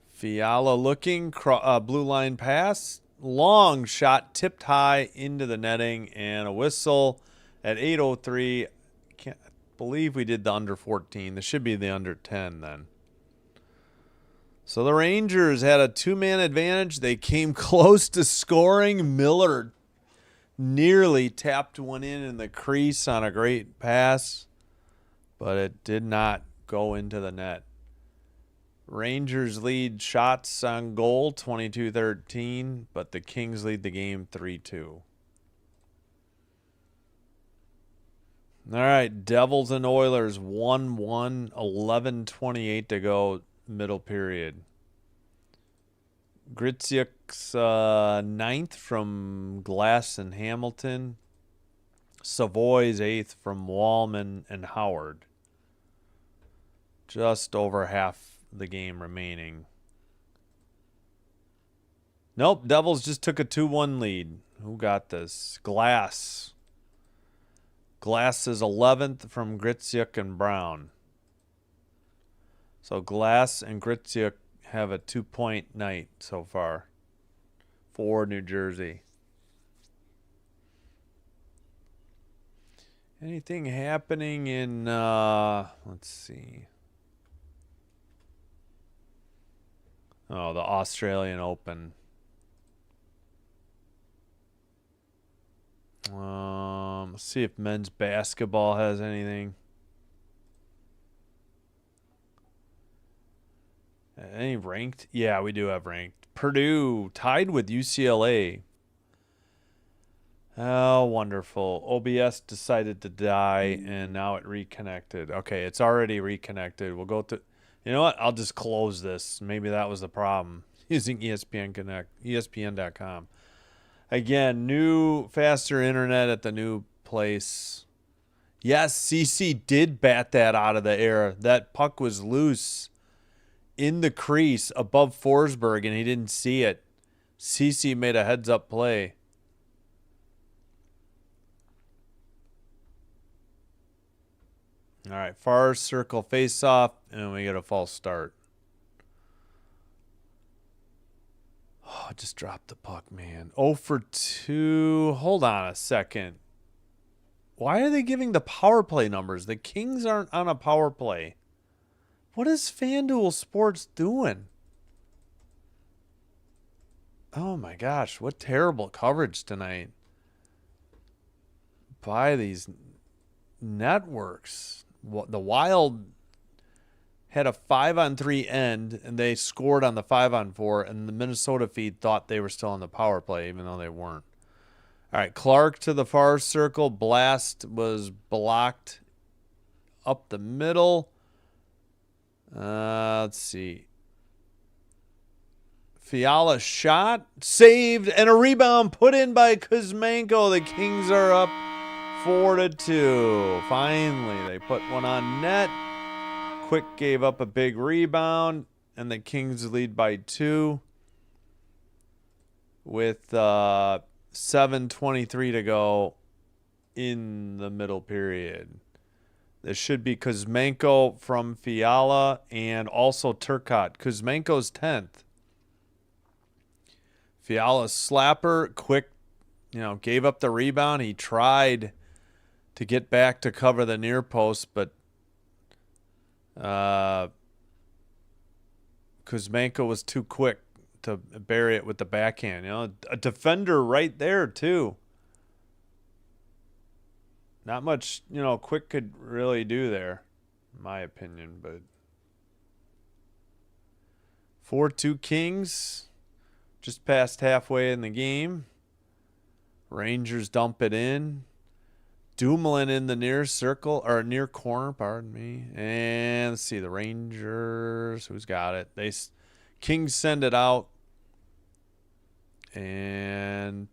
[SPEAKER 1] Fiala looking, blue line pass, long shot, tipped high into the netting, and a whistle at 8:03. Can't believe we did the under 14. This should be the under 10 then. So the Rangers had a two-man advantage. They came close to scoring. Miller nearly tapped one in the crease on a great pass, but it did not go into the net. Rangers lead shots on goal 22-13, but the Kings lead the game 3-2. All right, Devils and Oilers 1-1, 11:28 to go, middle period. Grzyuk's ninth from Glass and Hamilton. Savoy's eighth from Wallman and Howard. Just over half the game remaining. Nope, Devils just took a 2-1 lead. Who got this? Glass. Glass is 11th from Grzyuk and Brown. So Glass and Grzyuk have a 2-point night so far for New Jersey. Anything happening in, let's see. Oh, the Australian Open. Let's see if men's basketball has anything. Any ranked? Yeah, we do have ranked. Purdue tied with UCLA. Oh, wonderful. OBS decided to die, and now it reconnected. Okay, it's already reconnected. We'll go to... You know what? I'll just close this. Maybe that was the problem. Using ESPN Connect, ESPN.com. Again, new, faster internet at the new place. Yes, CC did bat that out of the air. That puck was loose in the crease above Forsberg, and he didn't see it. CC made a heads-up play. All right, far circle face-off, and we get a false start. Oh, I just dropped the puck, man. 0 for 2. Hold on a second. Why are they giving the power play numbers? The Kings aren't on a power play. What is FanDuel Sports doing? Oh, my gosh. What terrible coverage tonight by these networks. The Wild had a 5-on-3 end, and they scored on the 5-on-4, and the Minnesota feed thought they were still on the power play, even though they weren't. All right, Clark to the far circle. Blast was blocked up the middle. Let's see. Fiala shot, saved, and a rebound put in by Kuzmenko. The Kings are up 4-2. Finally, they put one on net. Quick gave up a big rebound, and the Kings lead by 2 with 7:23 to go in the middle period. This should be Kuzmenko from Fiala and also Turcotte. Kuzmenko's 10th. Fiala's slapper, quick, gave up the rebound. He tried to get back to cover the near post, but Kuzmenko was too quick to bury it with the backhand. You know, a defender right there too. Not much, you know, Quick could really do there, in my opinion. But 4-2 Kings, just past halfway in the game. Rangers dump it in. Dumoulin in the near circle, or near corner, pardon me. And let's see, the Rangers, who's got it? Kings send it out. And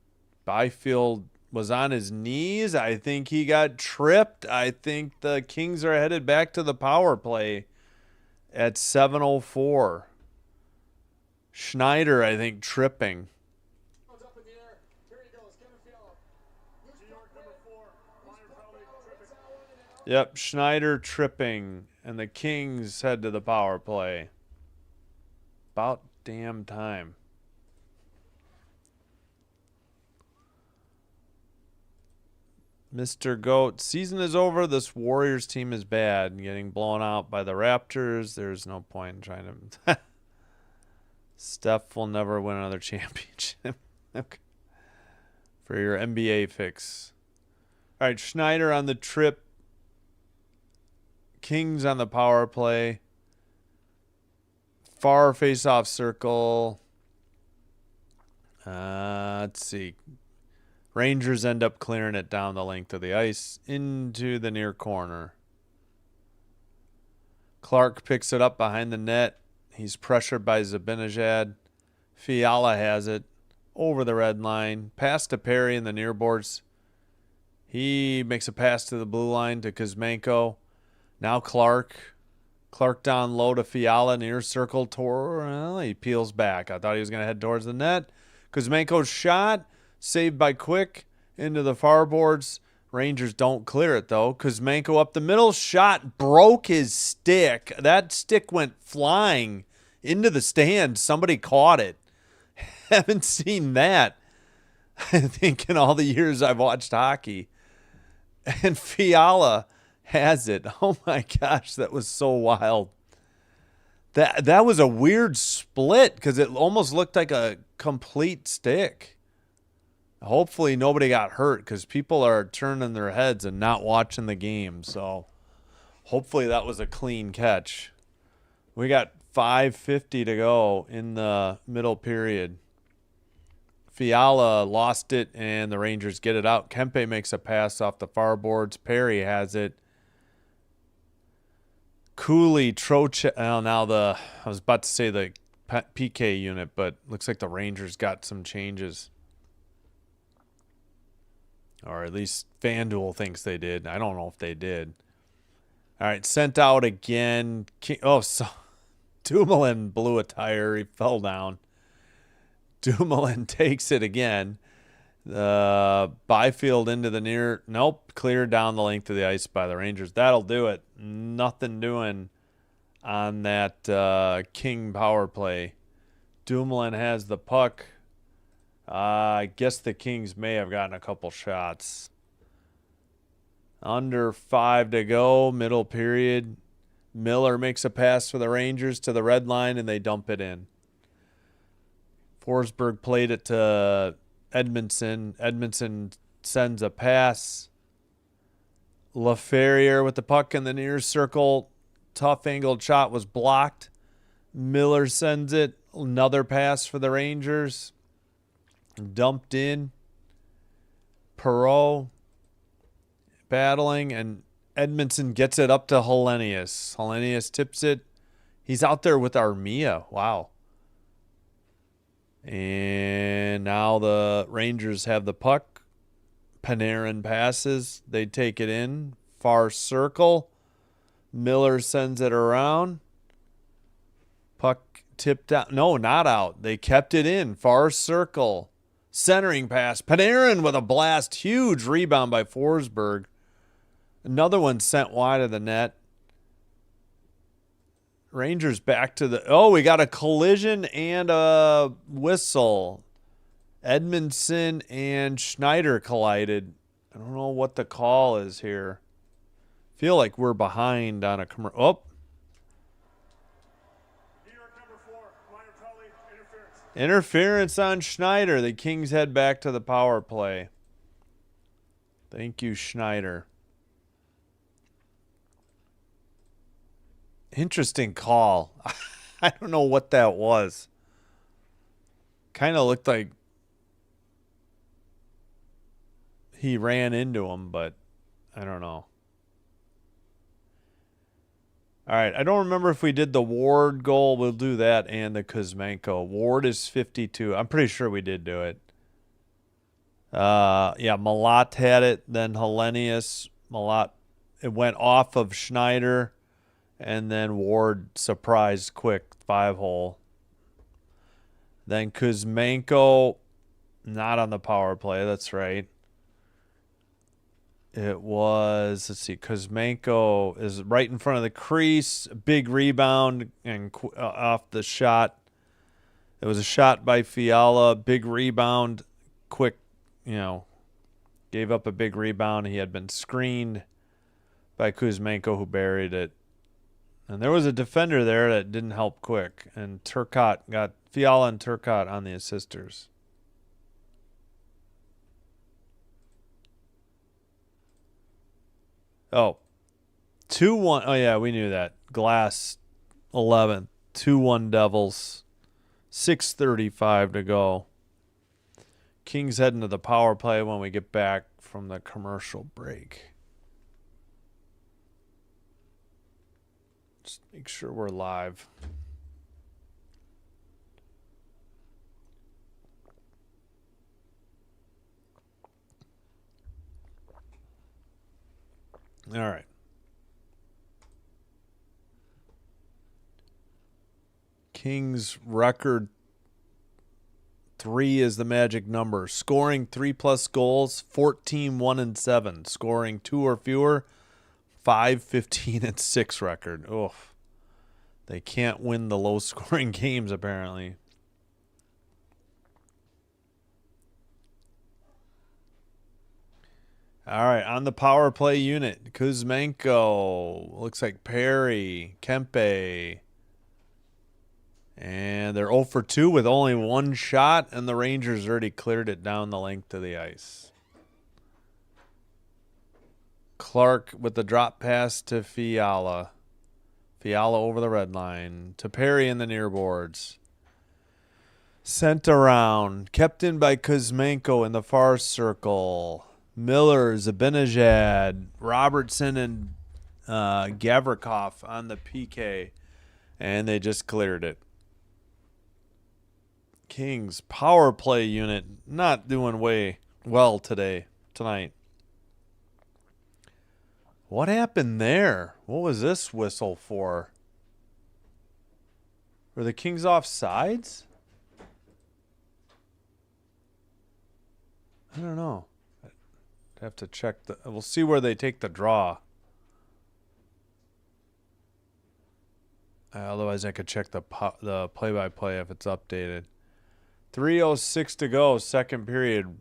[SPEAKER 1] Byfield was on his knees. I think he got tripped. I think the Kings are headed back to the power play at 7:04. Schneider, I think, tripping. Yep, Schneider tripping, and the Kings head to the power play. About damn time. Mr. Goat, season is over. This Warriors team is bad. Getting blown out by the Raptors. There's no point in trying to... Steph will never win another championship. Okay. For your NBA fix. All right, Schneider on the trip. Kings on the power play. Far face-off circle. Let's see. Rangers end up clearing it down the length of the ice into the near corner. Clark picks it up behind the net. He's pressured by Zibanejad. Fiala has it over the red line. Pass to Perry in the near boards. He makes a pass to the blue line to Kuzmenko. Now Clark. Clark down low to Fiala, near circle. Well, he peels back. I thought he was going to head towards the net. Kuzmenko's shot. Saved by Quick into the far boards. Rangers don't clear it, though. Kuzmenko up the middle. Shot broke his stick. That stick went flying into the stands. Somebody caught it. Haven't seen that, I think, in all the years I've watched hockey. And Fiala has it. Oh, my gosh, that was so wild. That was a weird split because it almost looked like a complete stick. Hopefully nobody got hurt because people are turning their heads and not watching the game. So hopefully that was a clean catch. We got 5:50 to go in the middle period. Fiala lost it, and the Rangers get it out. Kempe makes a pass off the far boards. Perry has it. Cooley, Troche. Oh, now I was about to say the PK unit, but looks like the Rangers got some changes. Or at least FanDuel thinks they did. I don't know if they did. All right, sent out again. So Dumoulin blew a tire. He fell down. Dumoulin takes it again. Byfield into the near. Nope, cleared down the length of the ice by the Rangers. That'll do it. Nothing doing on that King power play. Dumoulin has the puck. I guess the Kings may have gotten a couple shots. Under 5 to go, middle period. Miller makes a pass for the Rangers to the red line, and they dump it in. Forsberg played it to Edmondson. Edmondson sends a pass. LaFerriere with the puck in the near circle. Tough angled shot was blocked. Miller sends it. Another pass for the Rangers. Dumped in. Perreault battling, and Edmondson gets it up to Hellenius. Hellenius tips it. He's out there with Armia. Wow. And now the Rangers have the puck. Panarin passes. They take it in. Far circle. Miller sends it around. Puck tipped out. No, not out. They kept it in. Far circle. Centering pass. Panarin with a blast. Huge rebound by Forsberg. Another one sent wide of the net. Rangers back to the... Oh, we got a collision and a whistle. Edmondson and Schneider collided. I don't know what the call is here. Feel like we're behind on a commercial. Oh.
[SPEAKER 2] New York number 4, minor penalty, interference.
[SPEAKER 1] Interference on Schneider. The Kings head back to the power play. Thank you, Schneider. Interesting call. I don't know what that was. Kind of looked like he ran into him, but I don't know. All right, I don't remember if we did the Ward goal. We'll do that and the Kuzmenko. Ward is 52. I'm pretty sure we did do it. Yeah, Malat had it, then Hellenius. Malat, it went off of Schneider, and then Ward surprised quick 5-hole. Then Kuzmenko, not on the power play. That's right. It was, let's see, Kuzmenko is right in front of the crease. Big rebound and off the shot. It was a shot by Fiala. Big rebound. Quick, gave up a big rebound. He had been screened by Kuzmenko, who buried it. And there was a defender there that didn't help quick. And Turcotte got Fiala and Turcotte on the assisters. Oh, 2-1. Oh, yeah, we knew that. Glass 11th. 2-1 Devils. 6:35 to go. Kings heading to the power play when we get back from the commercial break. Just make sure we're live. All right. Kings record 3 is the magic number. Scoring 3+ goals, 14, 1, and 7. Scoring 2 or fewer, 5, 15, and 6 record. Oof. They can't win the low-scoring games, apparently. All right, on the power play unit, Kuzmenko, looks like Perry, Kempe. And they're 0 for 2 with only 1 shot, and the Rangers already cleared it down the length of the ice. Clark with the drop pass to Fiala. Fiala over the red line. To Perry in the near boards. Sent around. Kept in by Kuzmenko in the far circle. Miller, Zibanejad, Robertson, and Gavrikov on the PK. And they just cleared it. Kings power play unit not doing way well tonight. What happened there? What was this whistle for? Were the Kings off sides? I don't know. I'd have to check we'll see where they take the draw. Otherwise, I could check the play-by-play if it's updated. 3:06 to go, second period,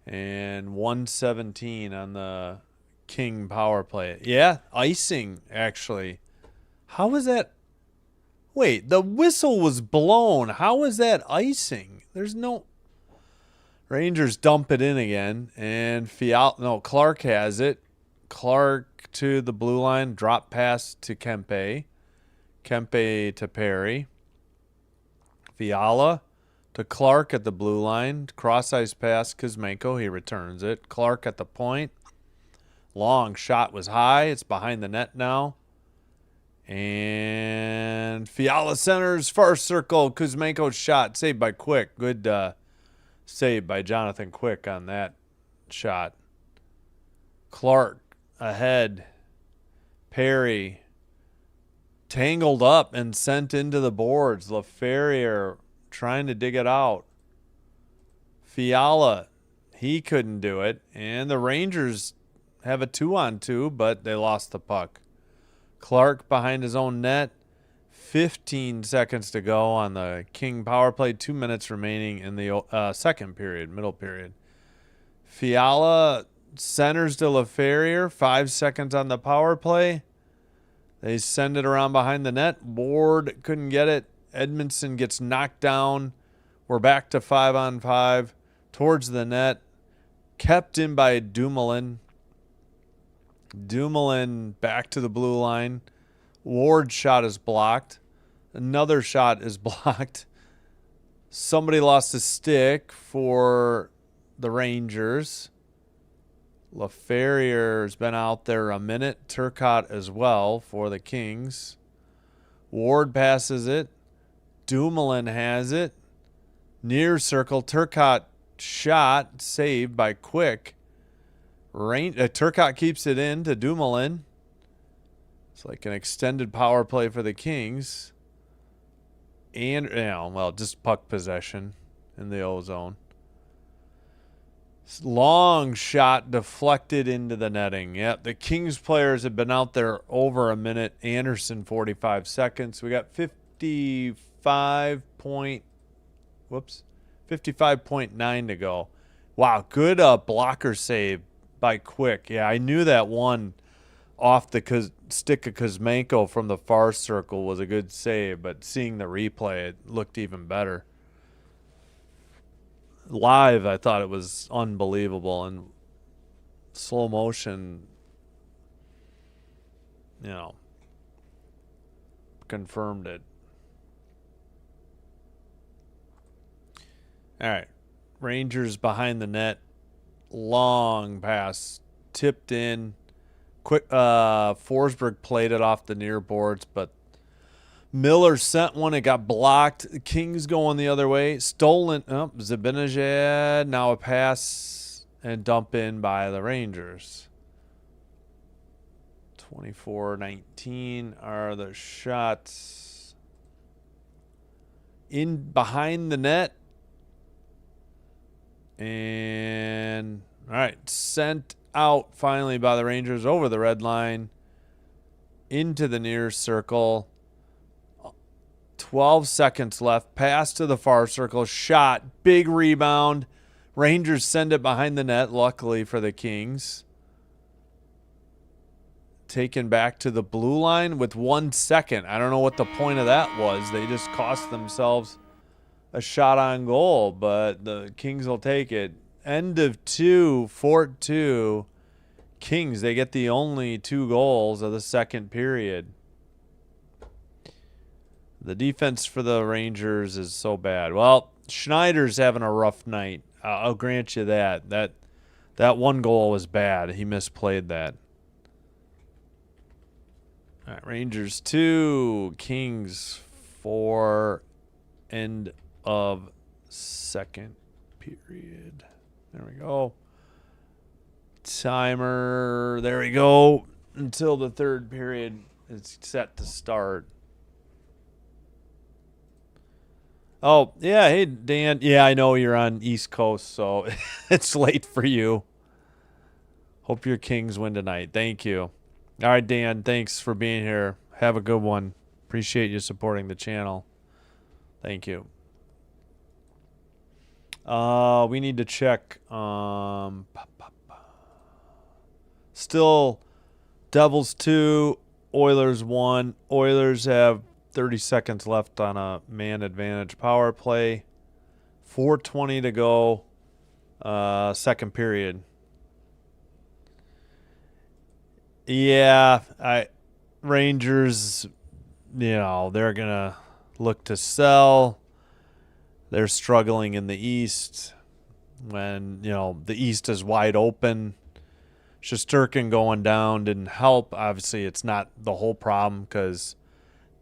[SPEAKER 1] and 1:17 on the King power play. Yeah, icing, actually. How was that? Wait, the whistle was blown. How is that icing? There's no... Rangers dump it in again, and Clark has it. Clark to the blue line, drop pass to Kempe. Kempe to Perry. Fiala to Clark at the blue line. Cross-ice pass, Kuzmenko. He returns it. Clark at the point. Long shot was high. It's behind the net now. And Fiala centers, far circle. Kuzmenko's shot. Saved by Quick. Good save by Jonathan Quick on that shot. Clark ahead. Perry tangled up and sent into the boards. LaFerriere trying to dig it out. Fiala, he couldn't do it. And the Rangers have a 2-on-2, but they lost the puck. Clark behind his own net. 15 seconds to go on the King power play. 2 minutes remaining in the second period, middle period. Fiala Centers to LaFerrier. 5 seconds on the power play. They send it around behind the net. Ward couldn't get it. Edmondson gets knocked down. We're back to 5-on-5 towards the net. Kept in by Dumoulin. Dumoulin back to the blue line. Ward's shot is blocked. Another shot is blocked. Somebody lost a stick for the Rangers. LaFerrier's been out there a minute. Turcotte as well for the Kings. Ward passes it. Dumoulin has it. Near circle. Turcotte shot. Saved by Quick. Turcotte keeps it in to Dumoulin. It's like an extended power play for the Kings. And, just puck possession in the O zone. Long shot deflected into the netting. Yep, the Kings players have been out there over a minute. Anderson, 45 seconds. We got 55.9 to go. Wow, good blocker save by Quick. Yeah, I knew that one off the stick of Kuzmenko from the far circle was a good save, but seeing the replay, it looked even better. Live, I thought it was unbelievable, and slow motion, confirmed it. All right, Rangers behind the net, long pass, tipped in. Quick, Forsberg played it off the near boards, but Miller sent one. It got blocked. The Kings going the other way. Stolen. Zibanejad. Now a pass and dump in by the Rangers. 24-19 are the shots. In behind the net. And, all right, sent out finally by the Rangers over the red line. Into the near circle. 12 seconds left. Pass to the far circle. Shot. Big rebound. Rangers send it behind the net, luckily for the Kings. Taken back to the blue line with 1 second. I don't know what the point of that was. They just cost themselves a shot on goal, but the Kings will take it. End of 2, Fort 2. Kings, they get the only 2 goals of the second period. The defense for the Rangers is so bad. Well, Schneider's having a rough night. I'll grant you that. That one goal was bad. He misplayed that. All right, Rangers 2, Kings 4, end of second period. There we go. Timer. There we go. Until the third period is set to start. Oh, yeah. Hey, Dan. Yeah, I know you're on East Coast, so it's late for you. Hope your Kings win tonight. Thank you. All right, Dan. Thanks for being here. Have a good one. Appreciate you supporting the channel. Thank you. We need to check. Still Devils 2, Oilers 1. Oilers have 30 seconds left on a man advantage power play. 4:20 to go. Second period. Yeah, Rangers, they're going to look to sell. They're struggling in the East when, the East is wide open. Shesterkin going down didn't help. Obviously, it's not the whole problem because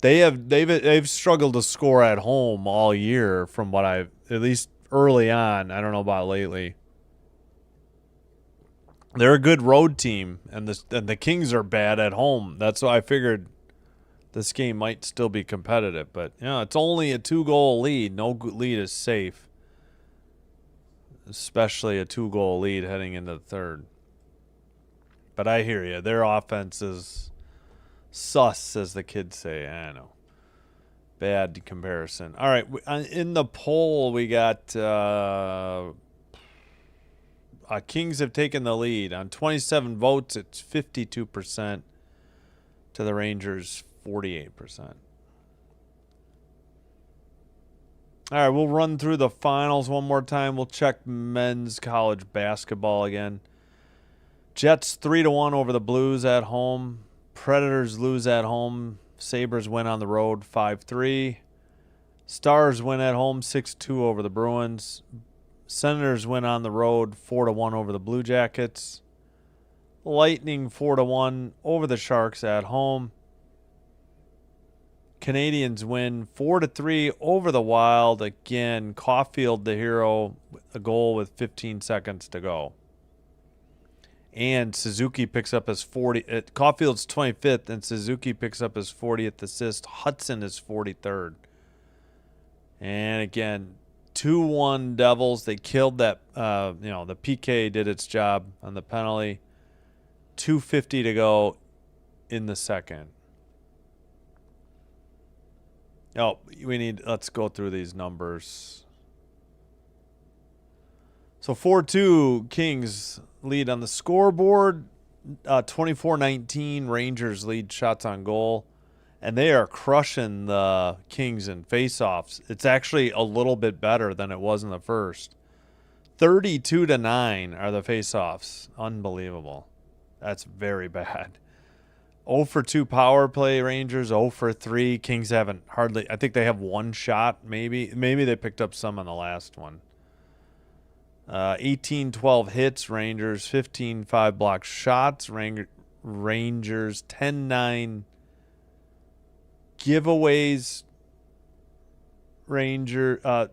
[SPEAKER 1] they've struggled to score at home all year from what at least early on. I don't know about lately. They're a good road team, and the Kings are bad at home. That's why I figured this game might still be competitive. But, it's only a 2-goal lead. No lead is safe, especially a 2-goal lead heading into the third. But I hear you. Their offense is sus, as the kids say. I know. Bad comparison. All right. In the poll, we got Kings have taken the lead. On 27 votes, it's 52% to the Rangers, 48%. All right, we'll run through the finals one more time. We'll check men's college basketball again. Jets 3-1 over the Blues at home. Predators lose at home. Sabres win on the road 5-3. Stars win at home 6-2 over the Bruins. Senators win on the road 4-1 over the Blue Jackets. Lightning 4-1 over the Sharks at home. Canadians win 4-3 over the Wild. Again, Caulfield the hero, a goal with 15 seconds to go. And Suzuki picks up his 40th. Caulfield's 25th, and Suzuki picks up his 40th assist. Hudson is 43rd. And again, 2-1 Devils. They killed that. The PK did its job on the penalty. 2:50 to go in the second. Let's go through these numbers. So 4-2 Kings lead on the scoreboard. 24-19 Rangers lead shots on goal. And they are crushing the Kings in faceoffs. It's actually a little bit better than it was in the first. 32-9 are the faceoffs. Unbelievable. That's very bad. 0 for 2 power play Rangers, 0 for 3. Kings haven't hardly, I think they have one shot maybe. Maybe they picked up some on the last one. 18-12 hits Rangers, 15-5 blocked shots Rangers, 10-9 giveaways 10-9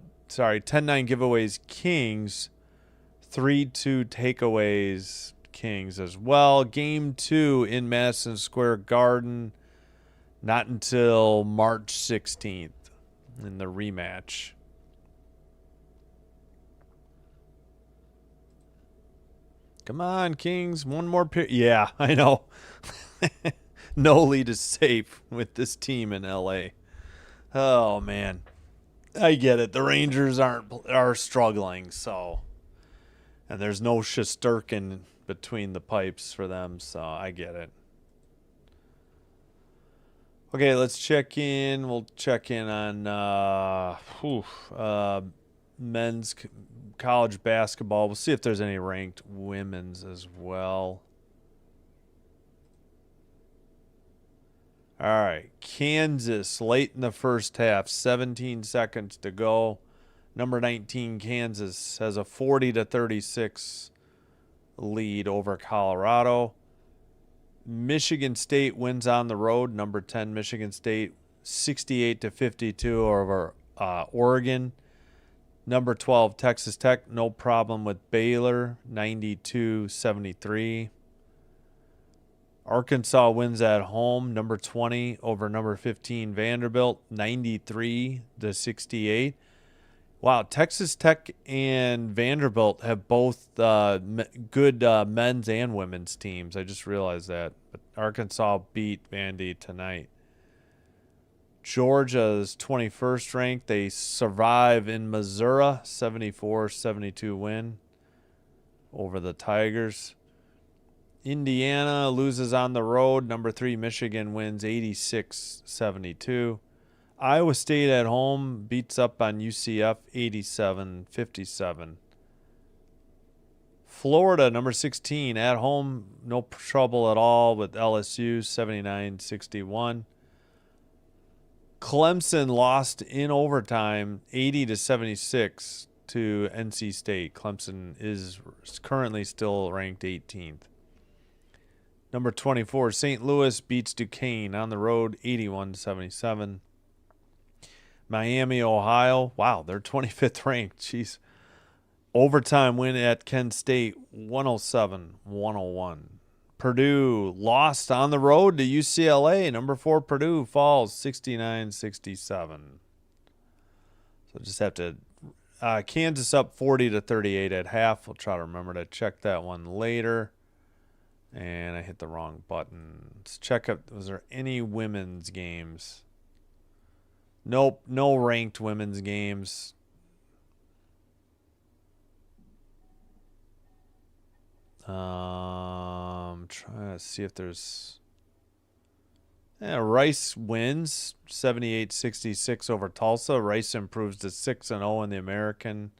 [SPEAKER 1] giveaways Kings, 3-2 takeaways Kings as well. Game 2 in Madison Square Garden, not until March 16th in the rematch. Come on, Kings. One more period. Yeah, I know. No lead is safe with this team in LA. Oh, man. I get it. The Rangers are struggling, so. And there's no Shesterkin between the pipes for them, so I get it. Okay, let's check in. We'll check in on men's college basketball. We'll see if there's any ranked women's as well. All right, Kansas late in the first half, 17 seconds to go. Number 19, Kansas, has a 40-36 lead over Colorado. Michigan State wins on the road. Number 10, Michigan State, 68-52 over Oregon. Number 12, Texas Tech, no problem with Baylor, 92-73. Arkansas wins at home, number 20 over number 15, Vanderbilt, 93-68. Wow, Texas Tech and Vanderbilt have both good men's and women's teams. I just realized that. But Arkansas beat Vandy tonight. Georgia's 21st ranked. They survive in Missouri, 74-72 win over the Tigers. Indiana loses on the road. Number 3, Michigan wins 86-72. Iowa State at home beats up on UCF 87-57. Florida, number 16, at home, no trouble at all with LSU 79-61. Clemson lost in overtime 80-76 to NC State. Clemson is currently still ranked 18th. Number 24, St. Louis beats Duquesne on the road 81-77. Miami, Ohio. Wow, they're 25th ranked. Jeez. Overtime win at Kent State, 107-101. Purdue lost on the road to UCLA. Number 4, Purdue falls 69-67. So just have to Kansas up 40-38 at half. We'll try to remember to check that one later. And I hit the wrong button. Let's check up. Was there any women's games? Nope, no ranked women's games. Trying to see if there's. Yeah, Rice wins 78-66 over Tulsa. Rice improves to 6-0 in the American.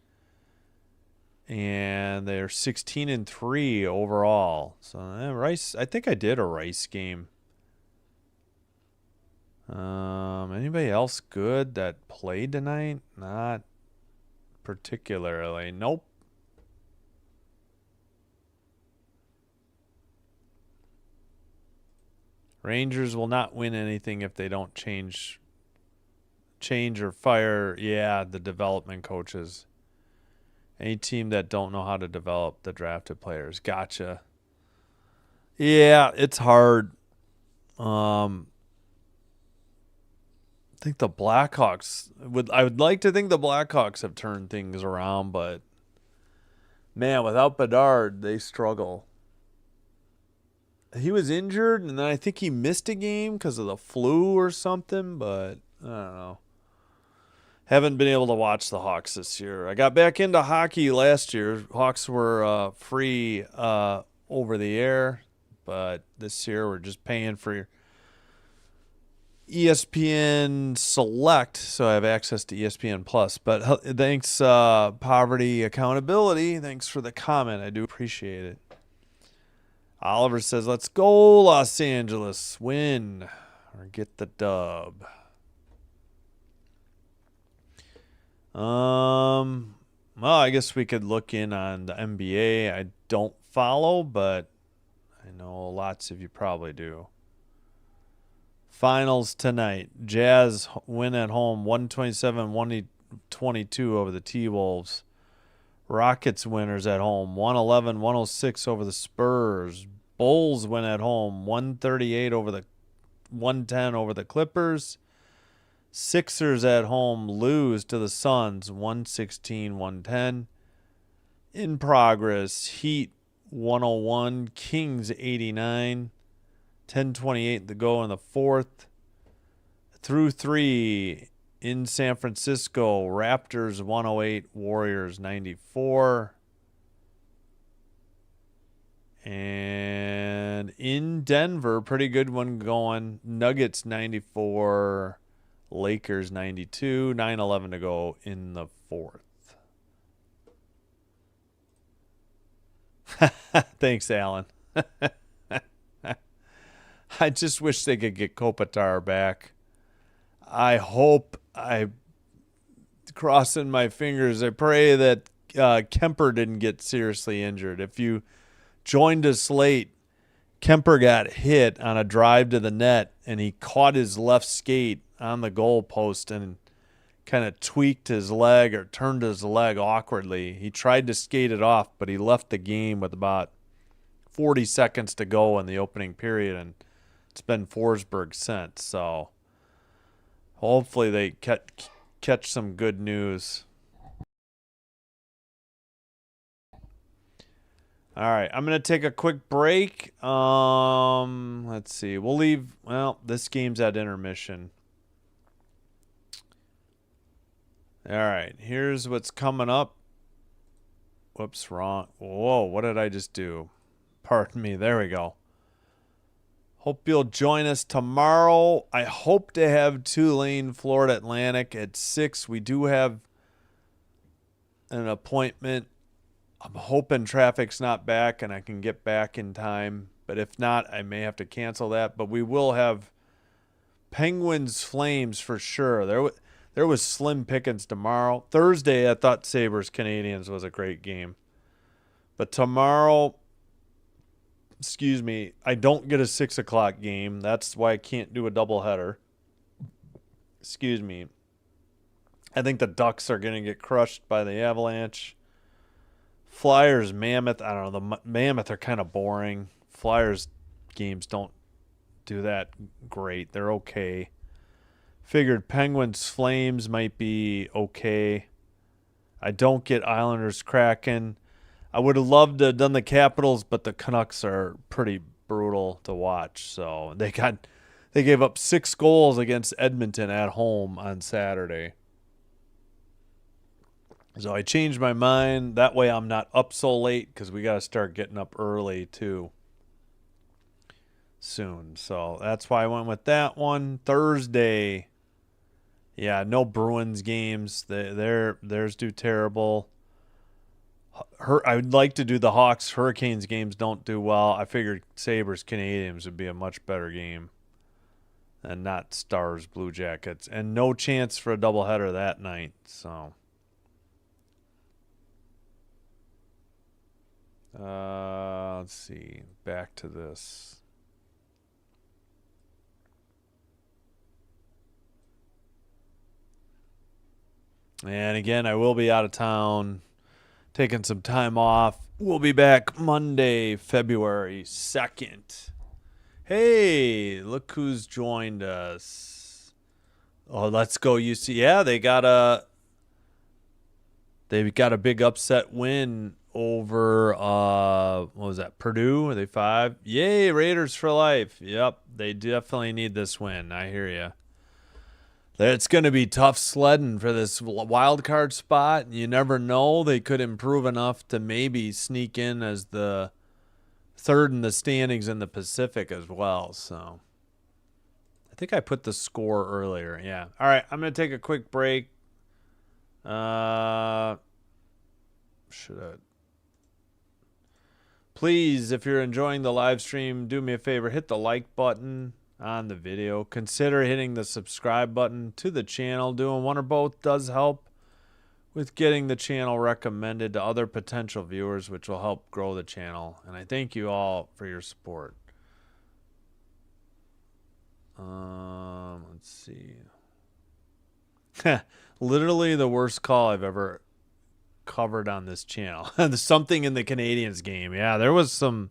[SPEAKER 1] And they're 16-3 overall. So Rice, I think I did a Rice game. Anybody else good that played tonight? Not particularly. Nope. Rangers will not win anything if they don't change or fire, the development coaches. Any team that don't know how to develop the drafted players. Gotcha. Yeah, it's hard. I think the Blackhawks I would like to think the Blackhawks have turned things around, but man, without Bedard, they struggle. He was injured, and then I think he missed a game because of the flu or something, but I don't know. Haven't been able to watch the Hawks this year. I got back into hockey last year. Hawks were free over the air, but this year we're just paying for ESPN Select, so I have access to ESPN Plus. But thanks, Poverty Accountability. Thanks for the comment. I do appreciate it. Oliver says, let's go, Los Angeles. Win or get the dub. Well, I guess we could look in on the NBA. I don't follow, but I know lots of you probably do. Finals tonight. Jazz win at home 127-122 over the T-Wolves. Rockets winners at home 111-106 over the Spurs. Bulls win at home 138 over the 110 over the Clippers. Sixers at home lose to the Suns 116-110. In progress, Heat 101, Kings 89. 10:28 to go in the fourth. Through three in San Francisco, Raptors 108, Warriors 94. And in Denver, pretty good one going. Nuggets 94, Lakers 92, 9:11 to go in the fourth. Thanks, Alan. I just wish they could get Kopitar back. I hope, crossing my fingers, I pray that Kemper didn't get seriously injured. If you joined us late, Kemper got hit on a drive to the net, and he caught his left skate on the goal post and kind of tweaked his leg or turned his leg awkwardly. He tried to skate it off, but he left the game with about 40 seconds to go in the opening period, and it's been Forsberg since. So hopefully they catch some good news. All right, I'm going to take a quick break. Let's see. We'll leave. Well, this game's at intermission. All right, here's what's coming up. Whoops, wrong. Whoa, what did I just do? Pardon me. There we go. Hope you'll join us tomorrow. I hope to have Tulane, Florida Atlantic at 6. We do have an appointment. I'm hoping traffic's not back and I can get back in time. But if not, I may have to cancel that. But we will have Penguins Flames for sure. There was slim pickings tomorrow. Thursday, I thought Sabres Canadians was a great game. But tomorrow, I don't get a 6 o'clock game. That's why I can't do a doubleheader. I think the Ducks are going to get crushed by the Avalanche. Flyers, Mammoth. I don't know. The Mammoth are kind of boring. Flyers games don't do that great. They're okay. Figured Penguins, Flames might be okay. I don't get Islanders, Kraken. I would have loved to have done the Capitals, but the Canucks are pretty brutal to watch. So they gave up 6 goals against Edmonton at home on Saturday. So I changed my mind. That way I'm not up so late because we got to start getting up early too soon. So that's why I went with that one. Thursday. Yeah, no Bruins games. Theirs do terrible. I would like to do the Hawks Hurricanes games don't do well. I figured Sabres Canadiens would be a much better game than not Stars Blue Jackets. And no chance for a doubleheader that night. So let's see. Back to this. And again, I will be out of town, taking some time off. We'll be back Monday, February 2nd. Hey, look who's joined us. Oh, let's go UC. Yeah, they've got a big upset win over what was that? Purdue? Are they 5? Yay, Raiders for life. Yep, they definitely need this win. I hear you. It's going to be tough sledding for this wild card spot. You never know. They could improve enough to maybe sneak in as the third in the standings in the Pacific as well. So I think I put the score earlier. Yeah. All right. I'm going to take a quick break. Should I? Please, if you're enjoying the live stream, do me a favor. Hit the like button on the video. Consider hitting the subscribe button to the channel. Doing one or both does help with getting the channel recommended to other potential viewers, which will help grow the channel. And I thank you all for your support. Let's see. Literally the worst call I've ever covered on this channel. Something in the Canadiens game. Yeah, there was some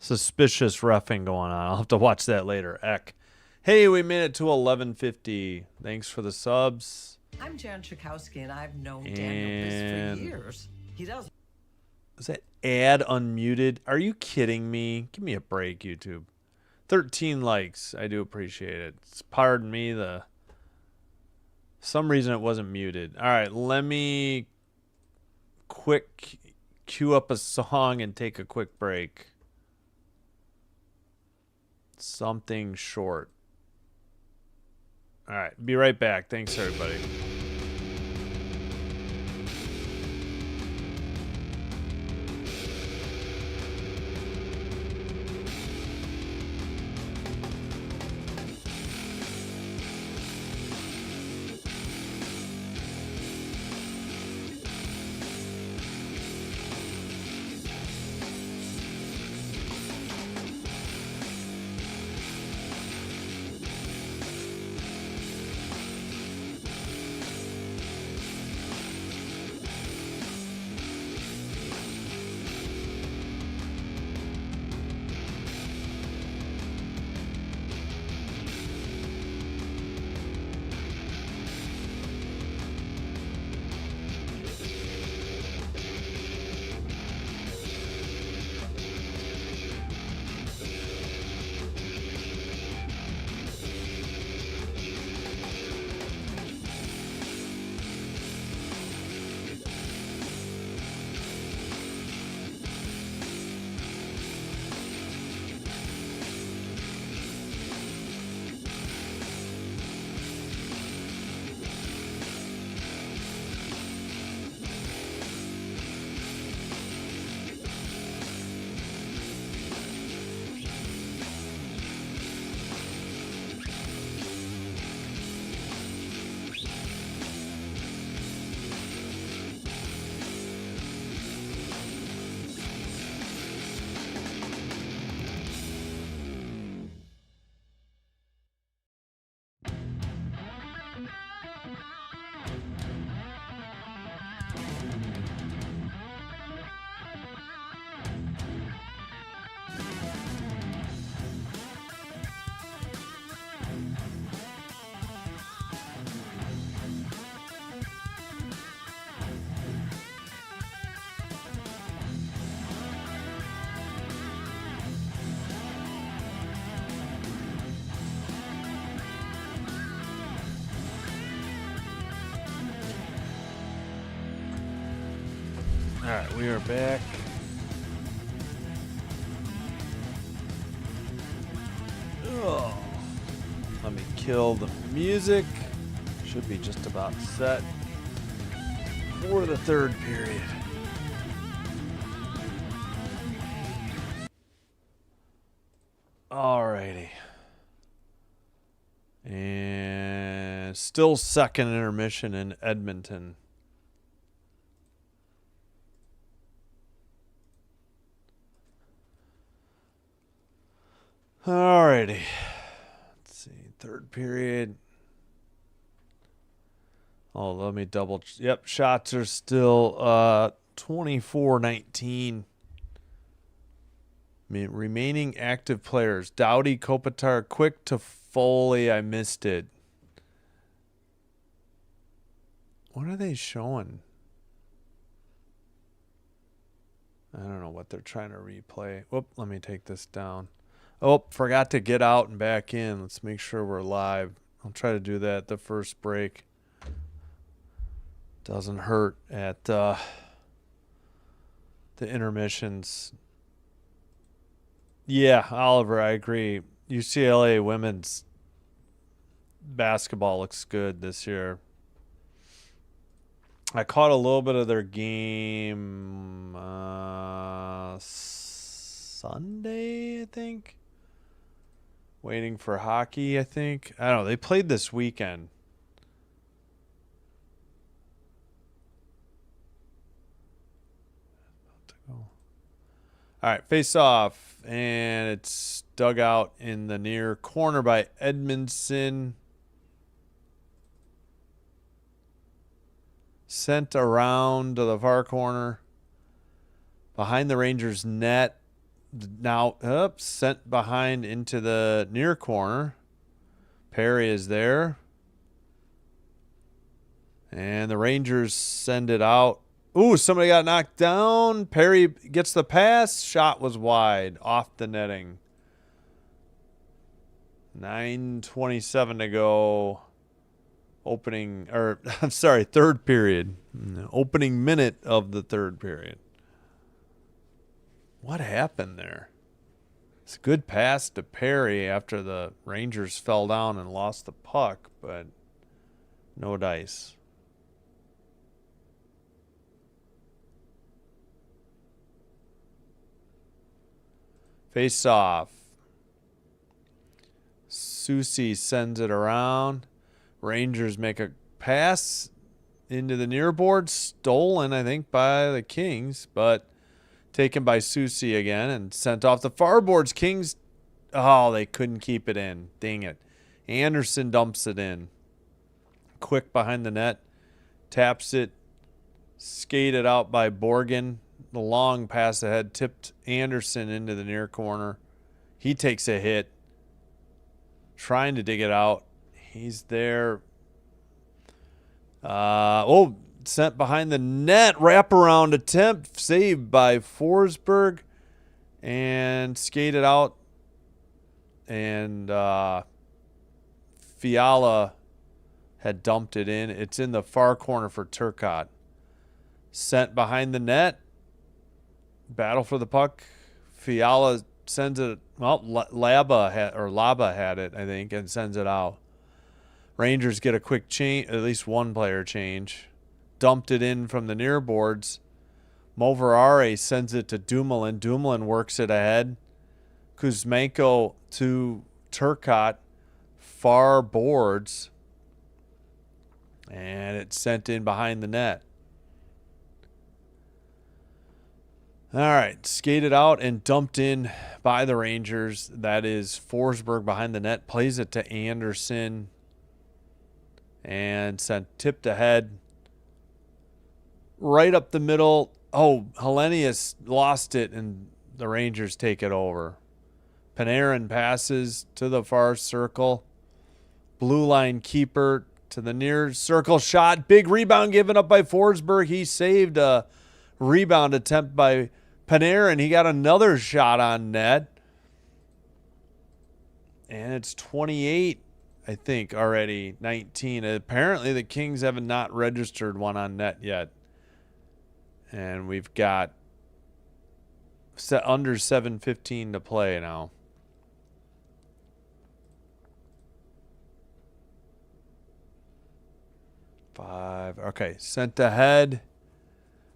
[SPEAKER 1] suspicious reffing going on. I'll have to watch that later. Eck. Hey, we made it to 11:50. Thanks for the subs.
[SPEAKER 3] I'm Jan Chakowski, and I've known Daniel Biss for years. He does.
[SPEAKER 1] Is that ad unmuted? Are you kidding me? Give me a break, YouTube. 13 likes. I do appreciate it. Pardon me. Some reason it wasn't muted. All right, let me quick cue up a song and take a quick break. Something short. All right, be right back. Thanks, everybody. we are back. Oh, let me kill the music. Should be just about set for the third period. Alrighty. And still second intermission in Edmonton. Alrighty. Let's see. Third period. Oh, let me double. Yep, shots are still 24-19. Remaining active players. Doughty, Kopitar, Quick to Foley. I missed it. What are they showing? I don't know what they're trying to replay. Whoop, let me take this down. Oh, forgot to get out and back in. Let's make sure we're live. I'll try to do that the first break. Doesn't hurt at the intermissions. Yeah, Oliver, I agree. UCLA women's basketball looks good this year. I caught a little bit of their game Sunday, I think. Waiting for hockey, I think. I don't know. They played this weekend. All right, face off, and it's dug out in the near corner by Edmondson. Sent around to the far corner. Behind the Rangers' net. Now, sent behind into the near corner. Perry is there. And the Rangers send it out. Ooh, somebody got knocked down. Perry gets the pass. Shot was wide. Off the netting. 9:27 to go. Third period. Opening minute of the third period. What happened there? It's a good pass to Perry after the Rangers fell down and lost the puck, but no dice. Face off. Susie sends it around. Rangers make a pass into the near board. Stolen, I think, by the Kings, but taken by Susie again and sent off the far boards. Kings, they couldn't keep it in. Dang it. Anderson dumps it in. Quick behind the net. Taps it. Skated out by Borgen. The long pass ahead tipped Anderson into the near corner. He takes a hit. Trying to dig it out. He's there. Sent behind the net. Wraparound attempt. Saved by Forsberg. And skated out. And Fiala had dumped it in. It's in the far corner for Turcotte. Sent behind the net. Battle for the puck. Fiala sends it. Well, Laba had it, I think, and sends it out. Rangers get a quick change, at least one player change. Dumped it in from the near boards. Moverare sends it to Dumoulin. Dumoulin works it ahead. Kuzmenko to Turcotte. Far boards. And it's sent in behind the net. All right, skated out and dumped in by the Rangers. That is Forsberg behind the net. Plays it to Anderson. And sent tipped ahead. Right up the middle. Oh, Hellenius lost it, and the Rangers take it over. Panarin passes to the far circle. Blue line keeper to the near circle shot. Big rebound given up by Forsberg. He saved a rebound attempt by Panarin. He got another shot on net. And it's 28, I think, already. 19. Apparently the Kings have not registered one on net yet. And we've got under 7:15 to play now. Okay, sent ahead.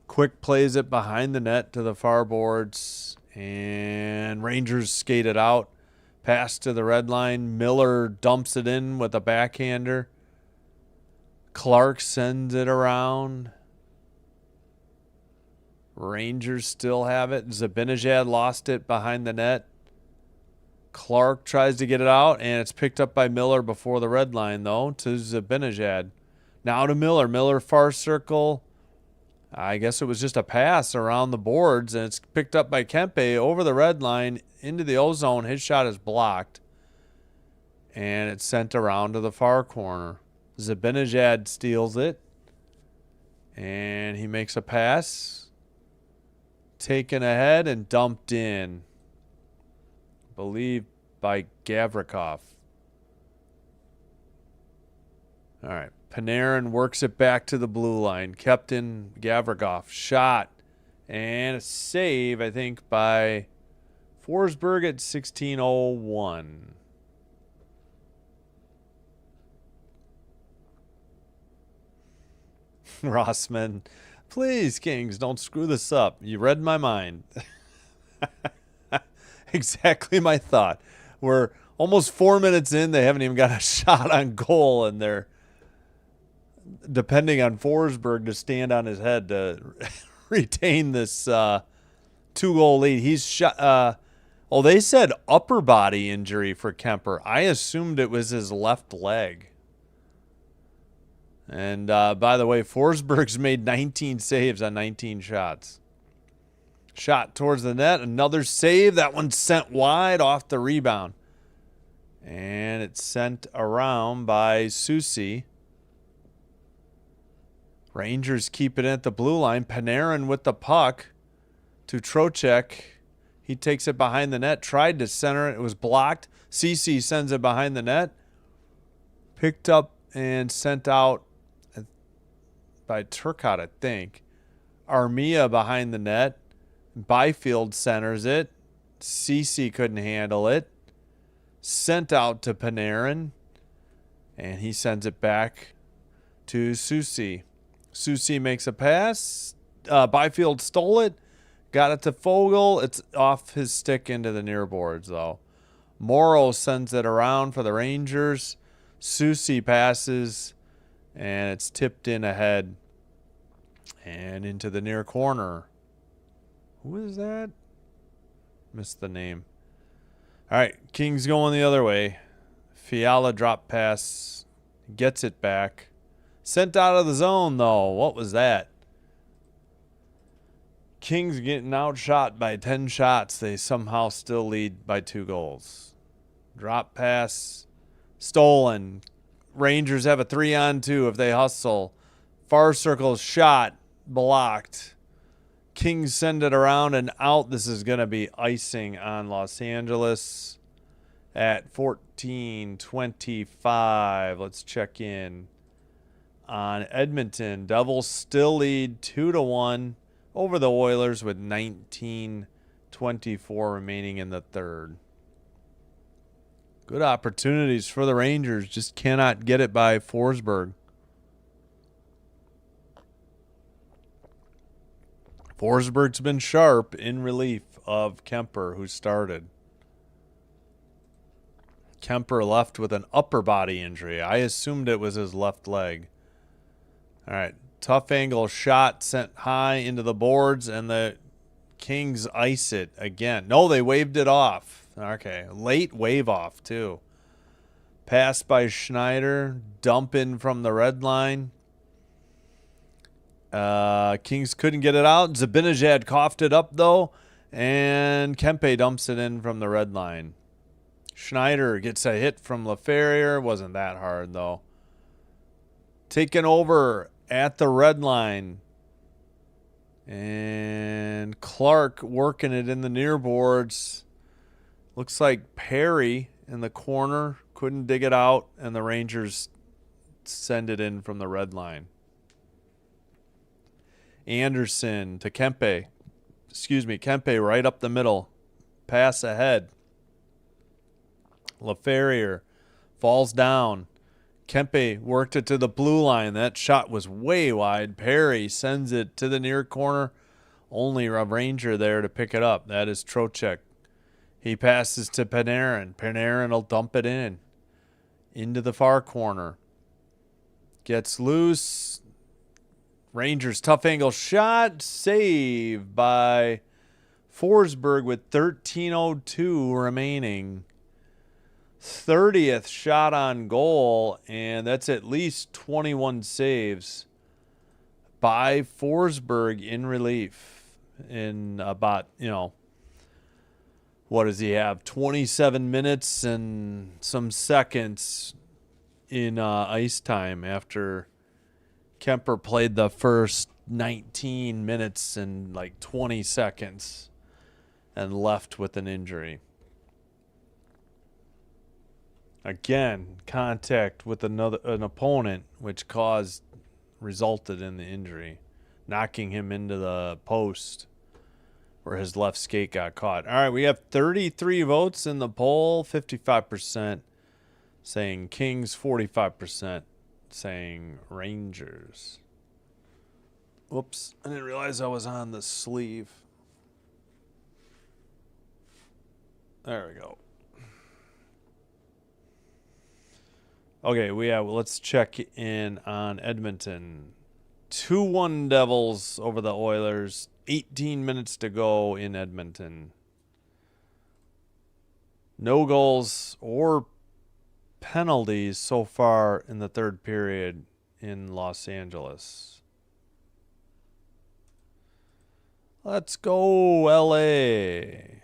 [SPEAKER 1] Quick plays it behind the net to the far boards. And Rangers skate it out. Pass to the red line. Miller dumps it in with a backhander. Clark sends it around. Rangers still have it. Zibanejad lost it behind the net. Clark tries to get it out, and it's picked up by Miller before the red line, though, to Zibanejad. Now to Miller. Miller far circle. I guess it was just a pass around the boards, and it's picked up by Kempe over the red line into the O-zone. His shot is blocked, and it's sent around to the far corner. Zibanejad steals it, and he makes a pass. Taken ahead and dumped in. Believed by Gavrikov. All right. Panarin works it back to the blue line. Kept in Gavrikov. Shot. And a save, I think, by Forsberg at 16:01. Rossman. Please, Kings, don't screw this up. You read my mind. Exactly my thought. We're almost 4 minutes in. They haven't even got a shot on goal, and they're depending on Forsberg to stand on his head to retain this 2-goal lead. He's shot. They said upper body injury for Kemper. I assumed it was his left leg. And by the way, Forsberg's made 19 saves on 19 shots. Shot towards the net. Another save. That one sent wide off the rebound. And it's sent around by Susi. Rangers keep it at the blue line. Panarin with the puck to Trocheck. He takes it behind the net. Tried to center it. It was blocked. Ceci sends it behind the net. Picked up and sent out by Turcotte, I think. Armia behind the net. Byfield centers it. Ceci couldn't handle it. Sent out to Panarin. And he sends it back to Susi. Susi makes a pass. Byfield stole it. Got it to Fogle. It's off his stick into the near boards, though. Morrow sends it around for the Rangers. Susi passes. And it's tipped in ahead. And into the near corner. Who is that? Missed the name. All right, Kings going the other way. Fiala drop pass. Gets it back. Sent out of the zone, though. What was that? Kings getting outshot by 10 shots. They somehow still lead by 2 goals. Drop pass. Stolen. Rangers have a 3-on-2 if they hustle. Far circle shot. Blocked. Kings send it around and out. This is going to be icing on Los Angeles at 14:25. Let's check in on Edmonton. Devils still lead 2-1 over the Oilers with 19:24 remaining in the third. Good opportunities for the Rangers. Just cannot get it by Forsberg. Forsberg's been sharp in relief of Kemper, who started. Kemper left with an upper body injury. I assumed it was his left leg. All right. Tough angle shot sent high into the boards, and the Kings ice it again. No, they waved it off. Okay. Late wave off, too. Pass by Schneider. Dump in from the red line. Kings couldn't get it out. Zibanejad coughed it up, though, and Kempe dumps it in from the red line. Schneider gets a hit from LaFerriere. Wasn't that hard, though. Taken over at the red line. And Clark working it in the near boards. Looks like Perry in the corner. Couldn't dig it out, and the Rangers send it in from the red line. Anderson to Kempe. Kempe right up the middle. Pass ahead. LaFerriere falls down. Kempe worked it to the blue line. That shot was way wide. Perry sends it to the near corner. Only a Ranger there to pick it up. That is Trocheck. He passes to Panarin. Panarin will dump it in. Into the far corner. Gets loose. Rangers tough angle shot. Save by Forsberg with 13:02 remaining. 30th shot on goal, and that's at least 21 saves by Forsberg in relief in about, what does he have? 27 minutes and some seconds in ice time after Kemper played the first 19 minutes and like 20 seconds and left with an injury. Again, contact with an opponent, which resulted in the injury, knocking him into the post where his left skate got caught. All right, we have 33 votes in the poll, 55% saying Kings, 45% saying Rangers. Whoops, I didn't realize I was on the sleeve. There we go. Okay, let's check in on Edmonton. 2-1 Devils over the Oilers. 18 minutes to go in Edmonton. No goals or penalties so far in the third period in Los Angeles. Let's go, LA.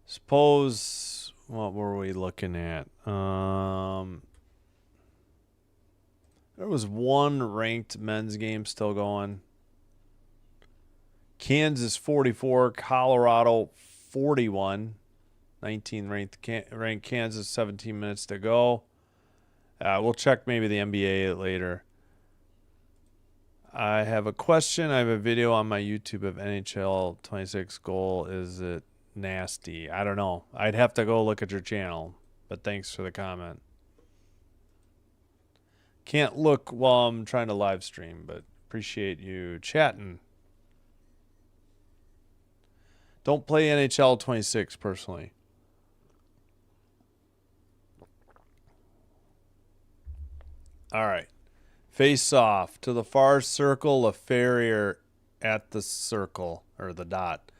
[SPEAKER 1] Suppose, what were we looking at? There was one ranked men's game still going. Kansas 44, Colorado 41. 19 ranked Kansas, 17 minutes to go. We'll check maybe the NBA later. I have a question. I have a video on my YouTube of NHL 26 goal. Is it nasty? I don't know. I'd have to go look at your channel, but thanks for the comment. Can't look while I'm trying to live stream, but appreciate you chatting. Don't play NHL 26 personally. All right. Face off to the far circle. LaFerriere at the circle or the dot.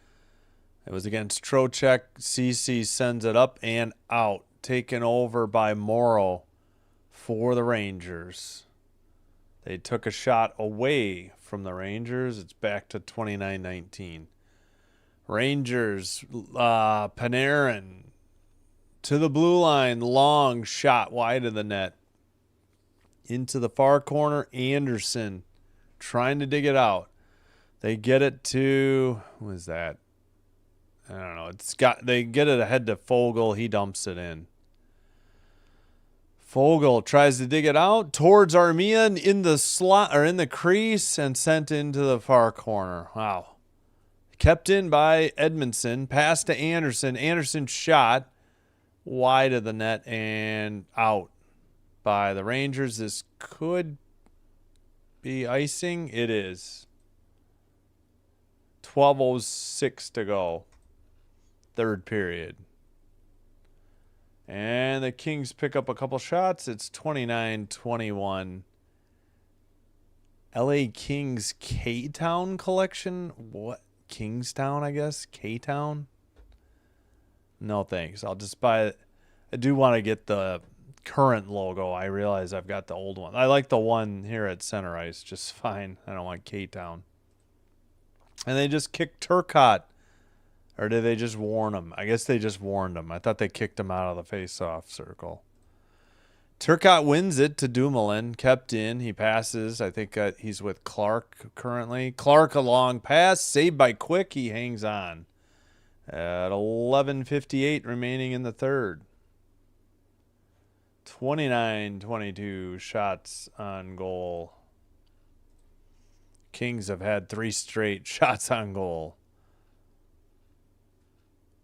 [SPEAKER 1] It was against Trocheck. CC sends it up and out. Taken over by Morrow for the Rangers. They took a shot away from the Rangers. It's back to 29-19. Rangers, Panarin to the blue line. Long shot wide of the net. Into the far corner. Anderson trying to dig it out. They get it to, who is that? I don't know. They get it ahead to Fogle. He dumps it in. Fogle tries to dig it out towards Armia in the slot or in the crease and sent into the far corner. Wow. Kept in by Edmondson. Pass to Anderson. Anderson shot wide of the net and out by the Rangers. This could be icing. It is. 12:06 to go. Third period. And the Kings pick up a couple shots. It's 29-21. LA Kings K-Town collection? What? Kingstown, I guess? K-Town? No, thanks. I'll just buy it. I do want to get the current logo. I realize I've got the old one. I like the one here at Center Ice just fine. I don't want K-Town. And they just kicked Turcotte. Or did they just warn him? I guess they just warned him. I thought they kicked him out of the face-off circle. Turcotte wins it to Dumoulin. Kept in. He passes. I think he's with Clark currently. Clark a long pass. Saved by Quick. He hangs on. At 11:58 remaining in the third. 29-22 shots on goal. Kings have had 3 straight shots on goal.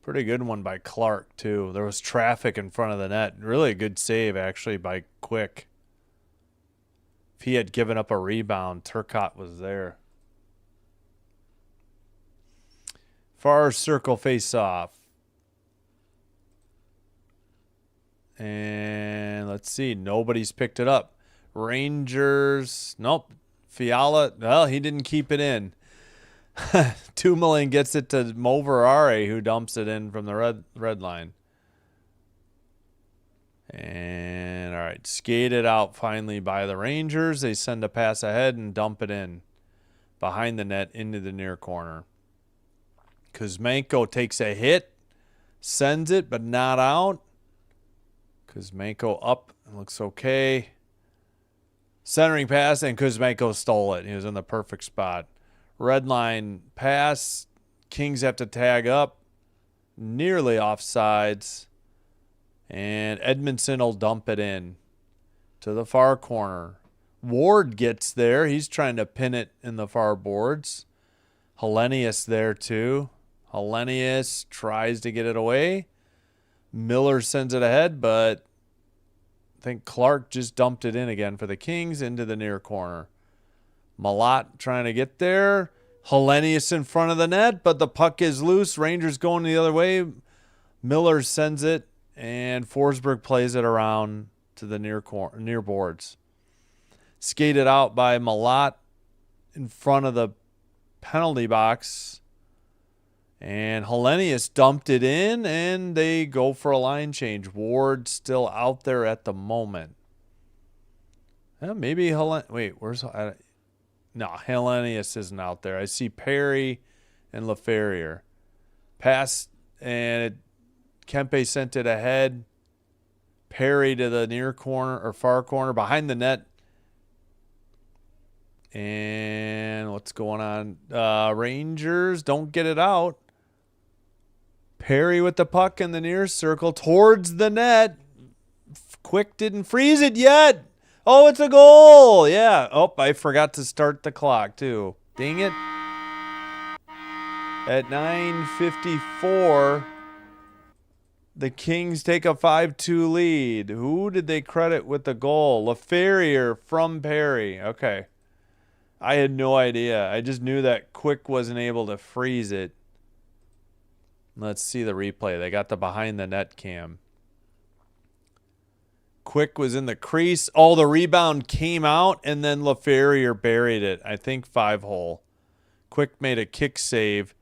[SPEAKER 1] Pretty good one by Clark, too. There was traffic in front of the net. Really a good save, actually, by Quick. If he had given up a rebound, Turcotte was there. Far circle face-off. And let's see. Nobody's picked it up. Rangers. Nope. Fiala. Well, he didn't keep it in. Dumoulin gets it to Moverare, who dumps it in from the red line. And, all right, skated out finally by the Rangers. They send a pass ahead and dump it in behind the net into the near corner. Kuzmenko takes a hit, sends it, but not out. Kuzmenko up, looks okay. Centering pass, and Kuzmenko stole it. He was in the perfect spot. Red line pass. Kings have to tag up. Nearly offsides. And Edmondson will dump it in to the far corner. Ward gets there. He's trying to pin it in the far boards. Hellenius there too. Hellenius tries to get it away. Miller sends it ahead, but I think Clark just dumped it in again for the Kings into the near corner. Malott trying to get there. Hellenius in front of the net, but the puck is loose. Rangers going the other way. Miller sends it, and Forsberg plays it around to the near boards. Skated out by Malott in front of the penalty box. And Hellenius dumped it in, and they go for a line change. Ward still out there at the moment. Maybe wait, where's... No, Hellenius isn't out there. I see Perry and LaFerriere. Pass, and Kempe sent it ahead. Perry to the near corner or far corner behind the net. And what's going on? Rangers don't get it out. Perry with the puck in the near circle towards the net. Quick didn't freeze it yet. Oh, it's a goal. Yeah. Oh, I forgot to start the clock too. Dang it. At 9:54, the Kings take a 5-2 lead. Who did they credit with the goal? LaFerriere from Perry. Okay. I had no idea. I just knew that Quick wasn't able to freeze it. Let's see the replay. They got the behind the net cam. Quick was in the crease. Oh, the rebound came out, and then LaFerriere buried it. I think 5-hole. Quick made a kick save.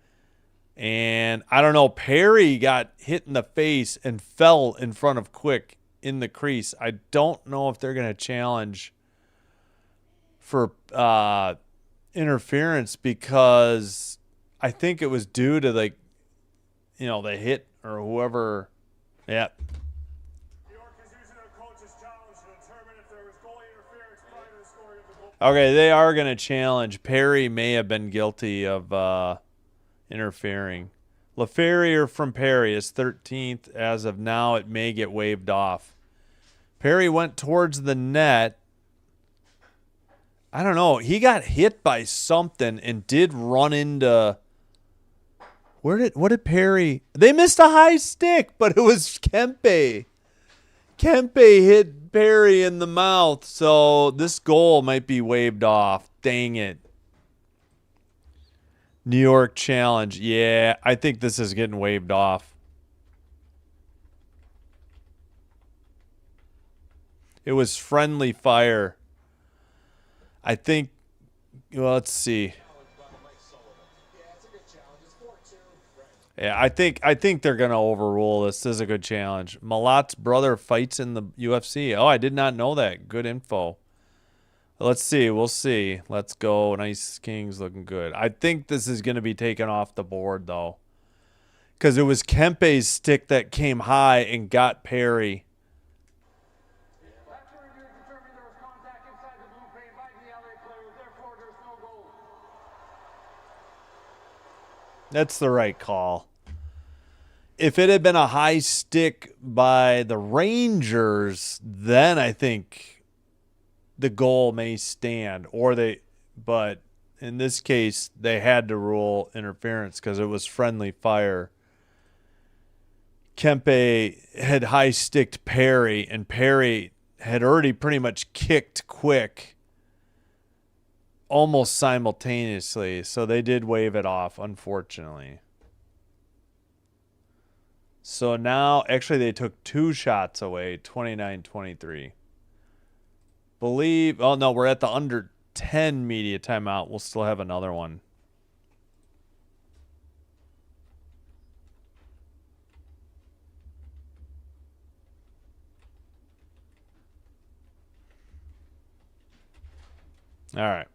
[SPEAKER 1] And I don't know, Perry got hit in the face and fell in front of Quick in the crease. I don't know if they're going to challenge for interference, because I think it was due to the hit or whoever. Yeah. Okay, they are going to challenge. Perry may have been guilty of interfering. LaFerriere from Perry is 13th. As of now, it may get waved off. Perry went towards the net. I don't know. He got hit by something and did run into... What did Perry... They missed a high stick, but it was Kempe. Kempe hit Perry in the mouth, so this goal might be waved off. Dang it. New York challenge. Yeah, I think this is getting waved off. It was friendly fire. I think... Well, let's see. Yeah, I think they're gonna overrule this. This is a good challenge. Malott's brother fights in the UFC. Oh, I did not know that. Good info. Let's see. We'll see. Let's go. Nice Kings looking good. I think this is gonna be taken off the board though, because it was Kempe's stick that came high and got Perry. That's the right call. if it had been a high stick by the Rangers, then I think the goal may stand, but in this case, they had to rule interference because it was friendly fire. Kempe had high sticked Perry, and Perry had already pretty much kicked Quick almost simultaneously, so they did wave it off, unfortunately. So now, actually, they took 2 shots away, 29-23. Oh no, we're at the under 10 media timeout. We'll still have another one. All right.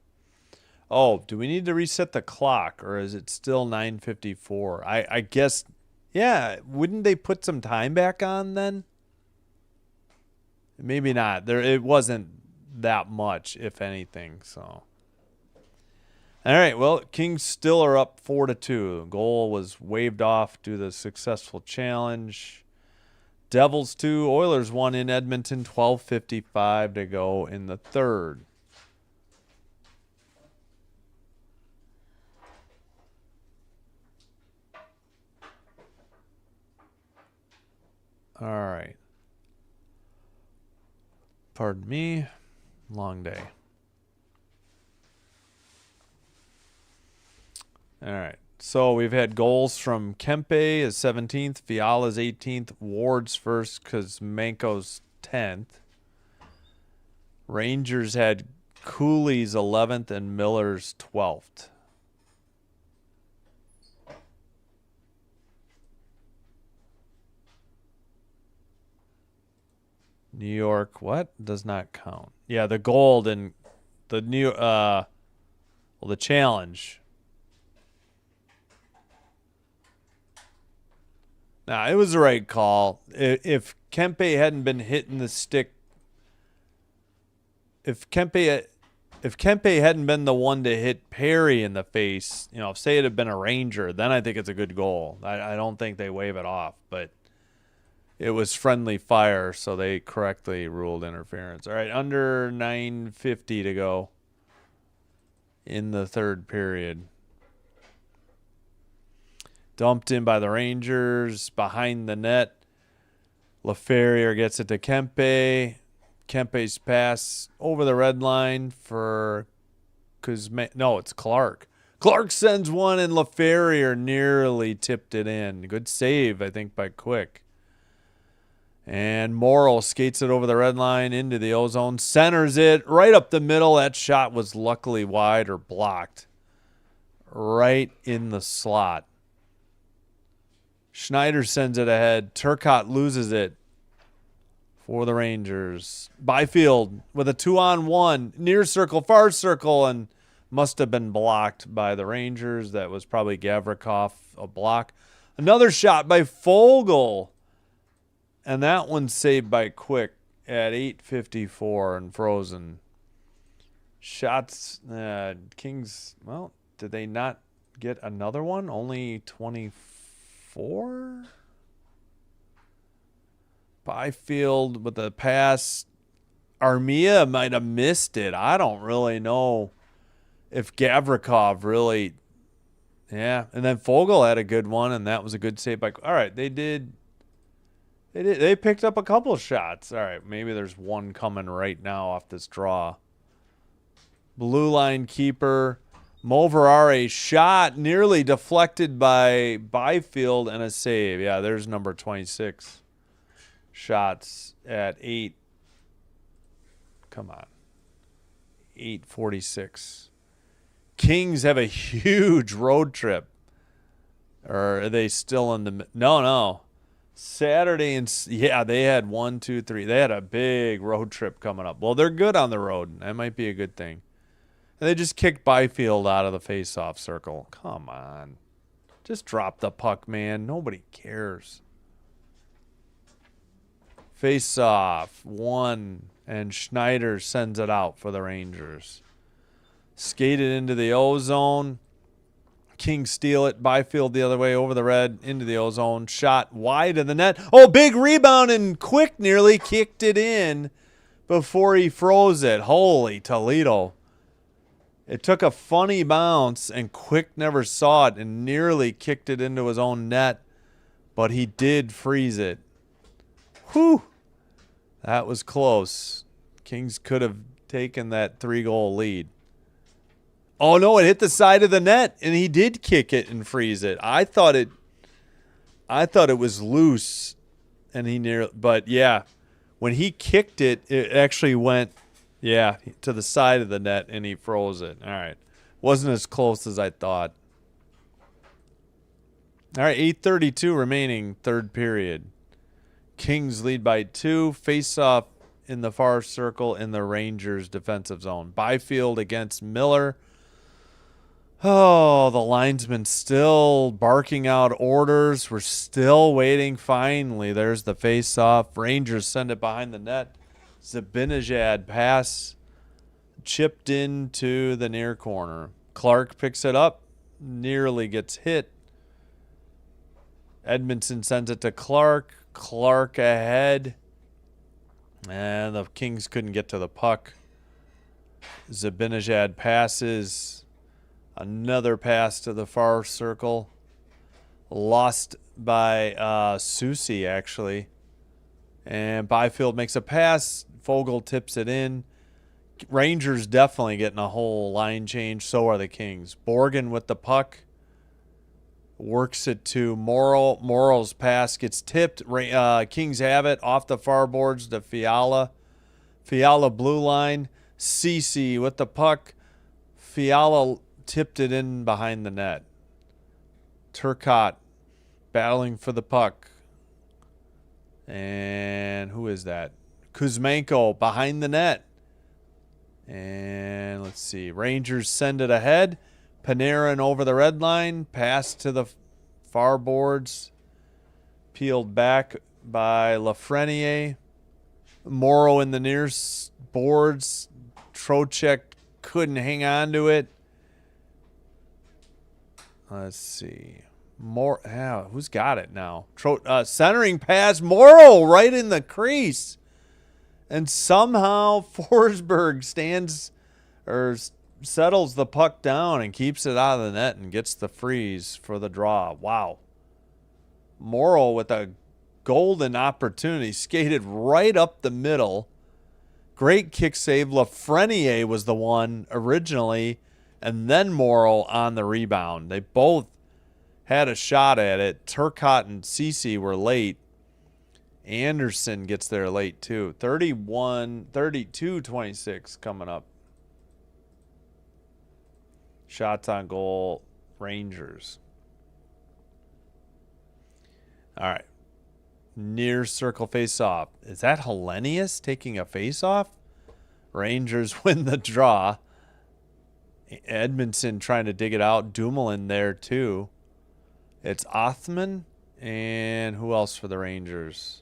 [SPEAKER 1] Oh, do we need to reset the clock, or is it still 9:54? I guess, yeah. Wouldn't they put some time back on then? Maybe not. It wasn't that much, if anything. So, all right. Well, Kings still are up 4-2. Goal was waved off due to the successful challenge. Devils 2, Oilers 1 in Edmonton. 12:55 to go in the third. All right. Pardon me. Long day. All right. So we've had goals from Kempe as 17th, Fiala's 18th, Ward's first because Manko's 10th. Rangers had Cooley's 11th and Miller's 12th. New York, what? Does not count. Yeah, the gold and the the challenge. Nah, it was the right call. If Kempe hadn't been hitting the stick, if Kempe hadn't been the one to hit Perry in the face, if say it had been a Ranger, then I think it's a good goal. I don't think they wave it off, but it was friendly fire, so they correctly ruled interference. All right, under 9:50 to go in the third period. Dumped in by the Rangers, behind the net. LaFerriere gets it to Kempe. Kempe's pass over the red line for no, it's Clark. Clark sends one, and LaFerriere nearly tipped it in. Good save, I think, by Quick. And Morrow skates it over the red line into the O-zone. Centers it right up the middle. That shot was luckily wide or blocked. Right in the slot. Schneider sends it ahead. Turcotte loses it for the Rangers. Byfield with a 2-on-1. Near circle, far circle, and must have been blocked by the Rangers. That was probably Gavrikov, a block. Another shot by Foegele. And that one's saved by Quick at 8:54 and frozen. Shots, Kings, well, did they not get another one? Only 24? Byfield with a pass. Armia might have missed it. I don't really know if Gavrikov really, yeah. And then Foegele had a good one, and that was a good save by, all right, they picked up a couple shots. All right, maybe there's one coming right now off this draw. Blue line keeper. Moverare shot nearly deflected by Byfield and a save. Yeah, there's number 26. Shots at 8. Come on. 8:46. Kings have a huge road trip. Or are they still in the... No. Saturday, and yeah, they had 1, 2, 3. They had a big road trip coming up. Well, they're good on the road. That might be a good thing. And they just kicked Byfield out of the face-off circle. Come on. Just drop the puck, man. Nobody cares. Face-off, 1, and Schneider sends it out for the Rangers. Skated into the O-zone. Kings steal it. Byfield the other way over the red into the ozone. Shot wide of the net. Oh, big rebound, and Quick nearly kicked it in before he froze it. Holy Toledo. It took a funny bounce, and Quick never saw it and nearly kicked it into his own net, but he did freeze it. Whew. That was close. Kings could have taken that 3-goal lead. Oh, no, it hit the side of the net, and he did kick it and freeze it. I thought it was loose, and but yeah, when he kicked it, it actually went, yeah, to the side of the net, and he froze it. All right. Wasn't as close as I thought. All right, 8:32 remaining, third period. Kings lead by 2. Face-off in the far circle in the Rangers' defensive zone. Byfield against Miller. Oh, the linesman still barking out orders. We're still waiting. Finally, there's the face-off. Rangers send it behind the net. Zibanejad pass chipped into the near corner. Clark picks it up. Nearly gets hit. Edmondson sends it to Clark. Clark ahead. And the Kings couldn't get to the puck. Zibanejad passes. Another pass to the far circle. Lost by Susie, actually. And Byfield makes a pass. Fogle tips it in. Rangers definitely getting a whole line change. So are the Kings. Borgen with the puck. Works it to Morrow. Morrow's pass gets tipped. Kings have it off the far boards to Fiala. Fiala blue line. Cece with the puck. Fiala tipped it in behind the net. Turcotte battling for the puck. And who is that? Kuzmenko behind the net. And let's see. Rangers send it ahead. Panarin over the red line. Pass to the far boards. Peeled back by Lafreniere. Morrow in the near boards. Trocheck couldn't hang on to it. Let's see. Who's got it now? Centering pass. Morrow right in the crease. And somehow Forsberg settles the puck down and keeps it out of the net and gets the freeze for the draw. Wow. Morrow with a golden opportunity. Skated right up the middle. Great kick save. Lafreniere was the one originally, and then Morrow on the rebound. They both had a shot at it. Turcotte and Cece were late. Anderson gets there late too. 32-26 coming up. Shots on goal, Rangers. All right. Near circle face-off. Is that Hellenius taking a face-off? Rangers win the draw. Edmondson trying to dig it out. Dumoulin there too. It's Othman. And who else for the Rangers?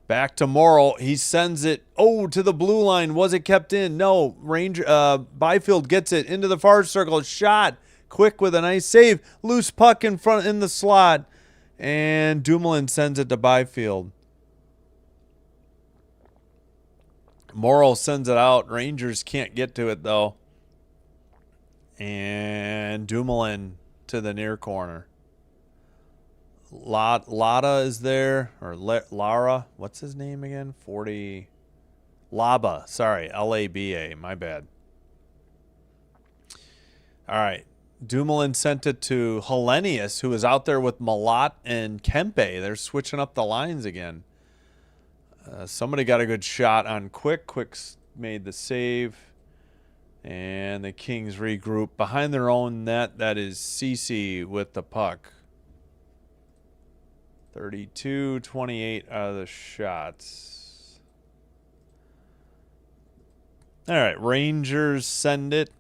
[SPEAKER 1] Back to Morrow. He sends it, to the blue line. Was it kept in? No. Byfield gets it into the far circle. Shot. Quick with a nice save. Loose puck in the slot. And Dumoulin sends it to Byfield. Morrow sends it out. Rangers can't get to it, though. And Dumoulin to the near corner. Lada is there, or Lara. What's his name again? 40. Laba. Sorry, Laba. My bad. All right. Dumoulin sent it to Hellenius, who was out there with Malat and Kempe. They're switching up the lines again. Somebody got a good shot on Quick. Quick made the save. And the Kings regroup behind their own net. That is Cece with the puck. 32-28 out of the shots. All right, Rangers send it.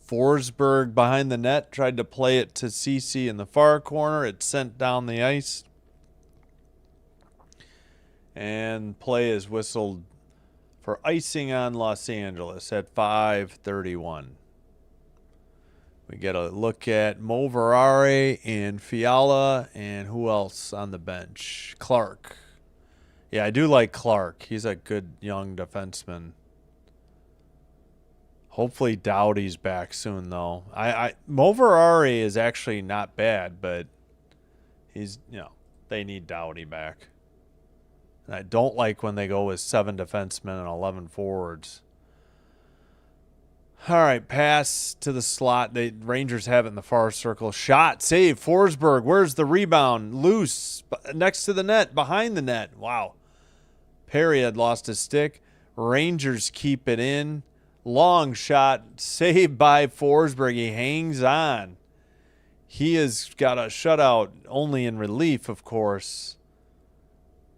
[SPEAKER 1] Forsberg behind the net tried to play it to Cece in the far corner. It's sent down the ice. And play is whistled for icing on Los Angeles at 5:31. We get a look at Moverare and Fiala, and who else on the bench? Clark. Yeah, I do like Clark. He's a good young defenseman. Hopefully Doughty's back soon, though. Moverare is actually not bad, but he's, they need Doughty back. And I don't like when they go with 7 defensemen and 11 forwards. All right, pass to the slot. The Rangers have it in the far circle. Shot, save, Forsberg. Where's the rebound? Loose, next to the net, behind the net. Wow. Perry had lost his stick. Rangers keep it in. Long shot, saved by Forsberg. He hangs on. He has got a shutout, only in relief, of course.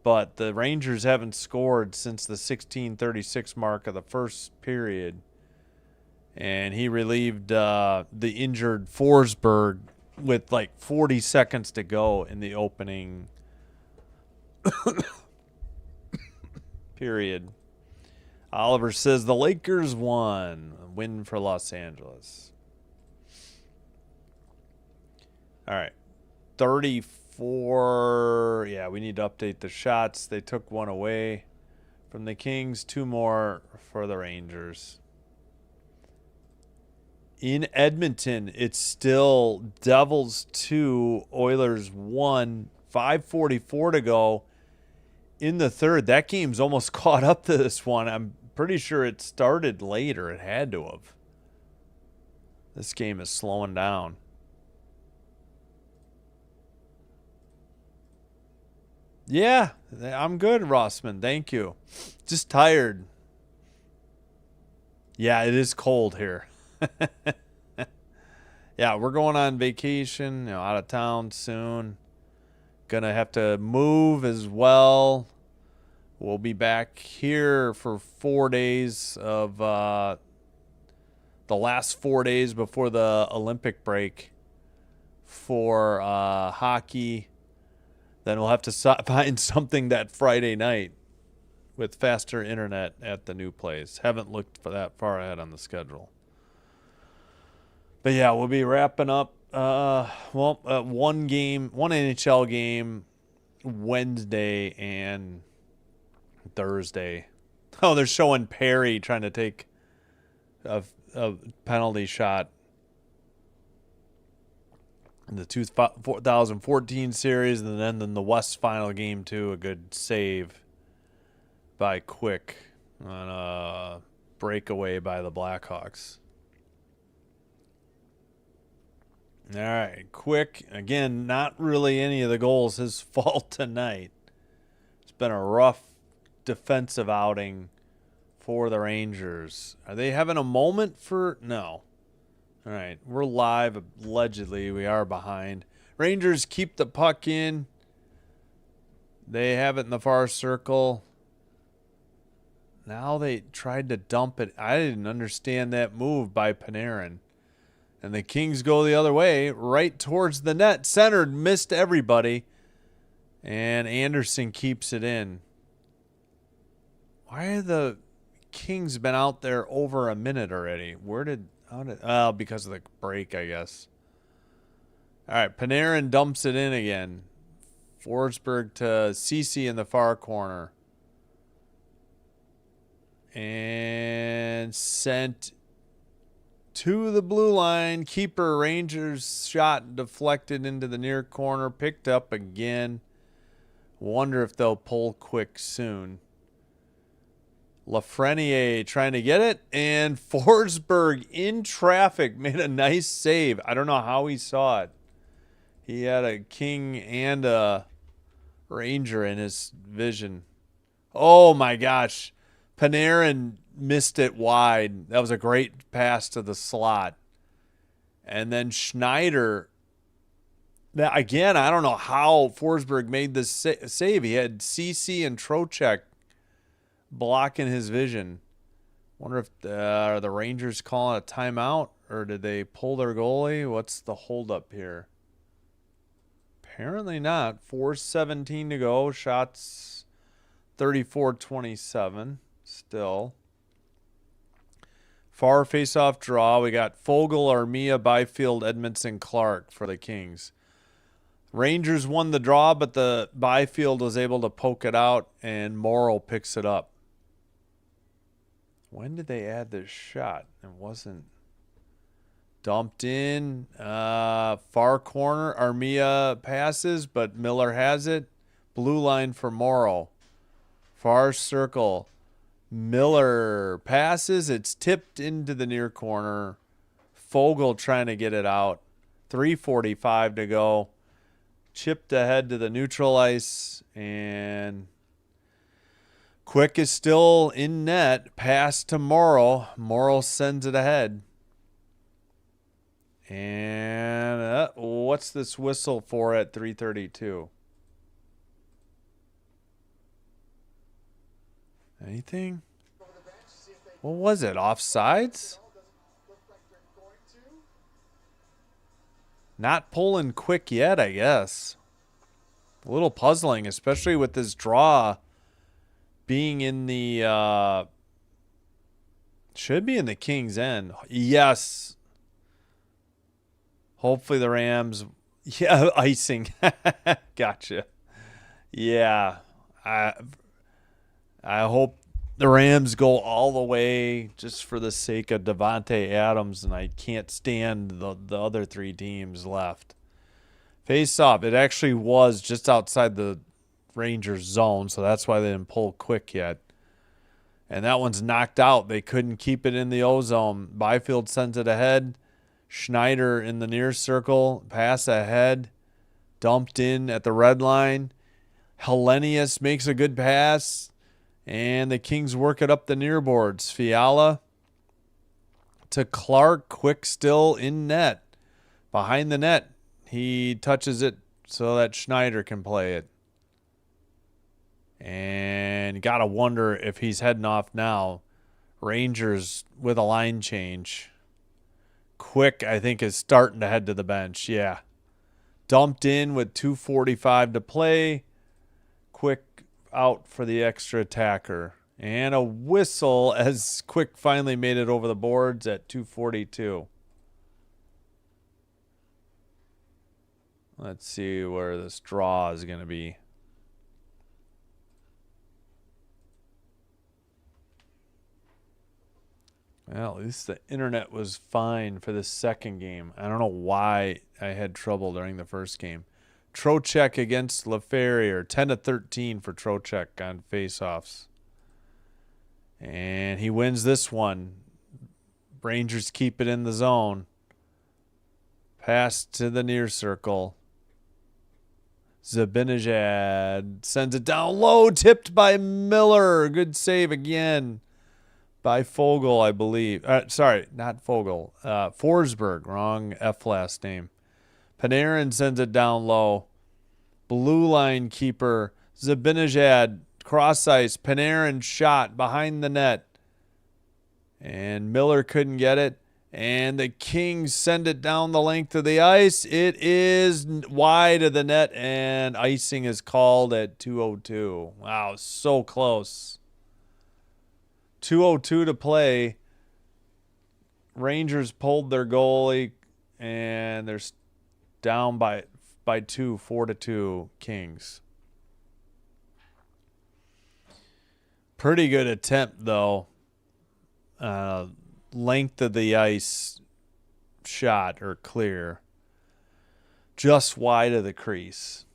[SPEAKER 1] But the Rangers haven't scored since the 16:36 mark of the first period. And he relieved the injured Forsberg with like 40 seconds to go in the opening period. Oliver says the Lakers won. A win for Los Angeles. All right. 34. Yeah, we need to update the shots. They took one away from the Kings. 2 more for the Rangers. In Edmonton, it's still Devils 2, Oilers 1, 5:44 to go in the third. That game's almost caught up to this one. I'm pretty sure it started later. It had to have. This game is slowing down. Yeah, I'm good, Rossman. Thank you. Just tired. Yeah, it is cold here. Yeah, we're going on vacation, out of town soon. Gonna have to move as well. We'll be back here for 4 days of the last 4 days before the Olympic break for hockey. Then we'll have to find something that Friday night with faster internet at the new place. Haven't looked for that far ahead on the schedule. But yeah, we'll be wrapping up. One NHL game Wednesday and Thursday. Oh, they're showing Perry trying to take a penalty shot in the 2014 series, and then in the West final game too. A good save by Quick on a breakaway by the Blackhawks. All right, Quick. Again, not really any of the goals his fault tonight. It's been a rough defensive outing for the Rangers. Are they having a moment for... No. All right, we're live. Allegedly, we are behind. Rangers keep the puck in. They have it in the far circle. Now they tried to dump it. I didn't understand that move by Panarin. And the Kings go the other way, right towards the net. Centered, missed everybody. And Anderson keeps it in. Why have the Kings been out there over a minute already? Because of the break, I guess. All right, Panarin dumps it in again. Forsberg to Ceci in the far corner. And sent to the blue line. Keeper, Rangers shot deflected into the near corner. Picked up again. Wonder if they'll pull Quick soon. Lafreniere trying to get it. And Forsberg in traffic made a nice save. I don't know how he saw it. He had a King and a Ranger in his vision. Oh my gosh. Panarin missed it wide. That was a great pass to the slot. And then Schneider. Now, again, I don't know how Forsberg made this save. He had Ceci and Trocheck blocking his vision. Wonder if are the Rangers calling a timeout, or did they pull their goalie? What's the holdup here? Apparently not. 4:17 to go. Shots 34-27 still. Far face-off draw. We got Fogle, Armia, Byfield, Edmondson, Clark for the Kings. Rangers won the draw, but the Byfield was able to poke it out, and Morrow picks it up. When did they add this shot? It wasn't dumped in. Far corner. Armia passes, but Miller has it. Blue line for Morrow. Far circle. Miller passes. It's tipped into the near corner. Fogle trying to get it out. 3:45 to go. Chipped ahead to the neutral ice, and Quick is still in net. Pass to Morrow. Morrow sends it ahead. And what's this whistle for at 3:32? Anything? What was it? Offsides? Not pulling Quick yet, I guess. A little puzzling, especially with this draw being in the should be in the Kings' end. Yes. Hopefully the Rams, yeah, icing. Gotcha. Yeah. I hope the Rams go all the way just for the sake of Devontae Adams, and I can't stand the other three teams left. Face off. It actually was just outside the Rangers zone, so that's why they didn't pull Quick yet. And that one's knocked out. They couldn't keep it in the O zone. Byfield sends it ahead. Schneider in the near circle. Pass ahead. Dumped in at the red line. Hellenius makes a good pass. And the Kings work it up the near boards. Fiala to Clark. Quick still in net. Behind the net. He touches it so that Schneider can play it. And you got to wonder if he's heading off now. Rangers with a line change. Quick, I think, is starting to head to the bench. Yeah. Dumped in with 2:45 to play. Quick out for the extra attacker. And a whistle as Quick finally made it over the boards at 2:42. Let's see where this draw is going to be. Well, at least the internet was fine for the second game. I don't know why I had trouble during the first game. Trocheck against LaFerrier. 10-13 for Trocheck on faceoffs. And he wins this one. Rangers keep it in the zone. Pass to the near circle. Zabinajad sends it down low. Tipped by Miller. Good save again. By Fogle, I believe. Sorry, not Fogle. Forsberg. Wrong F last name. Panarin sends it down low. Blue line keeper. Zabinajad. Cross ice. Panarin shot behind the net. And Miller couldn't get it. And the Kings send it down the length of the ice. It is wide of the net, and icing is called at 2:02. Wow, so close. 2:02 to play. Rangers pulled their goalie, and they're down by 2, 4-2 Kings. Pretty good attempt, though. Length of the ice shot or clear. Just wide of the crease.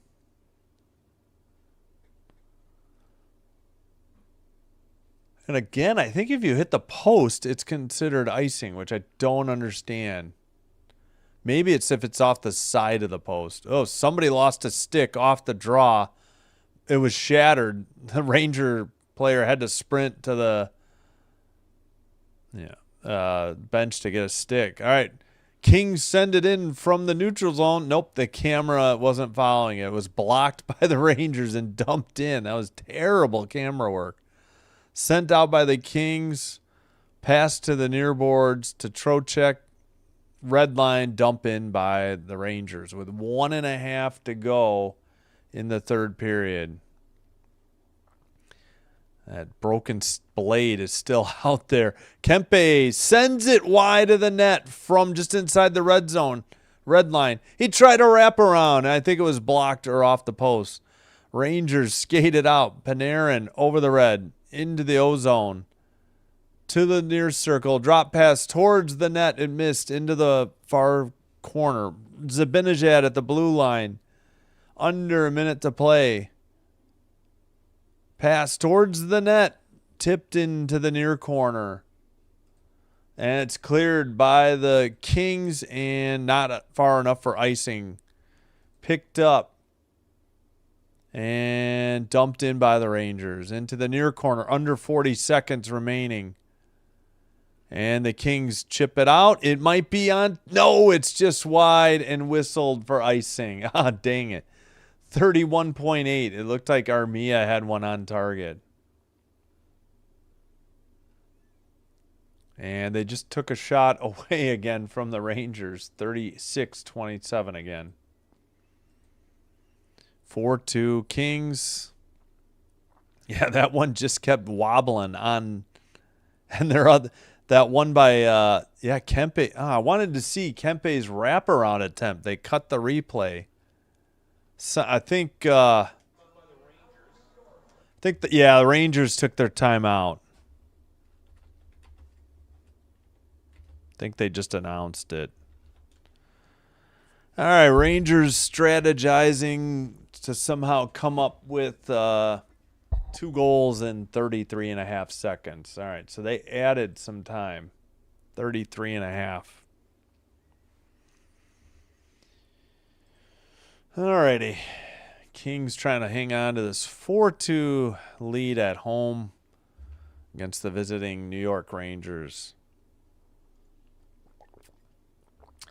[SPEAKER 1] And again, I think if you hit the post, it's considered icing, which I don't understand. Maybe it's if it's off the side of the post. Oh, somebody lost a stick off the draw. It was shattered. The Ranger player had to sprint to the bench to get a stick. All right. Kings send it in from the neutral zone. Nope, the camera wasn't following it. It was blocked by the Rangers and dumped in. That was terrible camera work. Sent out by the Kings. Pass to the near boards to Trocheck. Red line dump in by the Rangers with 1.5 to go in the third period. That broken blade is still out there. Kempe sends it wide of the net from just inside the red line. He tried to wrap around. I think it was blocked or off the post. Rangers skated out. Panarin over the red into the O-zone. To the near circle. Drop pass towards the net and missed into the far corner. Zibanejad at the blue line. Under a minute to play. Pass towards the net. Tipped into the near corner. And it's cleared by the Kings and not far enough for icing. Picked up. And dumped in by the Rangers. Into the near corner. Under 40 seconds remaining. And the Kings chip it out. It might be on. No, it's just wide and whistled for icing. Ah, dang it. 31.8. It looked like Armia had one on target. And they just took a shot away again from the Rangers. 36-27 again. 4-2 Kings. Yeah, that one just kept wobbling on. And their other, that one by Kempe. I wanted to see Kempe's wraparound attempt. They cut the replay. So I think the Rangers took their timeout. I think they just announced it. All right, Rangers strategizing to somehow come up with 2 goals in 33 and a half seconds. All right, so they added some time. 33 and a half. Alrighty. Kings trying to hang on to this 4-2 lead at home against the visiting New York Rangers.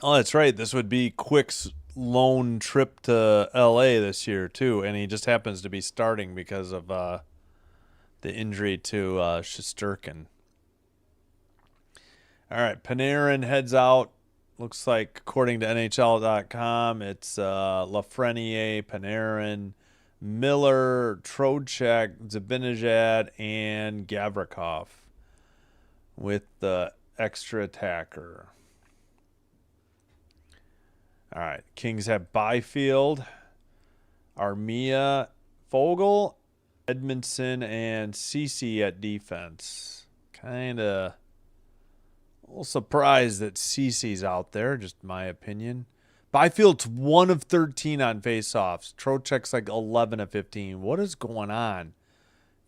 [SPEAKER 1] Oh, that's right. This would be Quick's lone trip to L.A. this year, too. And he just happens to be starting because of the injury to Shesterkin. All right, Panarin heads out. Looks like, according to NHL.com, it's Lafreniere, Panarin, Miller, Trocheck, Zibanejad, and Gavrikov with the extra attacker. All right, Kings have Byfield, Armia, Fogle, Edmondson, and Ceci at defense. Kind of a little surprised that Ceci's out there, just my opinion. Byfield's 1 of 13 on faceoffs. Trocheck's like 11 of 15. What is going on?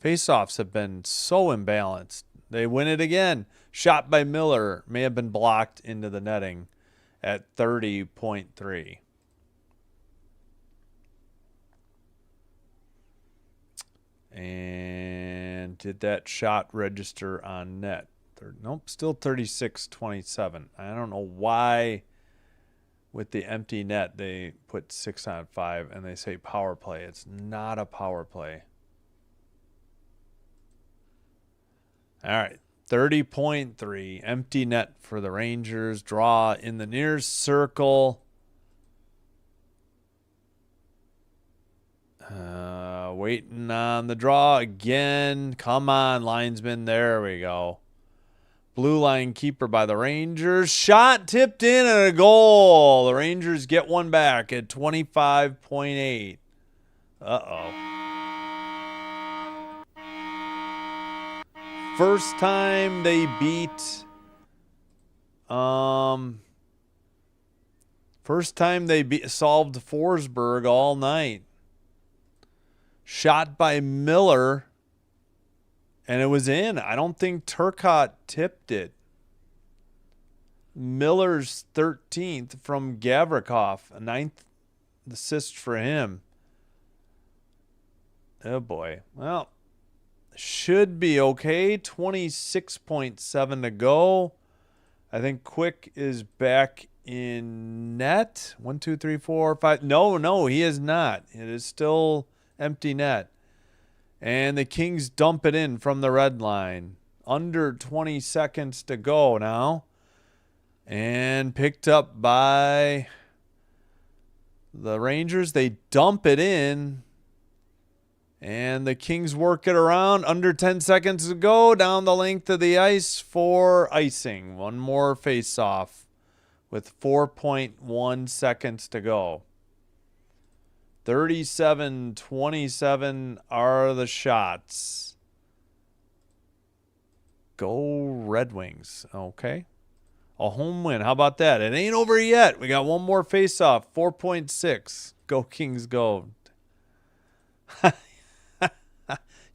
[SPEAKER 1] Faceoffs have been so imbalanced. They win it again. Shot by Miller. May have been blocked into the netting at 30.3. And did that shot register on net? Nope, still 36-27. I don't know why with the empty net they put 6 on 5 and they say power play. It's not a power play. All right, 30.3. Empty net for the Rangers. Draw in the near circle. Waiting on the draw again. Come on, linesman. There we go. Blue line keeper by the Rangers. Shot tipped in and a goal. The Rangers get one back at 25.8. Uh-oh. First time they beat solved Forsberg all night. Shot by Miller. And it was in. I don't think Turcotte tipped it. Miller's 13th from Gavrikov. A 9th assist for him. Oh, boy. Well, should be okay. 26.7 to go. I think Quick is back in net. 1, 2, 3, 4, 5. No, he is not. It is still empty net. And the Kings dump it in from the red line. Under 20 seconds to go now. And picked up by the Rangers. They dump it in. And the Kings work it around. Under 10 seconds to go. Down the length of the ice for icing. One more face-off with 4.1 seconds to go. 37-27 are the shots. Go Red Wings. Okay. A home win. How about that? It ain't over yet. We got one more face-off. 4.6. Go Kings, go.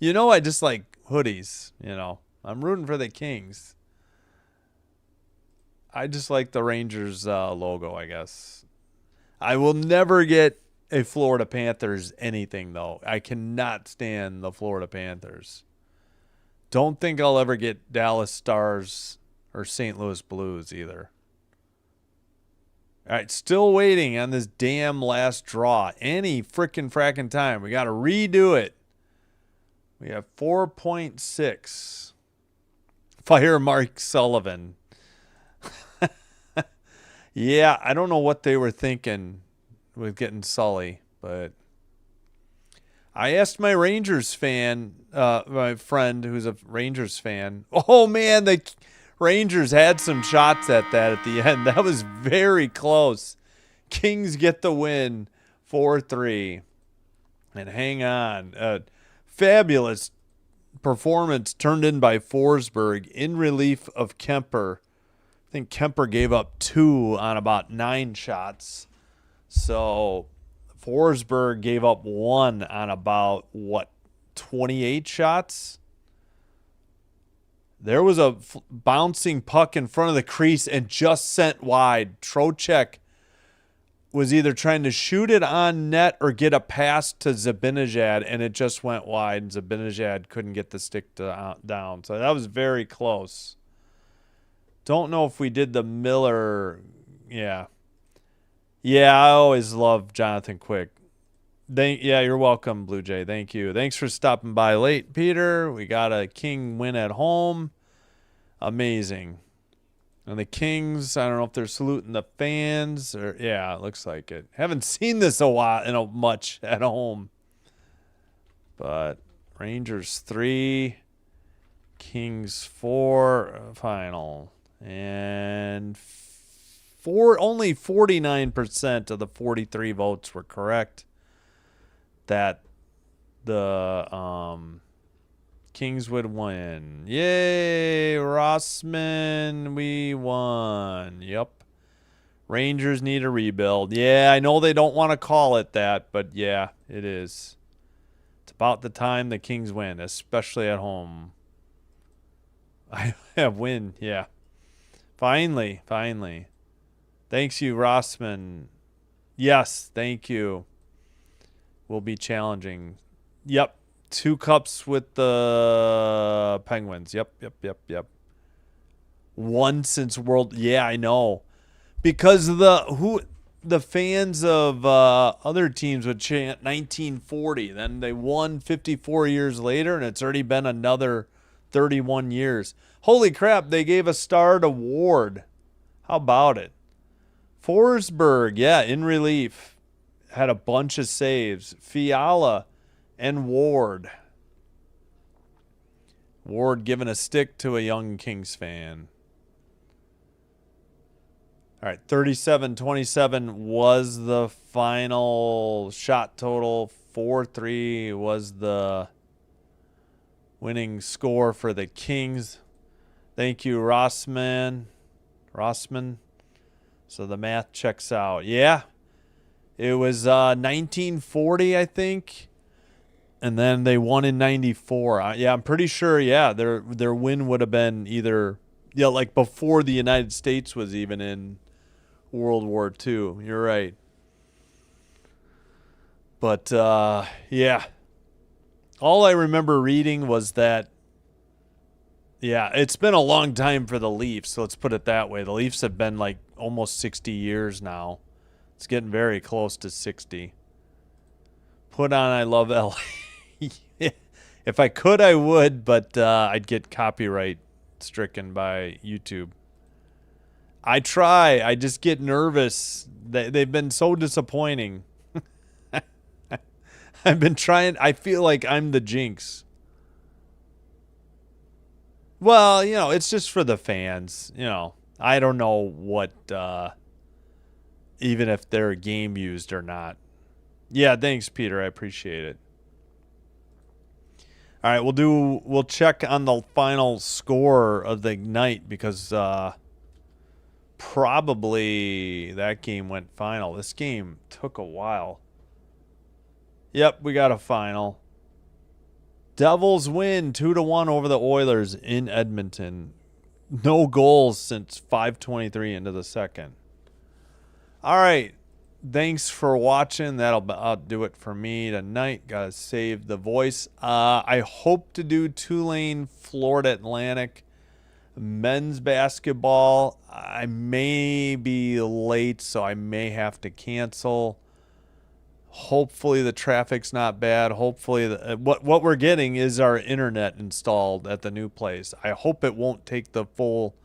[SPEAKER 1] You know, I just like hoodies, you know. I'm rooting for the Kings. I just like the Rangers logo, I guess. I will never get a Florida Panthers anything, though. I cannot stand the Florida Panthers. Don't think I'll ever get Dallas Stars or St. Louis Blues either. All right, still waiting on this damn last draw. Any frickin' frackin' time. We got to redo it. We have 4.6. Fire Mark Sullivan. Yeah, I don't know what they were thinking with getting Sully, but I asked my Rangers fan, my friend who's a Rangers fan. Oh, man, the Rangers had some shots at that at the end. That was very close. Kings get the win 4-3. And hang on. Fabulous performance turned in by Forsberg in relief of Kemper. I think Kemper gave up 2 on about 9 shots. So Forsberg gave up 1 on about, 28 shots? There was a bouncing puck in front of the crease and just sent wide. Trocheck was either trying to shoot it on net or get a pass to Zibanejad, and it just went wide, and Zibanejad couldn't get the stick down. So that was very close. Don't know if we did the Miller. Yeah. Yeah, I always love Jonathan Quick. Yeah, you're welcome, Blue Jay. Thank you. Thanks for stopping by late, Peter. We got a King win at home. Amazing. And the Kings, I don't know if they're saluting the fans or yeah, it looks like it. Haven't seen this much at home. But Rangers 3, Kings 4 final. And only 49% of the 43 votes were correct that the Kings would win. Yay, Rossman, we won. Yep. Rangers need a rebuild. Yeah, I know they don't want to call it that, but yeah, it is. It's about the time the Kings win, especially at home. I have win, yeah. Finally. Thanks you, Rossman. Yes, thank you. Will be challenging. Yep. 2 cups with the Penguins. Yep. 1 since World. Yeah, I know. Because the fans of other teams would chant 1940. Then they won 54 years later, and it's already been another 31 years. Holy crap, they gave a Star to Ward. How about it? Forsberg, yeah, in relief. Had a bunch of saves. Fiala and Ward. Ward giving a stick to a young Kings fan. All right, 37-27 was the final shot total. 4-3 was the winning score for the Kings. Thank you, Rossman. So the math checks out. Yeah. It was 1940, I think. And then they won in 94. Yeah, I'm pretty sure, yeah, their win would have been either, yeah, like before the United States was even in World War II. You're right. But, yeah. All I remember reading was that, yeah, it's been a long time for the Leafs, so let's put it that way. The Leafs have been like almost 60 years now. It's getting very close to 60. Put on I Love LA. If I could, I would, but I'd get copyright stricken by YouTube. I try. I just get nervous. They've been so disappointing. I've been trying. I feel like I'm the jinx. Well, it's just for the fans. I don't know what, even if they're game used or not. Yeah, thanks, Peter. I appreciate it. All right, we'll check on the final score of the night because probably that game went final. This game took a while. Yep, we got a final. Devils win 2-1 over the Oilers in Edmonton. No goals since 5:23 into the second. All right. Thanks for watching. That'll do it for me tonight. Gotta save the voice. I hope to do Tulane, Florida Atlantic men's basketball. I may be late, so I may have to cancel. Hopefully the traffic's not bad. Hopefully what we're getting is our internet installed at the new place. I hope it won't take the full.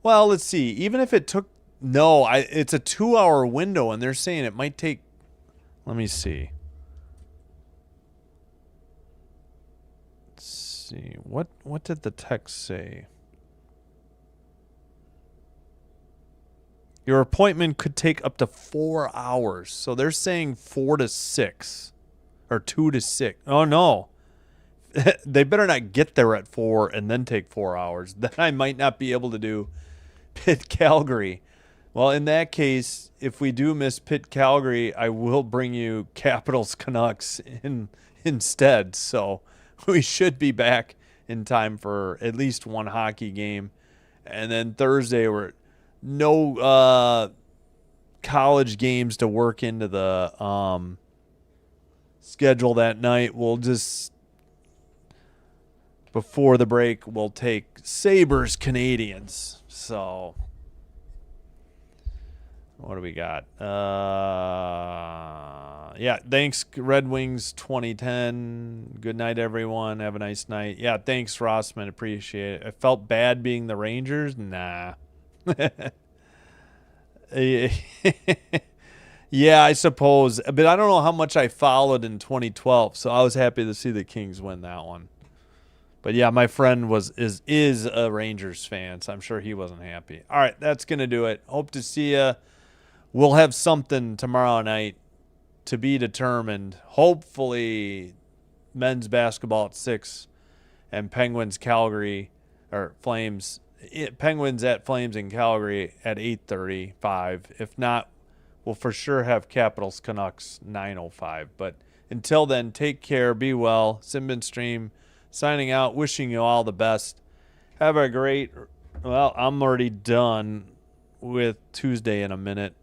[SPEAKER 1] Well, let's see. Even if it took. No, it's a 2-hour window, and they're saying it might take. Let me see. Let's see. What did the text say? Your appointment could take up to 4 hours. So they're saying 4 to 6 or 2 to 6. Oh, no. They better not get there at 4 and then take 4 hours. Then I might not be able to do Pitt Calgary. Well, in that case, if we do miss Pitt Calgary, I will bring you Capitals Canucks instead. So we should be back in time for at least one hockey game. And then Thursday, we're no college games to work into the schedule that night. We'll just, before the break, we'll take Sabres Canadians. So what do we got? Yeah, thanks, Red Wings 2010. Good night, everyone. Have a nice night. Yeah, thanks, Rossman. Appreciate it. I felt bad being the Rangers. Nah. Yeah, I suppose. But I don't know how much I followed in 2012, so I was happy to see the Kings win that one. But yeah, my friend is a Rangers fan, so I'm sure he wasn't happy. All right, that's going to do it. Hope to see you. We'll have something tomorrow night to be determined. Hopefully, men's basketball at 6 and Penguins Calgary or Flames. Penguins at Flames in Calgary at 8:35. If not, we'll for sure have Capitals Canucks 9:05. But until then, take care, be well. Simbin Stream signing out, wishing you all the best. Have a great. Well, I'm already done with Tuesday in a minute.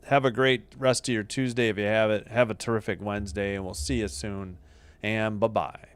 [SPEAKER 1] Have a great rest of your Tuesday if you have it. Have a terrific Wednesday, and we'll see you soon. And bye-bye.